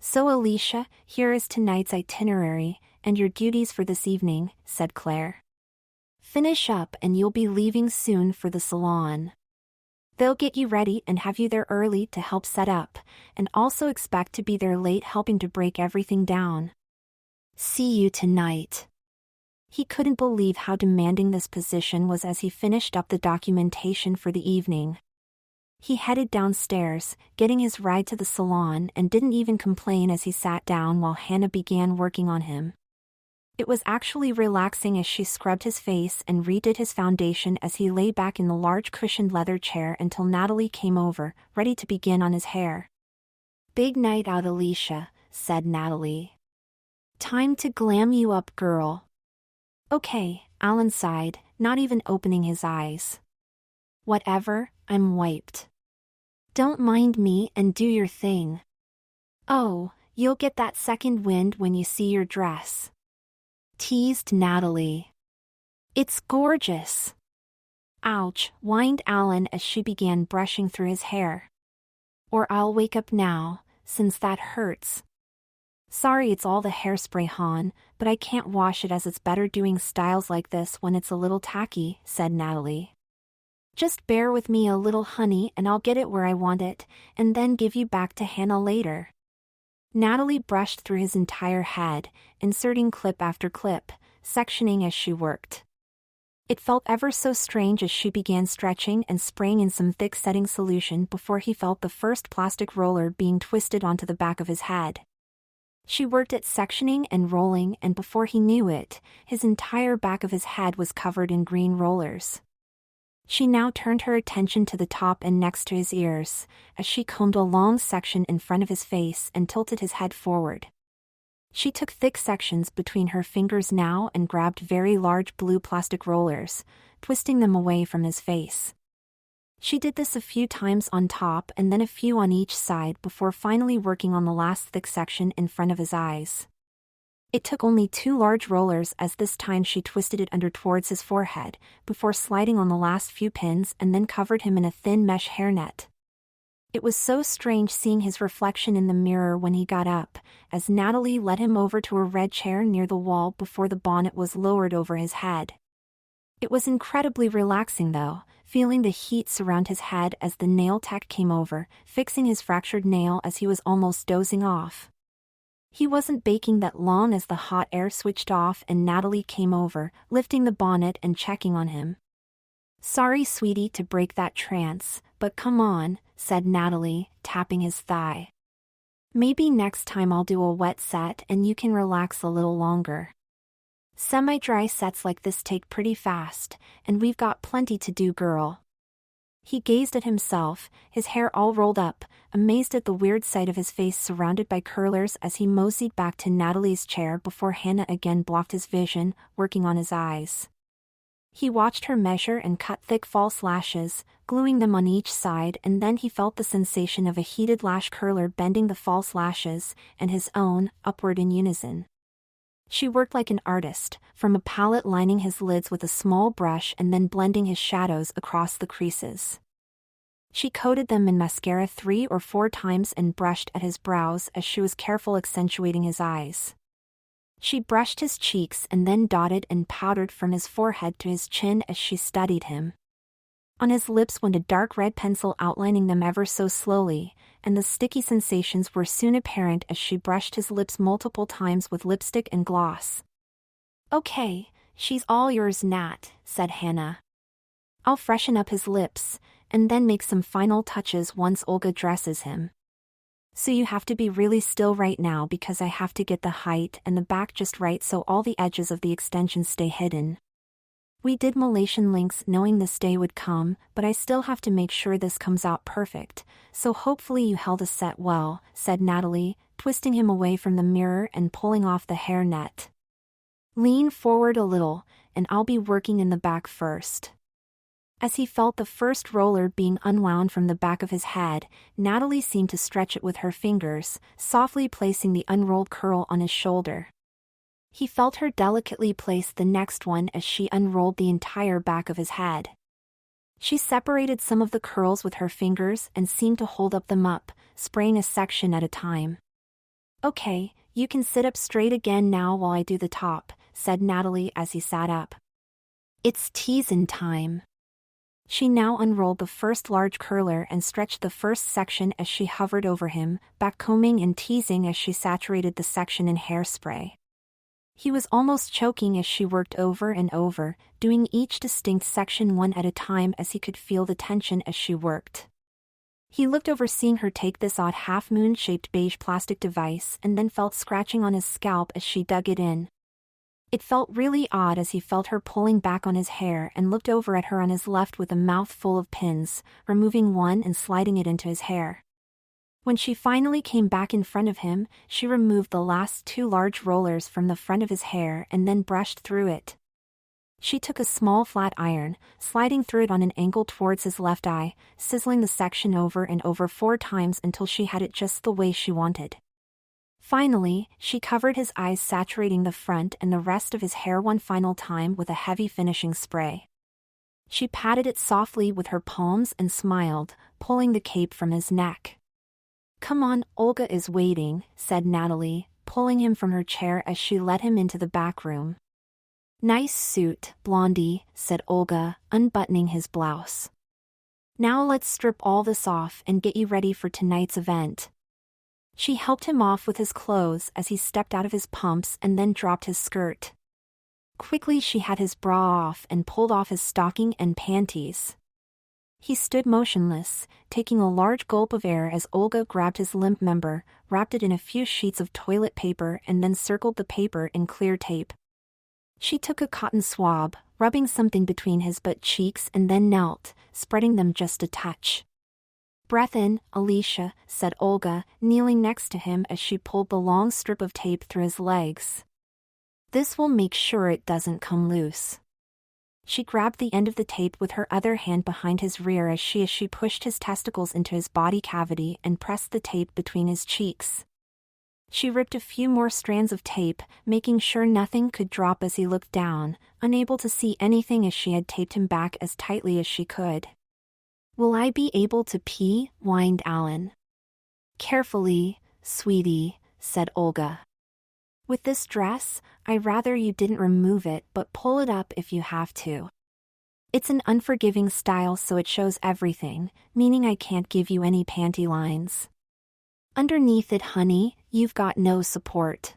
"So Alicia, here is tonight's itinerary, and your duties for this evening," said Claire. "Finish up and you'll be leaving soon for the salon. They'll get you ready and have you there early to help set up, and also expect to be there late helping to break everything down. See you tonight." He couldn't believe how demanding this position was as he finished up the documentation for the evening. He headed downstairs, getting his ride to the salon, and didn't even complain as he sat down while Hannah began working on him. It was actually relaxing as she scrubbed his face and redid his foundation as he lay back in the large cushioned leather chair until Natalie came over, ready to begin on his hair. "Big night out, Alicia," said Natalie. "Time to glam you up, girl." "Okay," Alan sighed, not even opening his eyes. "Whatever, I'm wiped. Don't mind me and do your thing." "Oh, you'll get that second wind when you see your dress," teased Natalie. "It's gorgeous." "Ouch," whined Alan as she began brushing through his hair. "Or I'll wake up now, since that hurts." "Sorry it's all the hairspray, hon, but I can't wash it as it's better doing styles like this when it's a little tacky," said Natalie. "Just bear with me a little, honey, and I'll get it where I want it, and then give you back to Hannah later." Natalie brushed through his entire head, inserting clip after clip, sectioning as she worked. It felt ever so strange as she began stretching and spraying in some thick setting solution before he felt the first plastic roller being twisted onto the back of his head. She worked at sectioning and rolling, and before he knew it, his entire back of his head was covered in green rollers. She now turned her attention to the top and next to his ears, as she combed a long section in front of his face and tilted his head forward. She took thick sections between her fingers now and grabbed very large blue plastic rollers, twisting them away from his face. She did this a few times on top and then a few on each side before finally working on the last thick section in front of his eyes. It took only 2 large rollers as this time she twisted it under towards his forehead, before sliding on the last few pins and then covered him in a thin mesh hairnet. It was so strange seeing his reflection in the mirror when he got up, as Natalie led him over to a red chair near the wall before the bonnet was lowered over his head. It was incredibly relaxing though, feeling the heat surround his head as the nail tech came over, fixing his fractured nail as he was almost dozing off. He wasn't baking that long as the hot air switched off and Natalie came over, lifting the bonnet and checking on him. "Sorry, sweetie, to break that trance, but come on," said Natalie, tapping his thigh. "Maybe next time I'll do a wet set and you can relax a little longer. Semi-dry sets like this take pretty fast, and we've got plenty to do, girl." He gazed at himself, his hair all rolled up, amazed at the weird sight of his face surrounded by curlers as he moseyed back to Natalie's chair before Hannah again blocked his vision, working on his eyes. He watched her measure and cut thick false lashes, gluing them on each side, and then he felt the sensation of a heated lash curler bending the false lashes, and his own, upward in unison. She worked like an artist, from a palette lining his lids with a small brush and then blending his shadows across the creases. She coated them in mascara 3 or 4 times and brushed at his brows as she was careful accentuating his eyes. She brushed his cheeks and then dotted and powdered from his forehead to his chin as she studied him. On his lips went a dark red pencil outlining them ever so slowly, and the sticky sensations were soon apparent as she brushed his lips multiple times with lipstick and gloss. "Okay, she's all yours, Nat," said Hannah. "I'll freshen up his lips, and then make some final touches once Olga dresses him. So you have to be really still right now because I have to get the height and the back just right so all the edges of the extensions stay hidden. We did Malaysian links knowing this day would come, but I still have to make sure this comes out perfect, so hopefully you held a set well," said Natalie, twisting him away from the mirror and pulling off the hair net. "Lean forward a little, and I'll be working in the back first." As he felt the first roller being unwound from the back of his head, Natalie seemed to stretch it with her fingers, softly placing the unrolled curl on his shoulder. He felt her delicately place the next one as she unrolled the entire back of his head. She separated some of the curls with her fingers and seemed to hold them up, spraying a section at a time. "Okay, You can sit up straight again now while I do the top, said Natalie as he sat up. It's teasin' time. She now unrolled the first large curler and stretched the first section as she hovered over him, backcombing and teasing as she saturated the section in hairspray. He was almost choking as she worked over and over, doing each distinct section one at a time as he could feel the tension as she worked. He looked over seeing her take this odd half-moon-shaped beige plastic device and then felt scratching on his scalp as she dug it in. It felt really odd as he felt her pulling back on his hair and looked over at her on his left with a mouth full of pins, removing one and sliding it into his hair. When she finally came back in front of him, she removed the last two large rollers from the front of his hair and then brushed through it. She took a small flat iron, sliding through it on an angle towards his left eye, sizzling the section over and over 4 times until she had it just the way she wanted. Finally, she covered his eyes, saturating the front and the rest of his hair one final time with a heavy finishing spray. She patted it softly with her palms and smiled, pulling the cape from his neck. "Come on, Olga is waiting," said Natalie, pulling him from her chair as she led him into the back room. "Nice suit, Blondie," said Olga, unbuttoning his blouse. "Now let's strip all this off and get you ready for tonight's event." She helped him off with his clothes as he stepped out of his pumps and then dropped his skirt. Quickly she had his bra off and pulled off his stocking and panties. He stood motionless, taking a large gulp of air as Olga grabbed his limp member, wrapped it in a few sheets of toilet paper and then circled the paper in clear tape. She took a cotton swab, rubbing something between his butt cheeks and then knelt, spreading them just a touch. "Breath in, Alicia," said Olga, kneeling next to him as she pulled the long strip of tape through his legs. "This will make sure it doesn't come loose." She grabbed the end of the tape with her other hand behind his rear as she pushed his testicles into his body cavity and pressed the tape between his cheeks. She ripped a few more strands of tape, making sure nothing could drop as he looked down, unable to see anything as she had taped him back as tightly as she could. "Will I be able to pee?" whined Alan. "Carefully, sweetie," said Olga. "With this dress, I'd rather you didn't remove it but pull it up if you have to. It's an unforgiving style so it shows everything, meaning I can't give you any panty lines. Underneath it, honey, you've got no support.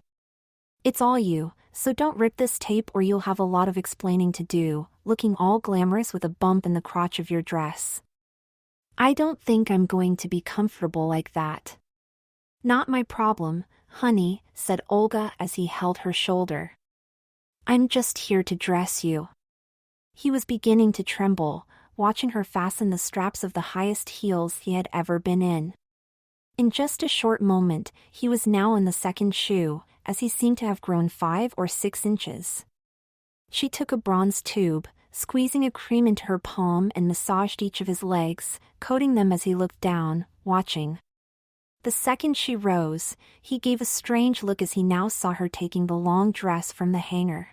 It's all you, so don't rip this tape or you'll have a lot of explaining to do, looking all glamorous with a bump in the crotch of your dress. I don't think I'm going to be comfortable like that." "Not my problem, honey," said Olga as he held her shoulder. "I'm just here to dress you." He was beginning to tremble, watching her fasten the straps of the highest heels he had ever been in. In just a short moment, he was now in the second shoe, as he seemed to have grown 5 or 6 inches. She took a bronze tube, squeezing a cream into her palm and massaged each of his legs, coating them as he looked down, watching. The second she rose, he gave a strange look as he now saw her taking the long dress from the hanger.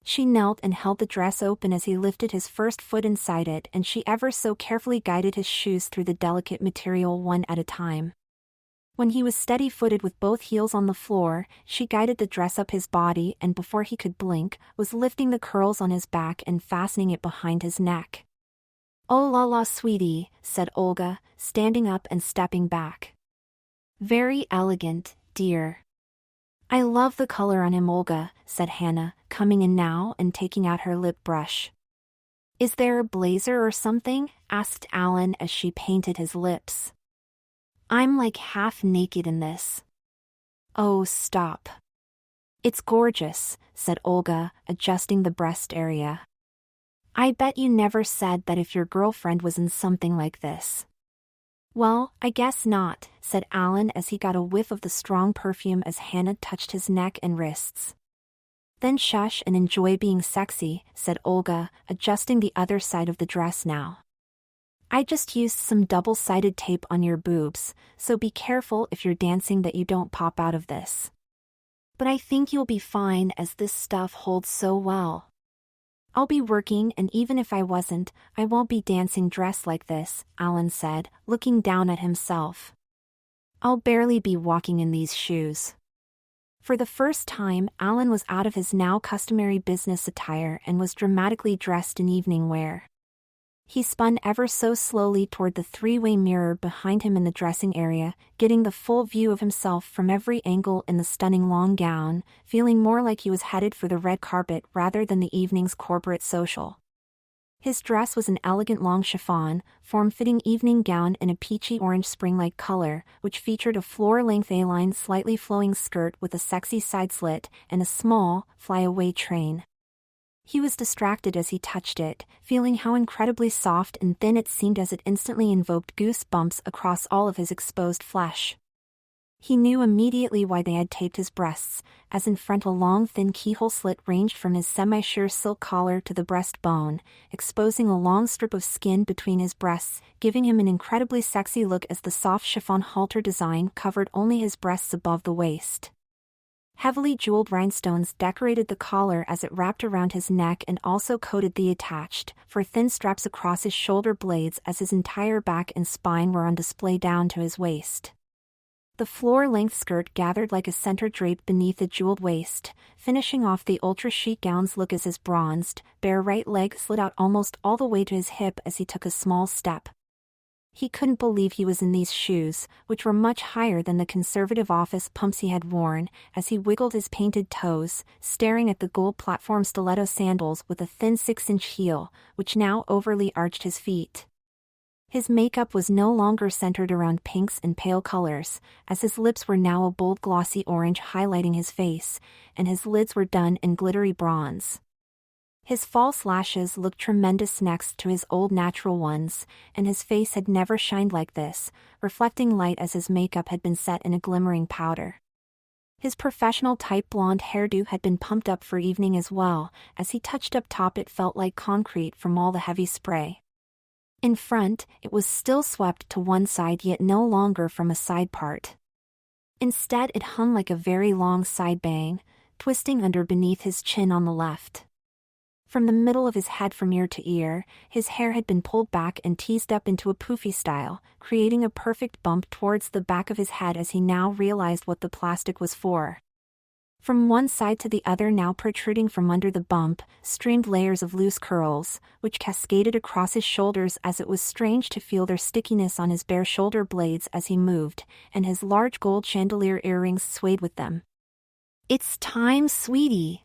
She knelt and held the dress open as he lifted his first foot inside it, and she ever so carefully guided his shoes through the delicate material one at a time. When he was steady-footed with both heels on the floor, she guided the dress up his body and before he could blink, was lifting the curls on his back and fastening it behind his neck. "Oh la la, sweetie," said Olga, standing up and stepping back. "Very elegant, dear." "I love the color on him, Olga," said Hannah, coming in now and taking out her lip brush. "Is there a blazer or something?" asked Alan as she painted his lips. "I'm like half naked in this." "Oh, stop." "It's gorgeous," said Olga, adjusting the breast area. "I bet you never said that if your girlfriend was in something like this." "Well, I guess not," said Alan as he got a whiff of the strong perfume as Hannah touched his neck and wrists. "Then shush and enjoy being sexy," said Olga, adjusting the other side of the dress now. "I just used some double-sided tape on your boobs, so be careful if you're dancing that you don't pop out of this. But I think you'll be fine as this stuff holds so well. I'll be working and even if I wasn't, I won't be dancing dressed like this," Alan said, looking down at himself. "I'll barely be walking in these shoes." For the first time, Alan was out of his now customary business attire and was dramatically dressed in evening wear. He spun ever so slowly toward the three-way mirror behind him in the dressing area, getting the full view of himself from every angle in the stunning long gown, feeling more like he was headed for the red carpet rather than the evening's corporate social. His dress was an elegant long chiffon, form-fitting evening gown in a peachy orange spring-like color, which featured a floor-length A-line slightly flowing skirt with a sexy side slit and a small, fly-away train. He was distracted as he touched it, feeling how incredibly soft and thin it seemed as it instantly invoked goosebumps across all of his exposed flesh. He knew immediately why they had taped his breasts, as in front a long thin keyhole slit ranged from his semi-sheer silk collar to the breastbone, exposing a long strip of skin between his breasts, giving him an incredibly sexy look as the soft chiffon halter design covered only his breasts above the waist. Heavily jeweled rhinestones decorated the collar as it wrapped around his neck and also coated the attached, for thin straps across his shoulder blades as his entire back and spine were on display down to his waist. The floor-length skirt gathered like a center drape beneath the jeweled waist, finishing off the ultra-chic gown's look as his bronzed, bare right leg slid out almost all the way to his hip as he took a small step. He couldn't believe he was in these shoes, which were much higher than the conservative office pumps he had worn, as he wiggled his painted toes, staring at the gold platform stiletto sandals with a thin 6-inch heel, which now overly arched his feet. His makeup was no longer centered around pinks and pale colors, as his lips were now a bold glossy orange highlighting his face, and his lids were done in glittery bronze. His false lashes looked tremendous next to his old natural ones, and his face had never shined like this, reflecting light as his makeup had been set in a glimmering powder. His professional tight blonde hairdo had been pumped up for evening as well, as he touched up top it felt like concrete from all the heavy spray. In front, it was still swept to one side yet no longer from a side part. Instead it hung like a very long side bang, twisting under beneath his chin on the left. From the middle of his head from ear to ear, his hair had been pulled back and teased up into a poofy style, creating a perfect bump towards the back of his head as he now realized what the plastic was for. From one side to the other, now protruding from under the bump, streamed layers of loose curls, which cascaded across his shoulders as it was strange to feel their stickiness on his bare shoulder blades as he moved, and his large gold chandelier earrings swayed with them. "It's time, sweetie."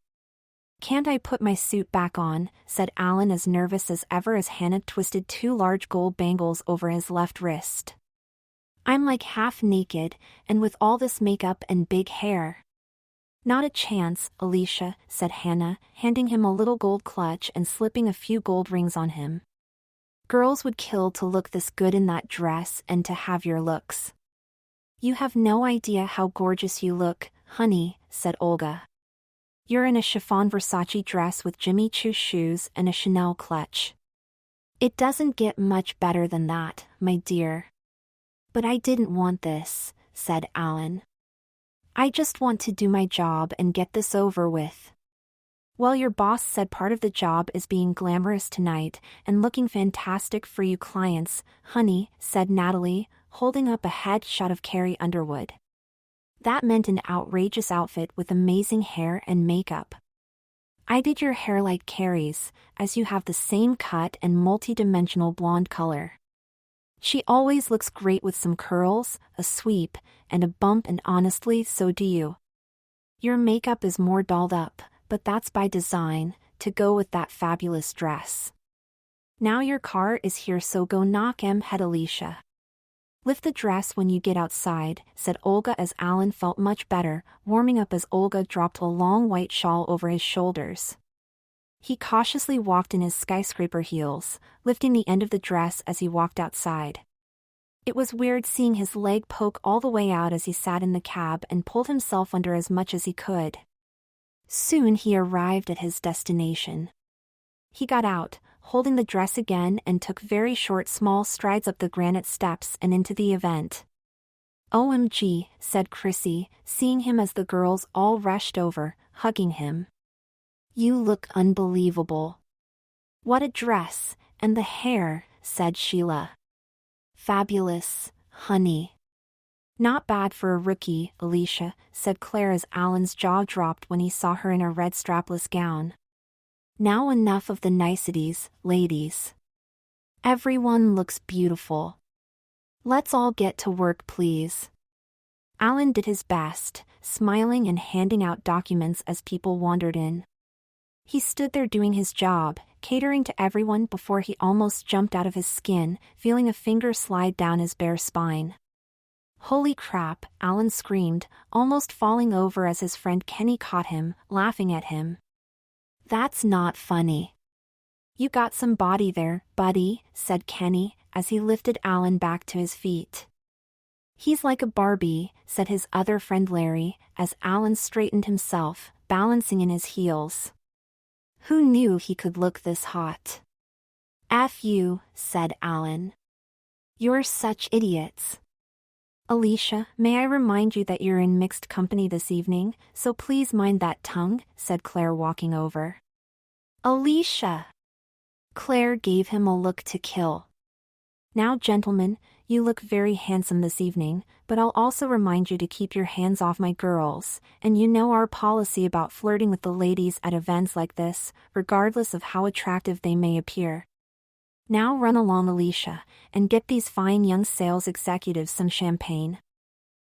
"Can't I put my suit back on?" said Alan, as nervous as ever as Hannah twisted 2 large gold bangles over his left wrist. "I'm like half naked, and with all this makeup and big hair." "Not a chance, Alicia," said Hannah, handing him a little gold clutch and slipping a few gold rings on him. "Girls would kill to look this good in that dress and to have your looks." "You have no idea how gorgeous you look, honey," said Olga. "You're in a chiffon Versace dress with Jimmy Choo shoes and a Chanel clutch. It doesn't get much better than that, my dear." "But I didn't want this," said Alan. "I just want to do my job and get this over with." "Well, your boss said part of the job is being glamorous tonight and looking fantastic for you clients, honey," said Natalie, holding up a headshot of Carrie Underwood. That meant an outrageous outfit with amazing hair and makeup. "I did your hair like Carrie's, as you have the same cut and multi-dimensional blonde color. She always looks great with some curls, a sweep, and a bump, and honestly, so do you. Your makeup is more dolled up, but that's by design, to go with that fabulous dress. Now your car is here, so go knock 'em head, Alicia." "Lift the dress when you get outside," said Olga as Alan felt much better, warming up as Olga dropped a long white shawl over his shoulders. He cautiously walked in his skyscraper heels, lifting the end of the dress as he walked outside. It was weird seeing his leg poke all the way out as he sat in the cab and pulled himself under as much as he could. Soon he arrived at his destination. He got out, holding the dress again, and took very short small strides up the granite steps and into the event. "OMG," said Chrissy, seeing him as the girls all rushed over, hugging him. "You look unbelievable." "What a dress, and the hair," said Sheila. "Fabulous, honey." Not bad for a rookie, Alicia, said Claire as Alan's jaw dropped when he saw her in a red strapless gown. Now enough of the niceties, ladies. Everyone looks beautiful. Let's all get to work, please. Alan did his best, smiling and handing out documents as people wandered in. He stood there doing his job, catering to everyone before he almost jumped out of his skin, feeling a finger slide down his bare spine. Holy crap, Alan screamed, almost falling over as his friend Kenny caught him, laughing at him. That's not funny. You got some body there, buddy, said Kenny, as he lifted Alan back to his feet. He's like a Barbie, said his other friend Larry, as Alan straightened himself, balancing in his heels. Who knew he could look this hot? F you, said Alan. You're such idiots. Alicia, may I remind you that you're in mixed company this evening, so please mind that tongue, said Claire walking over. Alicia! Claire gave him a look to kill. Now gentlemen, you look very handsome this evening, but I'll also remind you to keep your hands off my girls, and you know our policy about flirting with the ladies at events like this, regardless of how attractive they may appear. Now run along, Alicia, and get these fine young sales executives some champagne.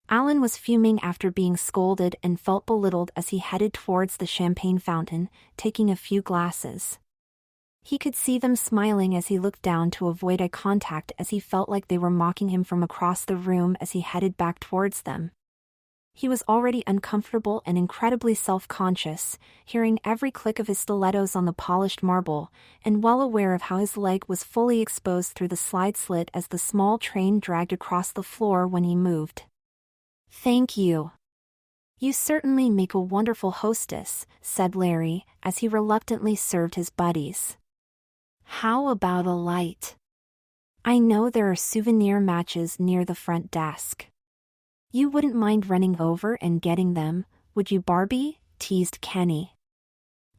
Alan was fuming after being scolded and felt belittled as he headed towards the champagne fountain, taking a few glasses. He could see them smiling as he looked down to avoid eye contact as he felt like they were mocking him from across the room as he headed back towards them. He was already uncomfortable and incredibly self-conscious, hearing every click of his stilettos on the polished marble, and well aware of how his leg was fully exposed through the slide slit as the small train dragged across the floor when he moved. Thank you. You certainly make a wonderful hostess, said Larry, as he reluctantly served his buddies. How about a light? I know there are souvenir matches near the front desk. You wouldn't mind running over and getting them, would you, Barbie? Teased Kenny.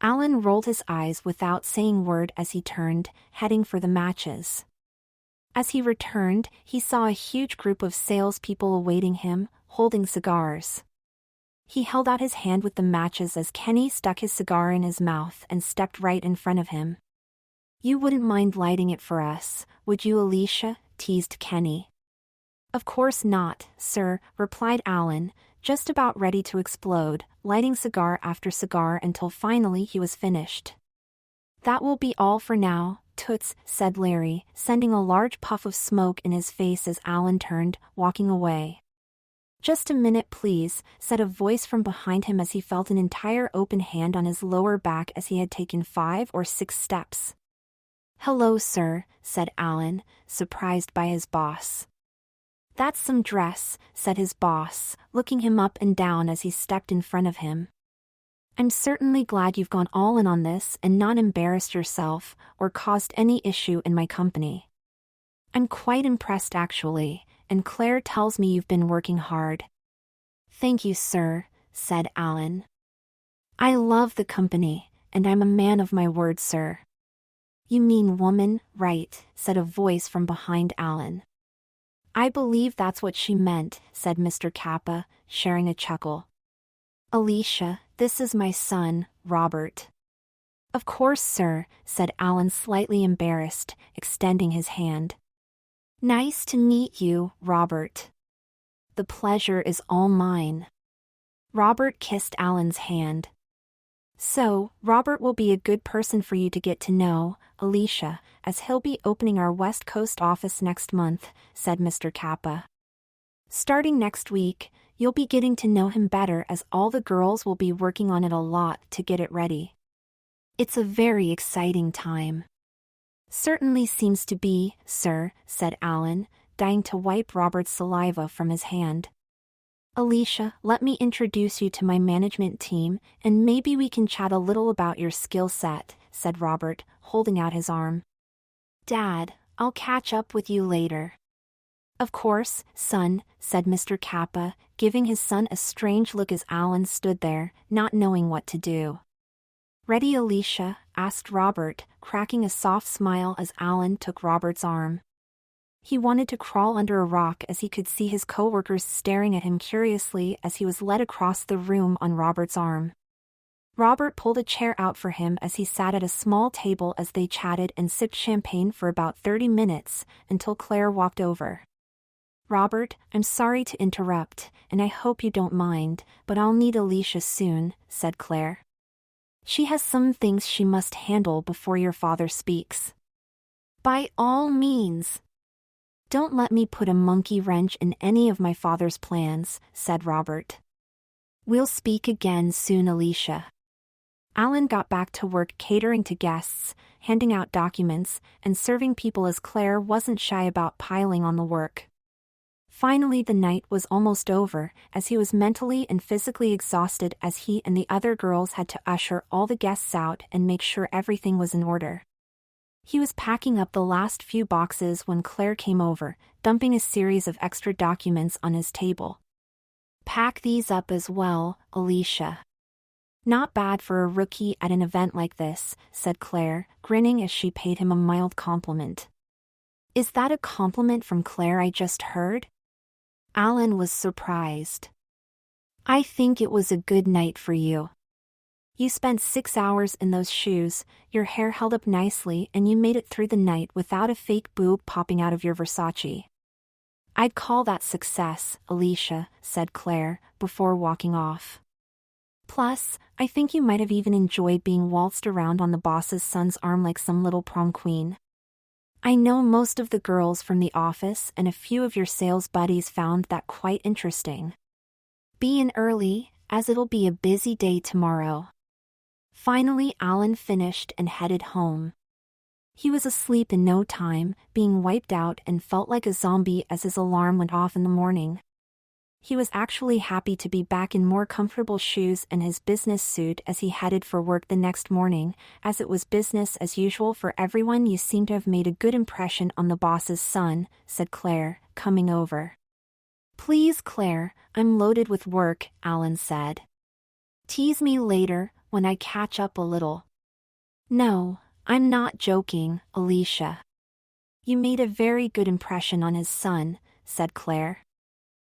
Alan rolled his eyes without saying a word as he turned, heading for the matches. As he returned, he saw a huge group of salespeople awaiting him, holding cigars. He held out his hand with the matches as Kenny stuck his cigar in his mouth and stepped right in front of him. You wouldn't mind lighting it for us, would you, Alicia? Teased Kenny. Of course not, sir, replied Alan, just about ready to explode, lighting cigar after cigar until finally he was finished. That will be all for now, Toots, said Larry, sending a large puff of smoke in his face as Alan turned, walking away. Just a minute, please, said a voice from behind him as he felt an entire open hand on his lower back as he had taken 5 or 6 steps. Hello, sir, said Alan, surprised by his boss. That's some dress, said his boss, looking him up and down as he stepped in front of him. I'm certainly glad you've gone all in on this and not embarrassed yourself or caused any issue in my company. I'm quite impressed actually, and Claire tells me you've been working hard. Thank you, sir, said Alan. I love the company, and I'm a man of my word, sir. You mean woman, right, said a voice from behind Alan. I believe that's what she meant, said Mr. Kappa, sharing a chuckle. Alicia, this is my son, Robert. Of course, sir, said Alan, slightly embarrassed, extending his hand. Nice to meet you, Robert. The pleasure is all mine. Robert kissed Alan's hand. So, Robert will be a good person for you to get to know, Alicia, as he'll be opening our West Coast office next month, said Mr. Kappa. Starting next week, you'll be getting to know him better as all the girls will be working on it a lot to get it ready. It's a very exciting time. Certainly seems to be, sir, said Alan, dying to wipe Robert's saliva from his hand. Alicia, let me introduce you to my management team, and maybe we can chat a little about your skill set, said Robert, holding out his arm. Dad, I'll catch up with you later. Of course, son, said Mr. Kappa, giving his son a strange look as Alan stood there, not knowing what to do. Ready, Alicia? Asked Robert, cracking a soft smile as Alan took Robert's arm. He wanted to crawl under a rock as he could see his coworkers staring at him curiously as he was led across the room on Robert's arm. Robert pulled a chair out for him as he sat at a small table as they chatted and sipped champagne for about 30 minutes, until Claire walked over. "Robert, I'm sorry to interrupt, and I hope you don't mind, but I'll need Alicia soon," said Claire. "She has some things she must handle before your father speaks." "By all means. Don't let me put a monkey wrench in any of my father's plans," said Robert. "We'll speak again soon, Alicia." Alan got back to work catering to guests, handing out documents, and serving people as Claire wasn't shy about piling on the work. Finally, the night was almost over, as he was mentally and physically exhausted as he and the other girls had to usher all the guests out and make sure everything was in order. He was packing up the last few boxes when Claire came over, dumping a series of extra documents on his table. "Pack these up as well, Alicia." "Not bad for a rookie at an event like this," said Claire, grinning as she paid him a mild compliment. "Is that a compliment from Claire I just heard?" Alan was surprised. "I think it was a good night for you. You spent 6 hours in those shoes, your hair held up nicely, and you made it through the night without a fake boob popping out of your Versace." "I'd call that success, Alicia," said Claire, before walking off. "Plus, I think you might have even enjoyed being waltzed around on the boss's son's arm like some little prom queen. I know most of the girls from the office and a few of your sales buddies found that quite interesting. Be in early, as it'll be a busy day tomorrow." Finally, Alan finished and headed home. He was asleep in no time, being wiped out, and felt like a zombie as his alarm went off in the morning. He was actually happy to be back in more comfortable shoes and his business suit as he headed for work the next morning, as it was business as usual for everyone. "You seem to have made a good impression on the boss's son," said Claire, coming over. "Please, Claire, I'm loaded with work," Alan said. "Tease me later, when I catch up a little." "No, I'm not joking, Alicia. You made a very good impression on his son," said Claire.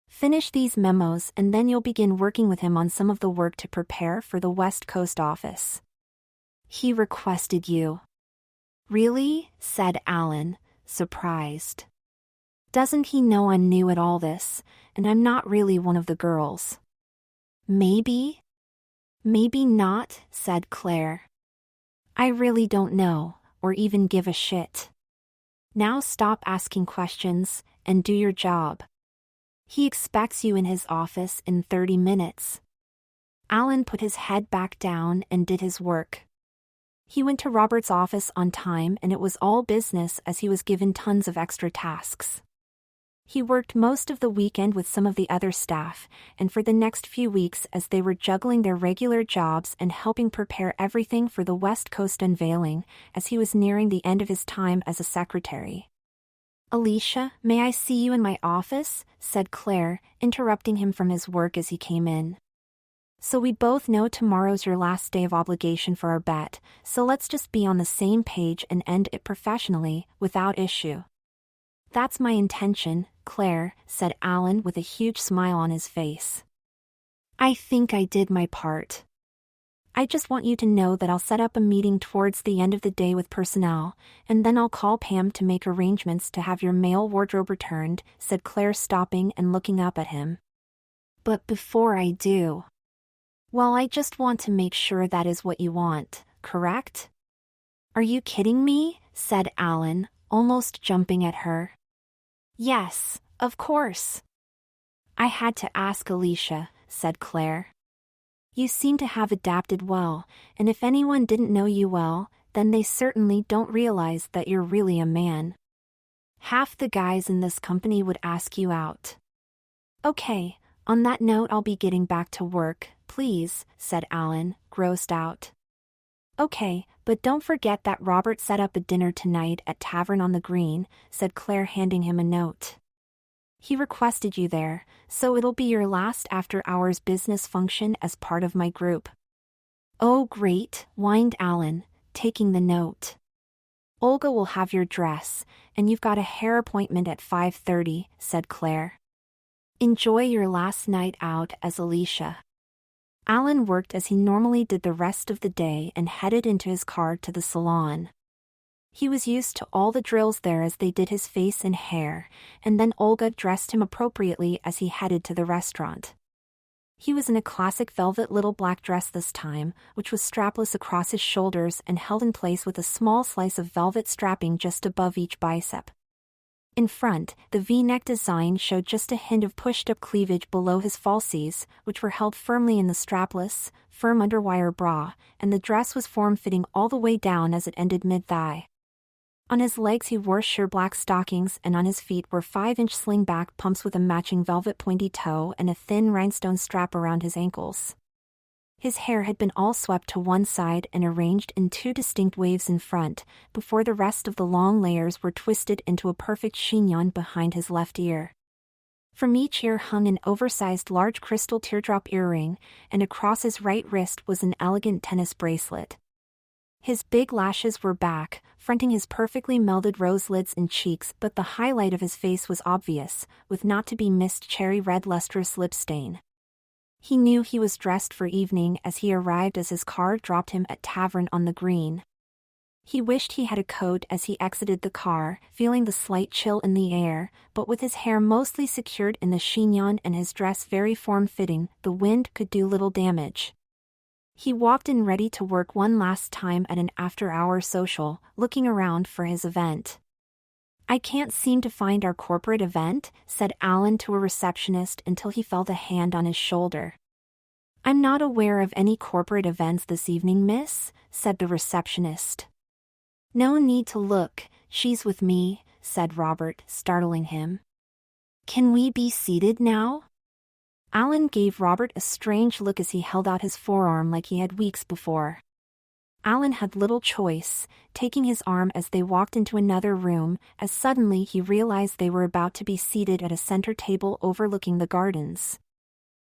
"Finish these memos and then you'll begin working with him on some of the work to prepare for the West Coast office." "He requested you." "Really?" said Alan, surprised. "Doesn't he know I'm new at all this, and I'm not really one of the girls?" "Maybe. Maybe not," said Claire. "I really don't know, or even give a shit. Now stop asking questions, and do your job. He expects you in his office in 30 minutes. Alan put his head back down and did his work. He went to Robert's office on time, and it was all business as he was given tons of extra tasks. He worked most of the weekend with some of the other staff, and for the next few weeks as they were juggling their regular jobs and helping prepare everything for the West Coast unveiling, as he was nearing the end of his time as a secretary. "Alicia, may I see you in my office?" said Claire, interrupting him from his work as he came in. "So we both know tomorrow's your last day of obligation for our bet, so let's just be on the same page and end it professionally, without issue." "That's my intention, Claire," said Alan with a huge smile on his face. "I think I did my part. I just want you to know that I'll set up a meeting towards the end of the day with personnel, and then I'll call Pam to make arrangements to have your male wardrobe returned," said Claire, stopping and looking up at him. "But before I do, well, I just want to make sure that is what you want, correct?" "Are you kidding me?" said Alan, almost jumping at her. "Yes, of course." "I had to ask, Alicia," said Claire. "You seem to have adapted well, and if anyone didn't know you well, then they certainly don't realize that you're really a man. Half the guys in this company would ask you out." "Okay, on that note I'll be getting back to work, please," said Alan, grossed out. "Okay, but don't forget that Robert set up a dinner tonight at Tavern on the Green," said Claire, handing him a note. "He requested you there, so it'll be your last after-hours business function as part of my group." "Oh great," whined Alan, taking the note. Olga will have your dress, and you've got a hair appointment at 5:30, said Claire. Enjoy your last night out as Alicia. Alan worked as he normally did the rest of the day and headed into his car to the salon. He was used to all the drills there as they did his face and hair, and then Olga dressed him appropriately as he headed to the restaurant. He was in a classic velvet little black dress this time, which was strapless across his shoulders and held in place with a small slice of velvet strapping just above each bicep. In front, the V-neck design showed just a hint of pushed-up cleavage below his falsies, which were held firmly in the strapless, firm underwire bra, and the dress was form-fitting all the way down as it ended mid-thigh. On his legs he wore sheer black stockings, and on his feet were 5-inch sling-back pumps with a matching velvet pointy toe and a thin rhinestone strap around his ankles. His hair had been all swept to one side and arranged in 2 distinct waves in front, before the rest of the long layers were twisted into a perfect chignon behind his left ear. From each ear hung an oversized large crystal teardrop earring, and across his right wrist was an elegant tennis bracelet. His big lashes were back, fronting his perfectly melded rose lids and cheeks, but the highlight of his face was obvious, with not-to-be-missed cherry red lustrous lip stain. He knew he was dressed for evening as he arrived as his car dropped him at Tavern on the Green. He wished he had a coat as he exited the car, feeling the slight chill in the air, but with his hair mostly secured in the chignon and his dress very form-fitting, the wind could do little damage. He walked in ready to work one last time at an after-hour social, looking around for his event. "I can't seem to find our corporate event," said Alan to a receptionist until he felt a hand on his shoulder. "I'm not aware of any corporate events this evening, miss," said the receptionist. "No need to look, she's with me," said Robert, startling him. "Can we be seated now?" Alan gave Robert a strange look as he held out his forearm like he had weeks before. Alan had little choice, taking his arm as they walked into another room, as suddenly he realized they were about to be seated at a center table overlooking the gardens.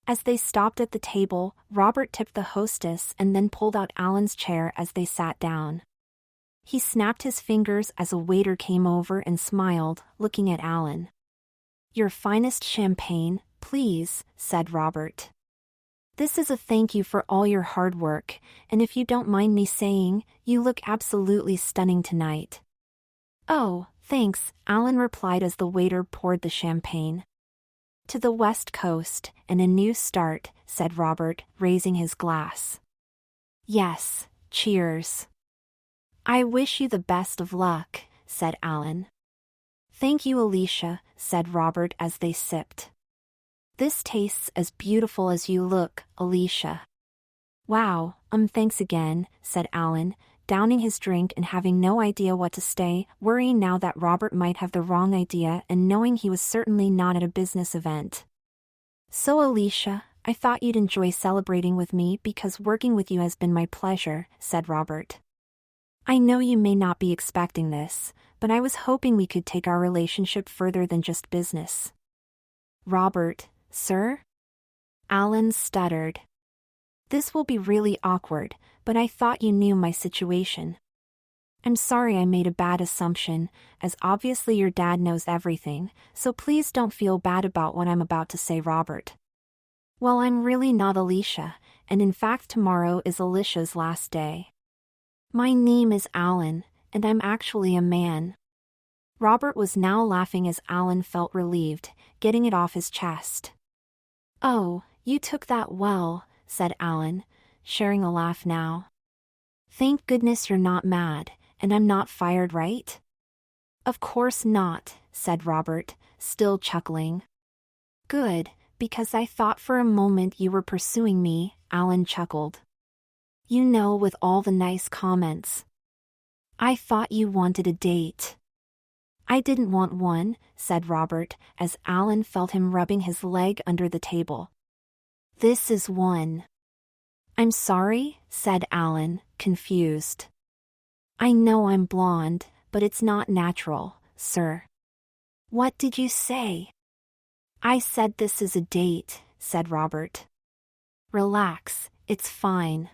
As they stopped at the table, Robert tipped the hostess and then pulled out Alan's chair as they sat down. He snapped his fingers as a waiter came over and smiled, looking at Alan. "Your finest champagne, please," said Robert. "This is a thank you for all your hard work, and if you don't mind me saying, you look absolutely stunning tonight." "Oh, thanks," Alan replied as the waiter poured the champagne. "To the West Coast, and a new start," said Robert, raising his glass. "Yes, cheers." "I wish you the best of luck," said Alan. "Thank you, Alicia," said Robert as they sipped. "This tastes as beautiful as you look, Alicia." "Wow, thanks again," said Alan, downing his drink and having no idea what to say, worrying now that Robert might have the wrong idea and knowing he was certainly not at a business event. "So Alicia, I thought you'd enjoy celebrating with me because working with you has been my pleasure," said Robert. "I know you may not be expecting this, but I was hoping we could take our relationship further than just business." "Robert, sir?" Alan stuttered. "This will be really awkward, but I thought you knew my situation." "I'm sorry I made a bad assumption, as obviously your dad knows everything, so please don't feel bad about what I'm about to say, Robert." "Well, I'm really not Alicia, and in fact tomorrow is Alicia's last day. My name is Alan, and I'm actually a man." Robert was now laughing as Alan felt relieved, getting it off his chest. "Oh, you took that well," said Alan, sharing a laugh now. "Thank goodness you're not mad, and I'm not fired, right?" "Of course not," said Robert, still chuckling. "Good, because I thought for a moment you were pursuing me," Alan chuckled. "You know, with all the nice comments. I thought you wanted a date." "I didn't want one," said Robert, as Alan felt him rubbing his leg under the table. "This is one." "I'm sorry," said Alan, confused. "I know I'm blonde, but it's not natural, sir." "What did you say?" "I said this is a date," said Robert. "Relax, it's fine.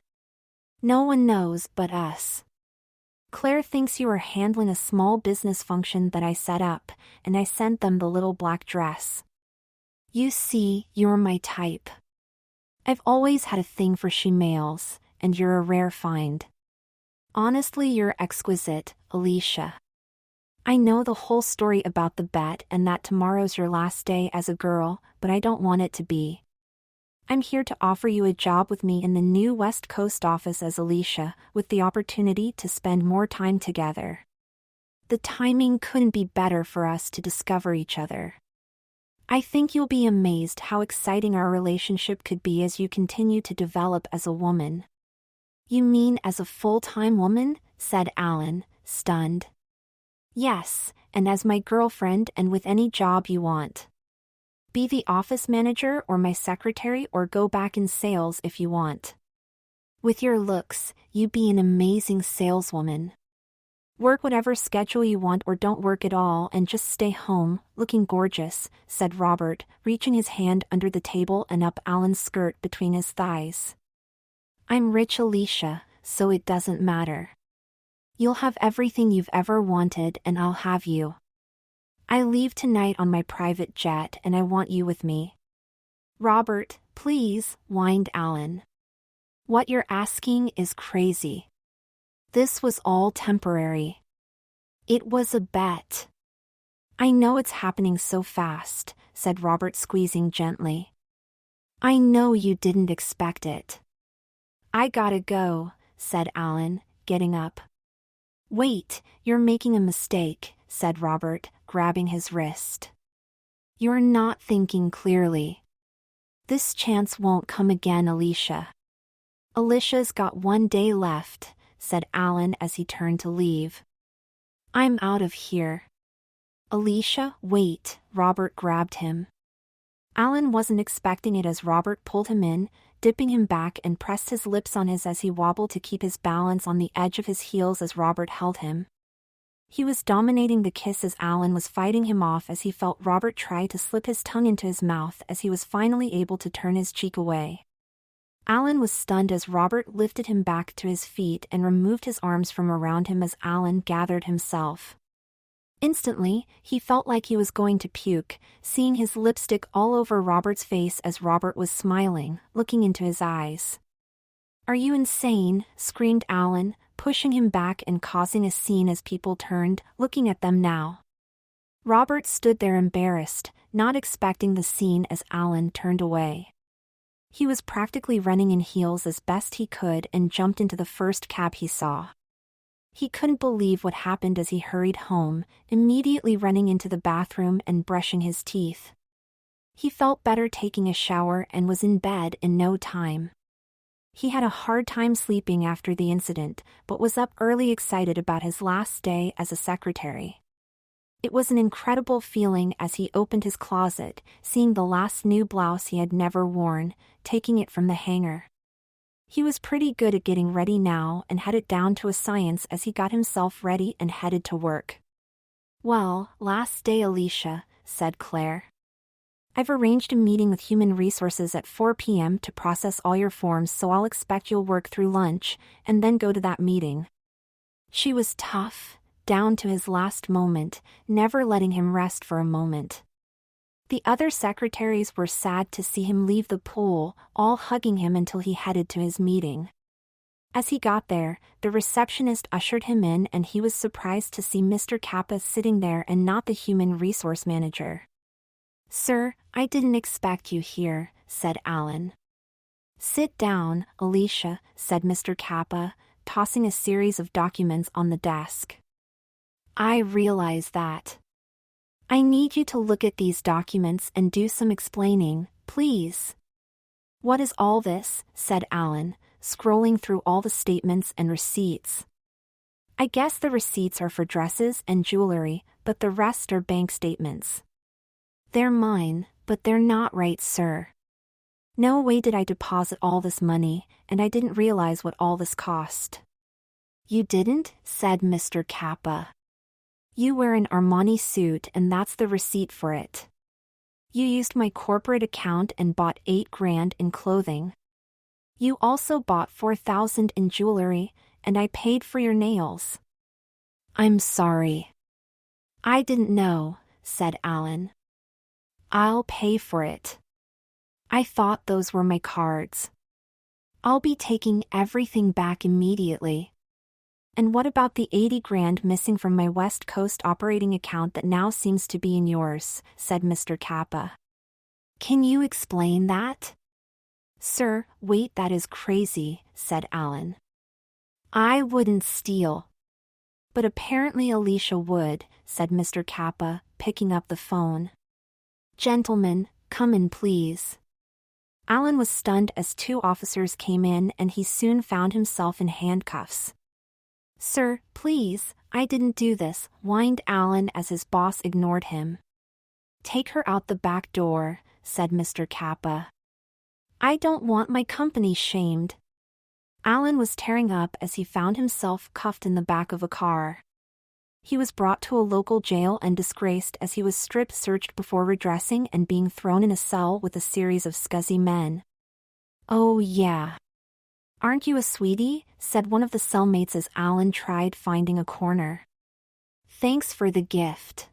No one knows but us." Claire thinks you are handling a small business function that I set up, and I sent them the little black dress. You see, you're my type. I've always had a thing for she-males, and you're a rare find. Honestly, you're exquisite, Alicia. I know the whole story about the bet and that tomorrow's your last day as a girl, but I don't want it to be. I'm here to offer you a job with me in the new West Coast office as Alicia, with the opportunity to spend more time together. The timing couldn't be better for us to discover each other. I think you'll be amazed how exciting our relationship could be as you continue to develop as a woman. You mean as a full-time woman? Said Alan, stunned. Yes, and as my girlfriend and with any job you want. Be the office manager or my secretary or go back in sales if you want. With your looks, you'd be an amazing saleswoman. Work whatever schedule you want or don't work at all and just stay home, looking gorgeous, said Robert, reaching his hand under the table and up Alan's skirt between his thighs. I'm rich, Alicia, so it doesn't matter. You'll have everything you've ever wanted and I'll have you. I leave tonight on my private jet and I want you with me. Robert, please, whined Alan. What you're asking is crazy. This was all temporary. It was a bet. I know it's happening so fast, said Robert, squeezing gently. I know you didn't expect it. I gotta go, said Alan, getting up. Wait, you're making a mistake, said Robert, grabbing his wrist. You're not thinking clearly. This chance won't come again, Alicia. Alicia's got 1 day left, said Alan as he turned to leave. I'm out of here. Alicia, wait, Robert grabbed him. Alan wasn't expecting it as Robert pulled him in, dipping him back and pressed his lips on his as he wobbled to keep his balance on the edge of his heels as Robert held him. He was dominating the kiss as Alan was fighting him off as he felt Robert try to slip his tongue into his mouth as he was finally able to turn his cheek away. Alan was stunned as Robert lifted him back to his feet and removed his arms from around him as Alan gathered himself. Instantly, he felt like he was going to puke, seeing his lipstick all over Robert's face as Robert was smiling, looking into his eyes. Are you insane? Screamed Alan, pushing him back and causing a scene as people turned, looking at them now. Robert stood there embarrassed, not expecting the scene as Alan turned away. He was practically running in heels as best he could and jumped into the first cab he saw. He couldn't believe what happened as he hurried home, immediately running into the bathroom and brushing his teeth. He felt better taking a shower and was in bed in no time. He had a hard time sleeping after the incident, but was up early excited about his last day as a secretary. It was an incredible feeling as he opened his closet, seeing the last new blouse he had never worn, taking it from the hanger. He was pretty good at getting ready now and had it down to a science as he got himself ready and headed to work. Well, last day, Alicia, said Claire. I've arranged a meeting with Human Resources at 4 p.m. to process all your forms, so I'll expect you'll work through lunch and then go to that meeting. She was tough, down to his last moment, never letting him rest for a moment. The other secretaries were sad to see him leave the pool, all hugging him until he headed to his meeting. As he got there, the receptionist ushered him in and he was surprised to see Mr. Kappa sitting there and not the human resource manager. Sir, I didn't expect you here, said Alan. Sit down, Alicia, said Mr. Kappa, tossing a series of documents on the desk. I realize that. I need you to look at these documents and do some explaining, please. What is all this? Said Alan, scrolling through all the statements and receipts. I guess the receipts are for dresses and jewelry, but the rest are bank statements. They're mine, but they're not right, sir. No way did I deposit all this money, and I didn't realize what all this cost. You didn't? Said Mr. Kappa. You wear an Armani suit and that's the receipt for it. You used my corporate account and bought $8,000 in clothing. You also bought $4,000 in jewelry, and I paid for your nails. I'm sorry. I didn't know, said Alan. I'll pay for it. I thought those were my cards. I'll be taking everything back immediately. And what about the 80 grand missing from my West Coast operating account that now seems to be in yours, said Mr. Kappa. Can you explain that? Sir, wait, that is crazy, said Alan. I wouldn't steal. But apparently Alicia would, said Mr. Kappa, picking up the phone. Gentlemen, come in please. Alan was stunned as two officers came in and he soon found himself in handcuffs. Sir, please, I didn't do this, whined Alan as his boss ignored him. Take her out the back door, said Mr. Kappa. I don't want my company shamed. Alan was tearing up as he found himself cuffed in the back of a car. He was brought to a local jail and disgraced as he was strip-searched before redressing and being thrown in a cell with a series of scuzzy men. Oh yeah. Aren't you a sweetie? Said one of the cellmates as Alan tried finding a corner. Thanks for the gift.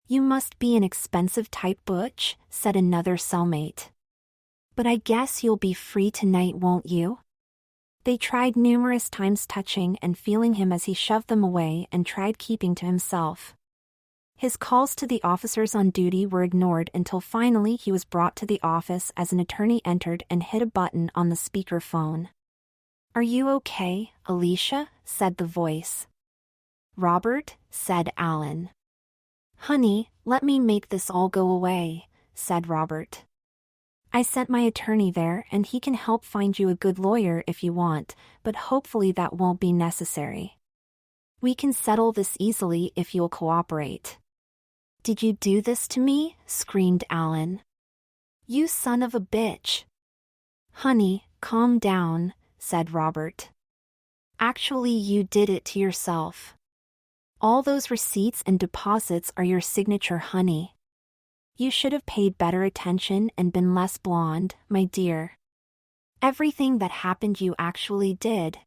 You must be an expensive type, Butch, said another cellmate. But I guess you'll be free tonight, won't you? They tried numerous times touching and feeling him as he shoved them away and tried keeping to himself. His calls to the officers on duty were ignored until finally he was brought to the office as an attorney entered and hit a button on the speakerphone. Are you okay, Alicia? Said the voice. Robert, said Alan. Honey, let me make this all go away, said Robert. I sent my attorney there and he can help find you a good lawyer if you want, but hopefully that won't be necessary. We can settle this easily if you'll cooperate. Did you do this to me? Screamed Alan. You son of a bitch. Honey, calm down, said Robert. Actually, you did it to yourself. All those receipts and deposits are your signature, honey. You should have paid better attention and been less blonde, my dear. Everything that happened you actually did.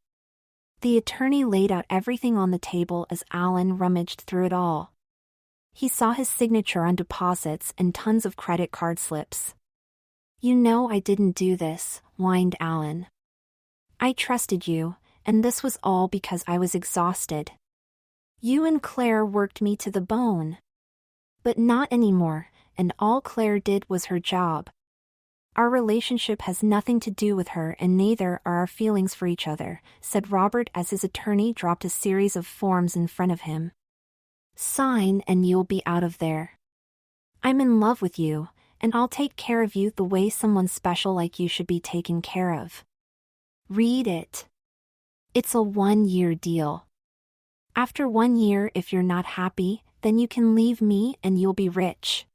The attorney laid out everything on the table as Alan rummaged through it all. He saw his signature on deposits and tons of credit card slips. You know I didn't do this, whined Alan. I trusted you, and this was all because I was exhausted. You and Claire worked me to the bone. But not anymore, and all Claire did was her job. Our relationship has nothing to do with her and neither are our feelings for each other, said Robert as his attorney dropped a series of forms in front of him. Sign and you'll be out of there. I'm in love with you, and I'll take care of you the way someone special like you should be taken care of. Read it. It's a 1-year deal. After 1 year, if you're not happy, then you can leave me and you'll be rich.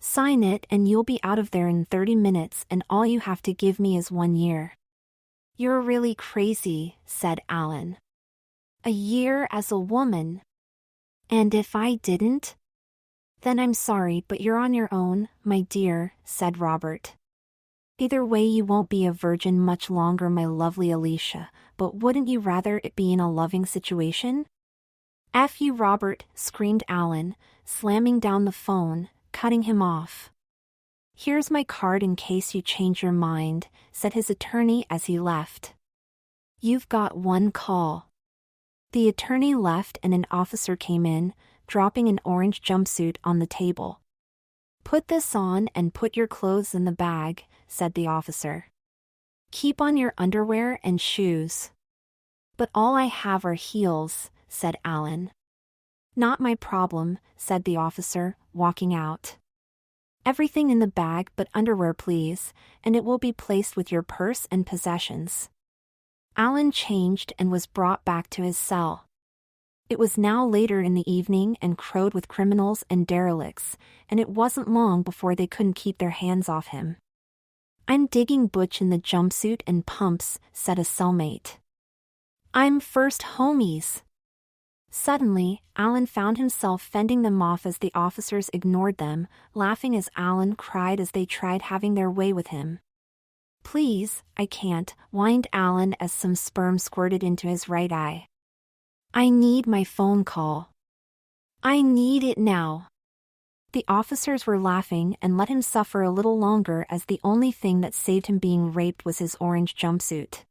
Sign it and you'll be out of there in 30 minutes and all you have to give me is 1 year. You're really crazy, said Alan. A year as a woman. And if I didn't? Then I'm sorry, but you're on your own, my dear, said Robert. Either way, you won't be a virgin much longer, my lovely Alicia, but wouldn't you rather it be in a loving situation? F you, Robert, screamed Alan, slamming down the phone, cutting him off. Here's my card in case you change your mind, said his attorney as he left. You've got one call. The attorney left and an officer came in, dropping an orange jumpsuit on the table. Put this on and put your clothes in the bag, said the officer. Keep on your underwear and shoes. But all I have are heels, said Alan. Not my problem, said the officer, walking out. Everything in the bag but underwear, please, and it will be placed with your purse and possessions. Alan changed and was brought back to his cell. It was now later in the evening and crowded with criminals and derelicts, and it wasn't long before they couldn't keep their hands off him. I'm digging Butch in the jumpsuit and pumps, said a cellmate. I'm first, homies. Suddenly, Alan found himself fending them off as the officers ignored them, laughing as Alan cried as they tried having their way with him. Please, I can't, whined Alan as some sperm squirted into his right eye. I need my phone call. I need it now. The officers were laughing and let him suffer a little longer as the only thing that saved him being raped was his orange jumpsuit.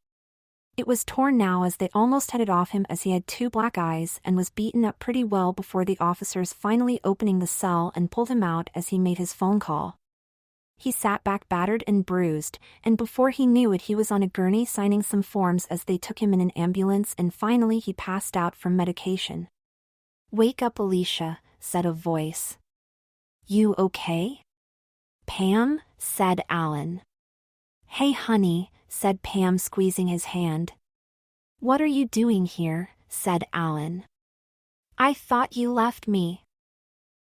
It was torn now as they almost had it off him as he had 2 black eyes and was beaten up pretty well before the officers finally opening the cell and pulled him out as he made his phone call. He sat back battered and bruised, and before he knew it he was on a gurney signing some forms as they took him in an ambulance and finally he passed out from medication. "Wake up, Alicia," said a voice. "You okay?" "Pam," said Alan. "Hey honey," said Pam squeezing his hand. "What are you doing here?" said Alan. "I thought you left me."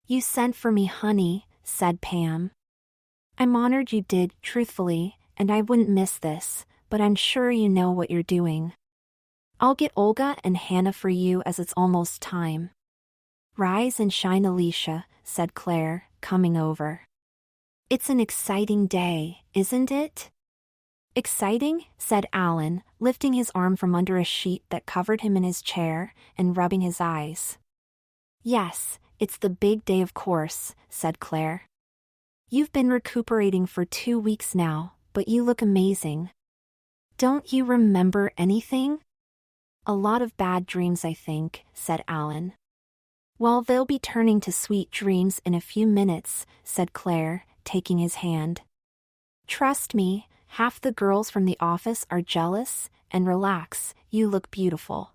"You sent for me, honey," said Pam. "I'm honored you did, truthfully, and I wouldn't miss this, but I'm sure you know what you're doing. I'll get Olga and Hannah for you as it's almost time." "Rise and shine, Alicia," said Claire, coming over. "It's an exciting day, isn't it?" "Exciting?" said Alan, lifting his arm from under a sheet that covered him in his chair, and rubbing his eyes. "Yes, it's the big day of course," said Claire. "You've been recuperating for 2 weeks now, but you look amazing. Don't you remember anything?" "A lot of bad dreams, I think," said Alan. "Well, they'll be turning to sweet dreams in a few minutes," said Claire, taking his hand. "Trust me, half the girls from the office are jealous, and relax, you look beautiful.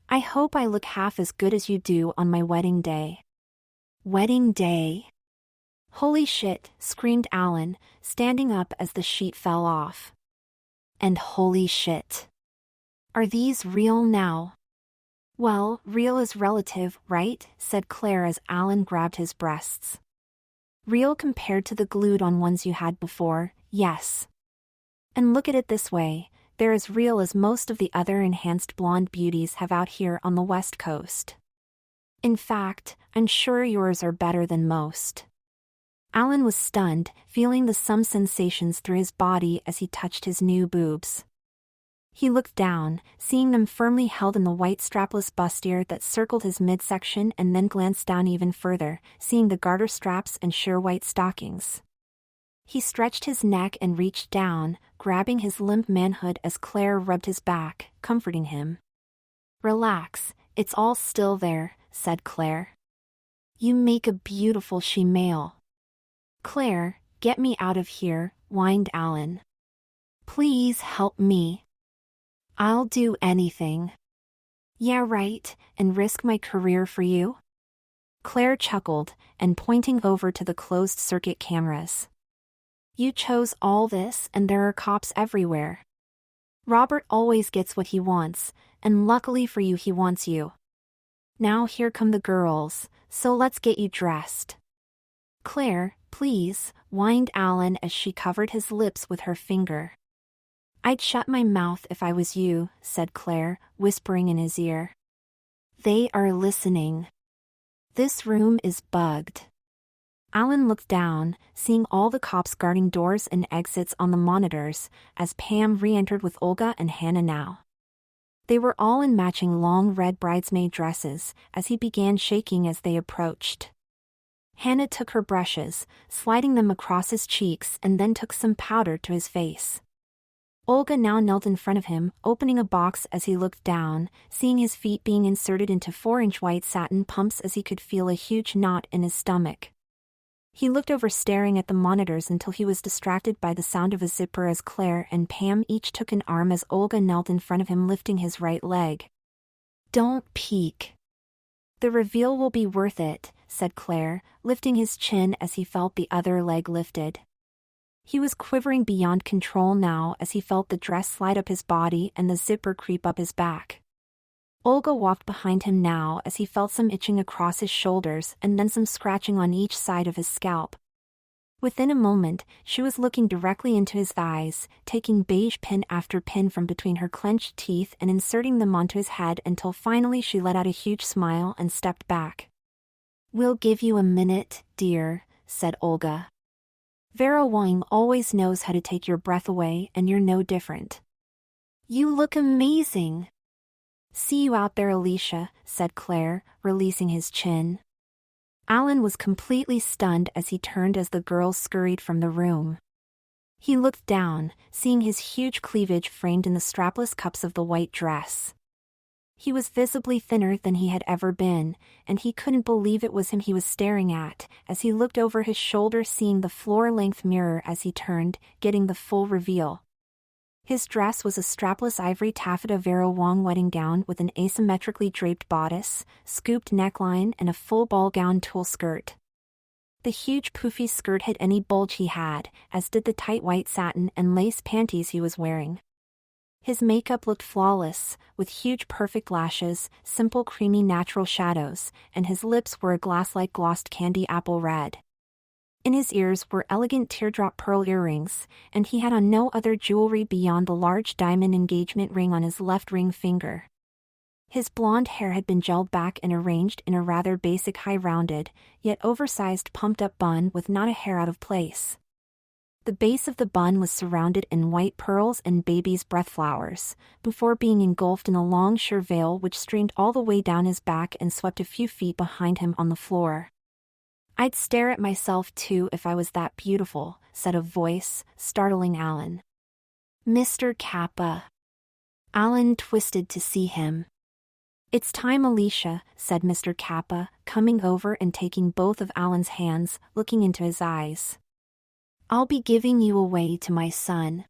I hope I look half as good as you do on my wedding day." "Wedding day?" "Holy shit," screamed Alan, standing up as the sheet fell off. "And holy shit. Are these real now?" "Well, real is relative, right?" said Claire as Alan grabbed his breasts. "Real compared to the glued-on ones you had before, yes. And look at it this way, they're as real as most of the other enhanced blonde beauties have out here on the West Coast. In fact, I'm sure yours are better than most." Alan was stunned, feeling the some sensations through his body as he touched his new boobs. He looked down, seeing them firmly held in the white strapless bustier that circled his midsection, and then glanced down even further, seeing the garter straps and sheer white stockings. He stretched his neck and reached down, grabbing his limp manhood as Claire rubbed his back, comforting him. "Relax, it's all still there," said Claire. "You make a beautiful she-male." "Claire, get me out of here," whined Alan. "Please help me." "I'll do anything." "Yeah, right, and risk my career for you?" Claire chuckled, and pointing over to the closed-circuit cameras. "You chose all this and there are cops everywhere. Robert always gets what he wants, and luckily for you he wants you. Now here come the girls, so let's get you dressed." "Claire, please," whined Alan as she covered his lips with her finger. "I'd shut my mouth if I was you," said Claire, whispering in his ear. "They are listening. This room is bugged." Alan looked down, seeing all the cops guarding doors and exits on the monitors, as Pam re-entered with Olga and Hannah now. They were all in matching long red bridesmaid dresses, as he began shaking as they approached. Hannah took her brushes, sliding them across his cheeks, and then took some powder to his face. Olga now knelt in front of him, opening a box as he looked down, seeing his feet being inserted into 4-inch white satin pumps as he could feel a huge knot in his stomach. He looked over staring at the monitors until he was distracted by the sound of a zipper as Claire and Pam each took an arm as Olga knelt in front of him lifting his right leg. "Don't peek. The reveal will be worth it," said Claire, lifting his chin as he felt the other leg lifted. He was quivering beyond control now as he felt the dress slide up his body and the zipper creep up his back. Olga walked behind him now as he felt some itching across his shoulders and then some scratching on each side of his scalp. Within a moment, she was looking directly into his eyes, taking beige pin after pin from between her clenched teeth and inserting them onto his head until finally she let out a huge smile and stepped back. "We'll give you a minute, dear," said Olga. "Vera Wang always knows how to take your breath away and you're no different." "You look amazing." See you out there, Alicia, said Claire, releasing his chin. Alan was completely stunned as he turned as the girls scurried from the room. He looked down, seeing his huge cleavage framed in the strapless cups of the white dress. He was visibly thinner than he had ever been, and he couldn't believe it was him he was staring at, as he looked over his shoulder, seeing the floor-length mirror as he turned, getting the full reveal. His dress was a strapless ivory taffeta Vera Wang wedding gown with an asymmetrically draped bodice, scooped neckline and a full ball gown tulle skirt. The huge poofy skirt hid any bulge he had, as did the tight white satin and lace panties he was wearing. His makeup looked flawless, with huge perfect lashes, simple creamy natural shadows, and his lips were a glass-like glossed candy apple red. In his ears were elegant teardrop pearl earrings, and he had on no other jewelry beyond the large diamond engagement ring on his left ring finger. His blonde hair had been gelled back and arranged in a rather basic high-rounded, yet oversized pumped-up bun with not a hair out of place. The base of the bun was surrounded in white pearls and baby's breath flowers, before being engulfed in a long sheer veil which streamed all the way down his back and swept a few feet behind him on the floor. "I'd stare at myself too if I was that beautiful," said a voice, startling Alan. "Mr. Kappa." Alan twisted to see him. "It's time, Alicia," said Mr. Kappa, coming over and taking both of Alan's hands, looking into his eyes. "I'll be giving you away to my son.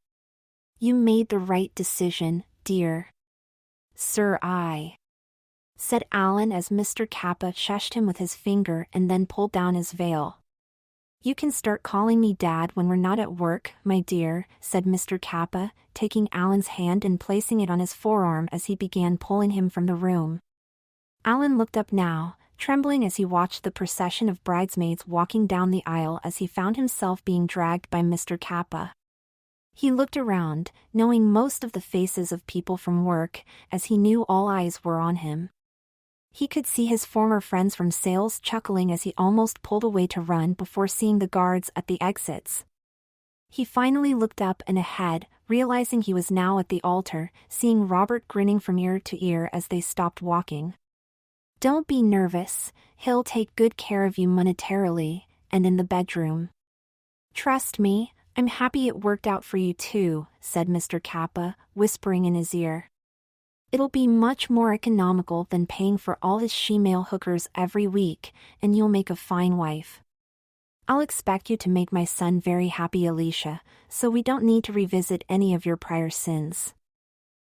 You made the right decision, dear." "Sir, I," said Alan as Mr. Kappa shushed him with his finger and then pulled down his veil. "You can start calling me Dad when we're not at work, my dear," said Mr. Kappa, taking Alan's hand and placing it on his forearm as he began pulling him from the room. Alan looked up now, trembling as he watched the procession of bridesmaids walking down the aisle as he found himself being dragged by Mr. Kappa. He looked around, knowing most of the faces of people from work, as he knew all eyes were on him. He could see his former friends from sales chuckling as he almost pulled away to run before seeing the guards at the exits. He finally looked up and ahead, realizing he was now at the altar, seeing Robert grinning from ear to ear as they stopped walking. "Don't be nervous, he'll take good care of you monetarily, and in the bedroom. Trust me, I'm happy it worked out for you too," said Mr. Kappa, whispering in his ear. "It'll be much more economical than paying for all his she-male hookers every week, and you'll make a fine wife. I'll expect you to make my son very happy, Alicia, so we don't need to revisit any of your prior sins."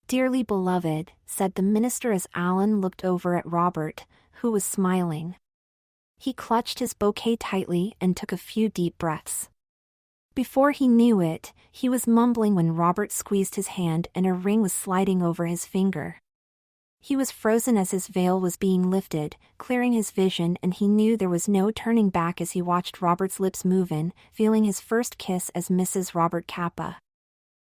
"Dearly beloved," said the minister as Alan looked over at Robert, who was smiling. He clutched his bouquet tightly and took a few deep breaths. Before he knew it, he was mumbling when Robert squeezed his hand and a ring was sliding over his finger. He was frozen as his veil was being lifted, clearing his vision, and he knew there was no turning back as he watched Robert's lips move in, feeling his first kiss as Mrs. Robert Kappa.